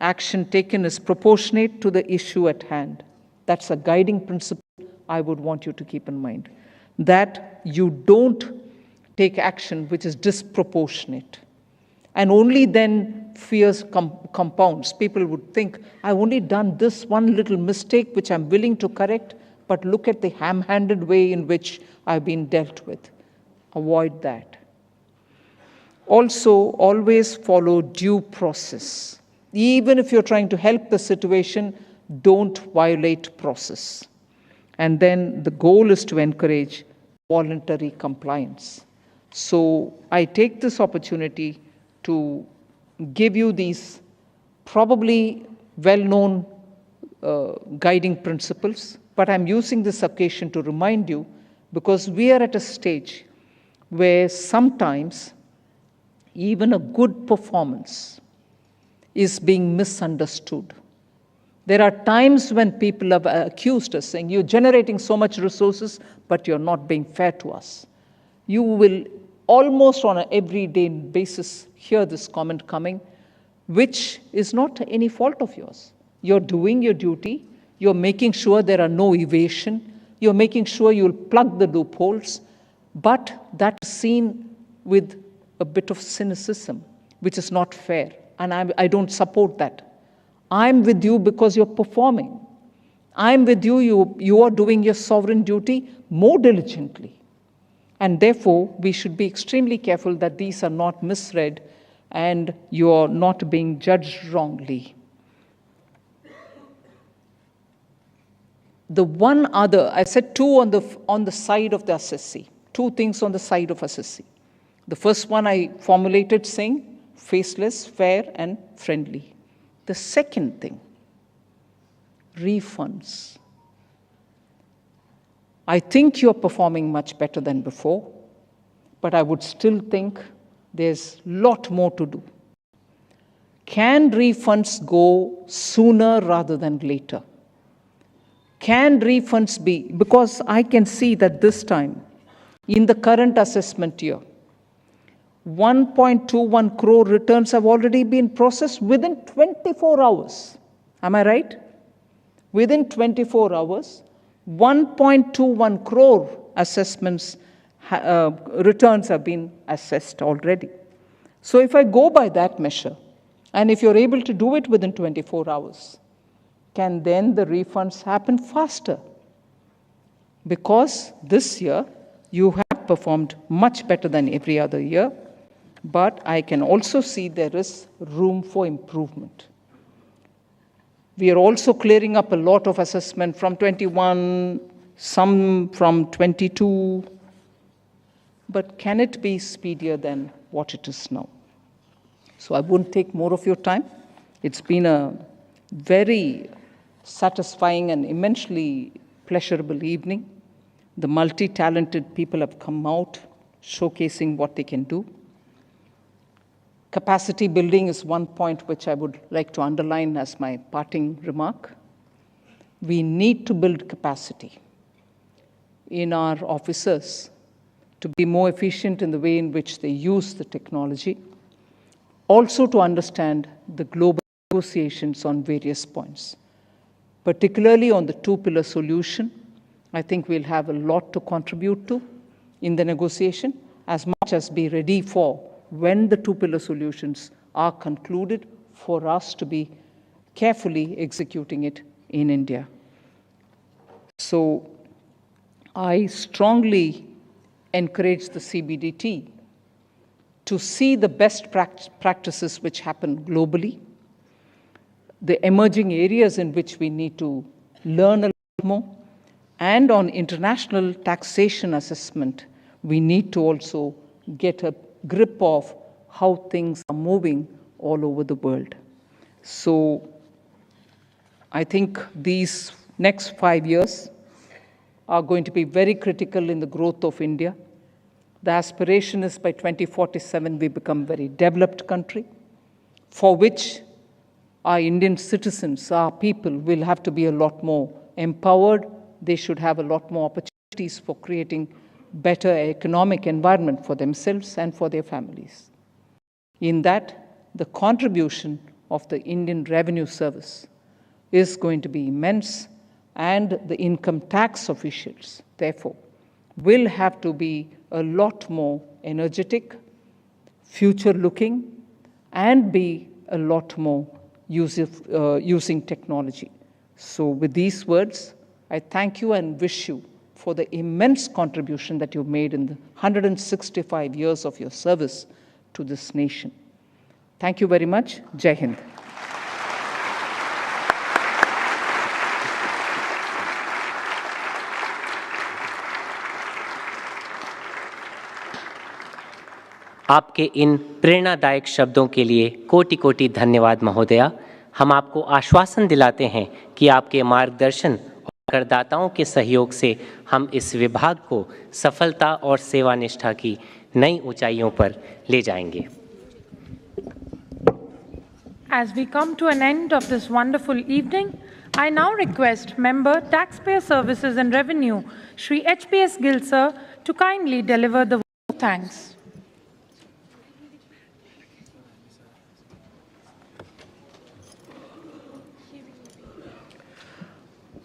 Action taken is proportionate to the issue at hand. That's a guiding principle I would want you to keep in mind. That you don't take action which is disproportionate. And only then fears compounds. People would think, I've only done this one little mistake which I'm willing to correct, but look at the ham-handed way in which I've been dealt with. Avoid that. Also, always follow due process. Even if you're trying to help the situation, don't violate process. And then the goal is to encourage voluntary compliance. So I take this opportunity to give you these probably well-known guiding principles, but I'm using this occasion to remind you, because we are at a stage where sometimes even a good performance is being misunderstood. There are times when people have accused us, saying, you're generating so much resources, but you're not being fair to us. You will almost on an everyday basis hear this comment coming, which is not any fault of yours. You're doing your duty. You're making sure there are no evasion. You're making sure you'll plug the loopholes. But that is seen with a bit of cynicism, which is not fair. And I don't support that. I'm with you because you're performing. I'm with you, you are doing your sovereign duty more diligently. And therefore, we should be extremely careful that these are not misread and you're not being judged wrongly. The one other, I said two on the side of the assessee, two things on the side of assessee. The first one I formulated saying faceless, fair, and friendly. The second thing, refunds. I think you're performing much better than before, but I would still think there's a lot more to do. Can refunds go sooner rather than later? Can refunds be, because I can see that this time, in the current assessment year, 1.21 crore returns have already been processed within 24 hours. Am I right? Within 24 hours, 1.21 crore assessments, returns have been assessed already. So if I go by that measure, and if you're able to do it within 24 hours, can then the refunds happen faster? Because this year, you have performed much better than every other year, but I can also see there is room for improvement. We are also clearing up a lot of assessment from 21, some from 22, but can it be speedier than what it is now? So I won't take more of your time. It's been a very satisfying and immensely pleasurable evening. The multi-talented people have come out, showcasing what they can do. Capacity building is one point which I would like to underline as my parting remark. we need to build capacity in our officers to be more efficient in the way in which they use the technology, also to understand the global negotiations on various points. Particularly on the two-pillar solution, I think we'll have a lot to contribute to in the negotiation, as much as be ready for when the two-pillar solutions are concluded for us to be carefully executing it in India. So I strongly encourage the CBDT to see the best practices which happen globally, the emerging areas in which we need to learn a lot more, and on international taxation assessment, we need to also get a grip of how things are moving all over the world. So I think these next 5 years are going to be very critical in the growth of India. The aspiration is by 2047 we become a very developed country, for which our Indian citizens, our people, will have to be a lot more empowered. They should have a lot more opportunities for creating better economic environment for themselves and for their families. In that, the contribution of the Indian Revenue Service is going to be immense, and the income tax officials, therefore, will have to be a lot more energetic, future-looking, and be a lot more using technology. So with these words, I thank you and wish you for the immense contribution that you've made in the 165 years of your service to this nation. Thank you very much. Jai Hind. आपके इन प्रेरणादायक शब्दों के लिए कोटि कोटि धन्यवाद महोदया। हम आपको आश्वासन दिलाते हैं कि आपके मार्गदर्शन और करदाताओं के सहयोग से हम इस विभाग को सफलता और सेवानिष्ठा की नई ऊंचाइयों पर ले जाएंगे। As we come to an end of this wonderful evening, I now request Member Taxpayer Services and Revenue, Shri HPS Gill sir, to kindly deliver the vote of thanks.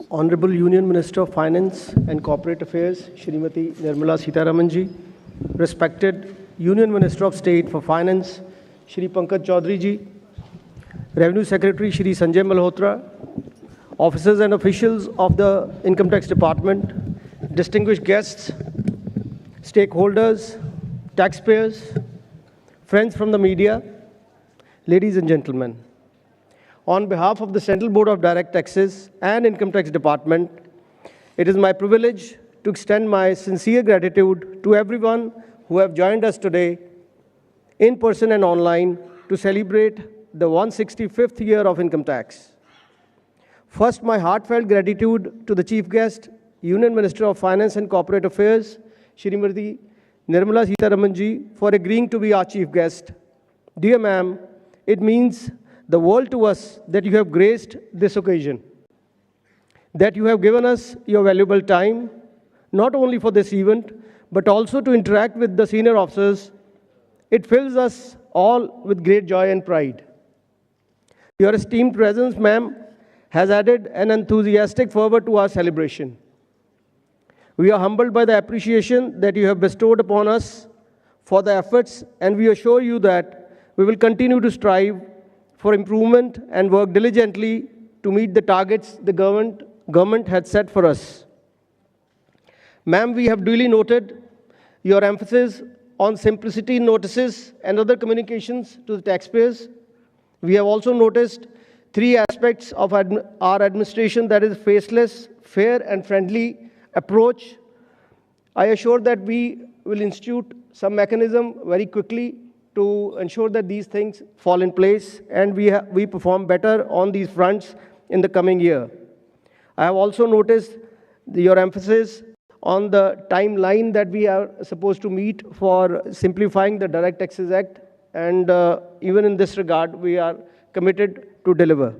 Honorable Union Minister of Finance and Corporate Affairs, Shrimati Nirmala Sitharaman ji, respected Union Minister of State for Finance, Shri Pankaj Chaudhary ji, Revenue Secretary Shri Sanjay Malhotra, officers and officials of the Income Tax Department, distinguished guests, stakeholders, taxpayers, friends from the media, ladies and gentlemen. On behalf of the Central Board of Direct Taxes and Income Tax Department, it is my privilege to extend my sincere gratitude to everyone who have joined us today in person and online to celebrate the 165th year of income tax. First, my heartfelt gratitude to the Chief Guest, Union Minister of Finance and Corporate Affairs, Shrimati Nirmala Sitharaman ji, for agreeing to be our Chief Guest. Dear ma'am, it means the world to us that you have graced this occasion, that you have given us your valuable time, not only for this event, but also to interact with the senior officers. It fills us all with great joy and pride. Your esteemed presence, ma'am, has added an enthusiastic fervor to our celebration. We are humbled by the appreciation that you have bestowed upon us for the efforts, and we assure you that we will continue to strive for improvement and work diligently to meet the targets the government had set for us. Ma'am, we have duly noted your emphasis on simplicity notices and other communications to the taxpayers. We have also noticed 3 aspects of our administration, that is faceless, fair and friendly approach. I assure that we will institute some mechanism very quickly to ensure that these things fall in place and we perform better on these fronts in the coming year. I have also noticed your emphasis on the timeline that we are supposed to meet for simplifying the Direct Taxes Act, and even in this regard, we are committed to deliver.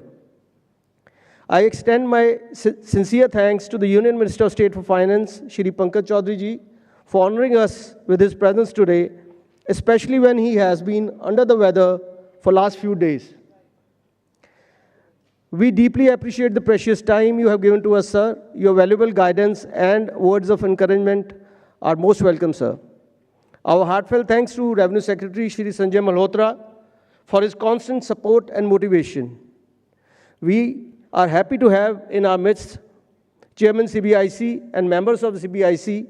I extend my sincere thanks to the Union Minister of State for Finance, Shri Pankaj Chaudhary ji, for honoring us with his presence today, especially when he has been under the weather for last few days. We deeply appreciate the precious time you have given to us, sir. Your valuable guidance and words of encouragement are most welcome, sir. Our heartfelt thanks to Revenue Secretary Shri Sanjay Malhotra for his constant support and motivation. We are happy to have in our midst Chairman CBIC and members of the CBIC,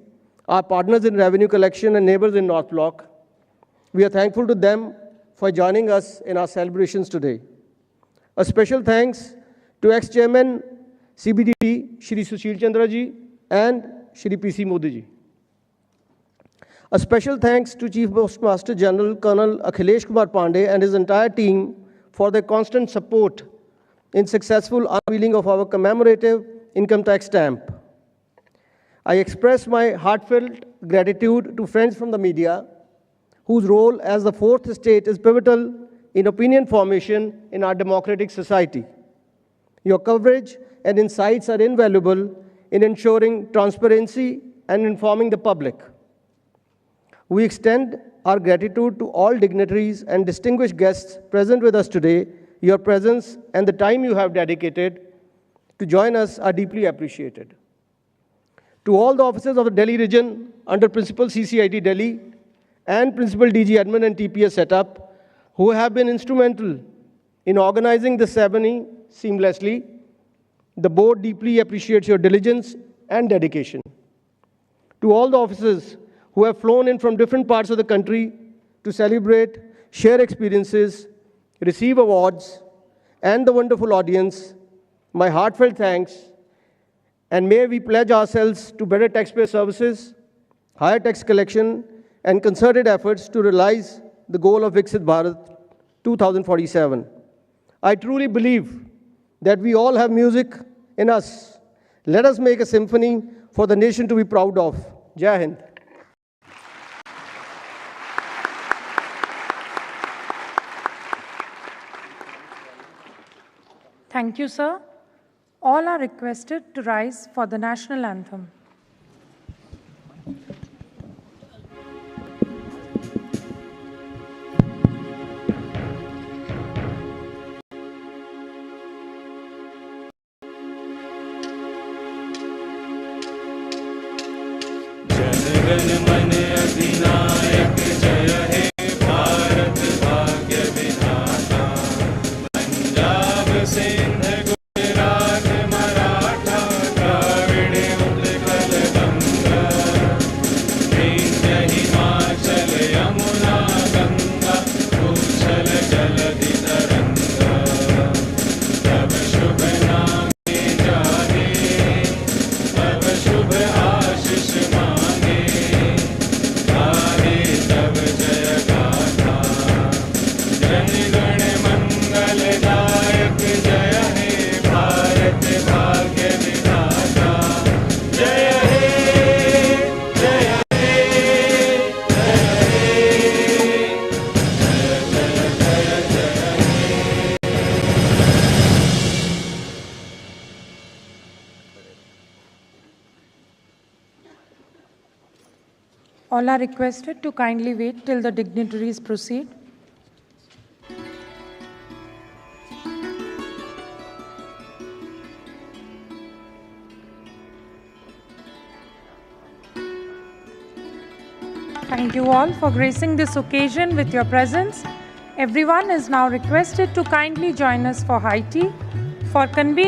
our partners in revenue collection and neighbors in North Block. We are thankful to them for joining us in our celebrations today. A special thanks to ex-chairman CBDT, Shri Sushil Chandra ji and Shri PC Modi ji. A special thanks to Chief Postmaster General Colonel Akhilesh Kumar Pandey and his entire team for their constant support in successful unveiling of our commemorative income tax stamp. I express my heartfelt gratitude to friends from the media, whose role as the fourth estate is pivotal in opinion formation in our democratic society. Your coverage and insights are invaluable in ensuring transparency and informing the public. We extend our gratitude to all dignitaries and distinguished guests present with us today. Your presence and the time you have dedicated to join us are deeply appreciated. To all the officers of the Delhi region under Principal CCIT Delhi and Principal DG Admin and TPS setup, who have been instrumental in organizing the ceremony seamlessly, the board deeply appreciates your diligence and dedication. To all the officers who have flown in from different parts of the country to celebrate, share experiences, receive awards, and the wonderful audience, my heartfelt thanks, and may we pledge ourselves to better taxpayer services, higher tax collection, and concerted efforts to realize the goal of Viksit Bharat 2047. I truly believe that we all have music in us. Let us make a symphony for the nation to be proud of. Jai Hind. Thank you, sir. All are requested to rise for the national anthem. जनगण मन अधिनायक जय हे भारत भाग्य विधाता पंजाब सिंध गुजरात मराठा द्राविड़ उत्कल गंगा विंध्य हिमाचल यमुना गंगा उच्छल जलधि तरंगा तब शुभ नामे जागे तब शुभ आशीष मांगे गाहे तब जय गाथा जन गण मंगलदायक जय हे भारत भाग्य विधाता जय हे जय हे जय हे जय जय जय जय All are requested to kindly wait till the dignitaries proceed. Thank you all for gracing this occasion with your presence. Everyone is now requested to kindly join us for high tea. For convenience,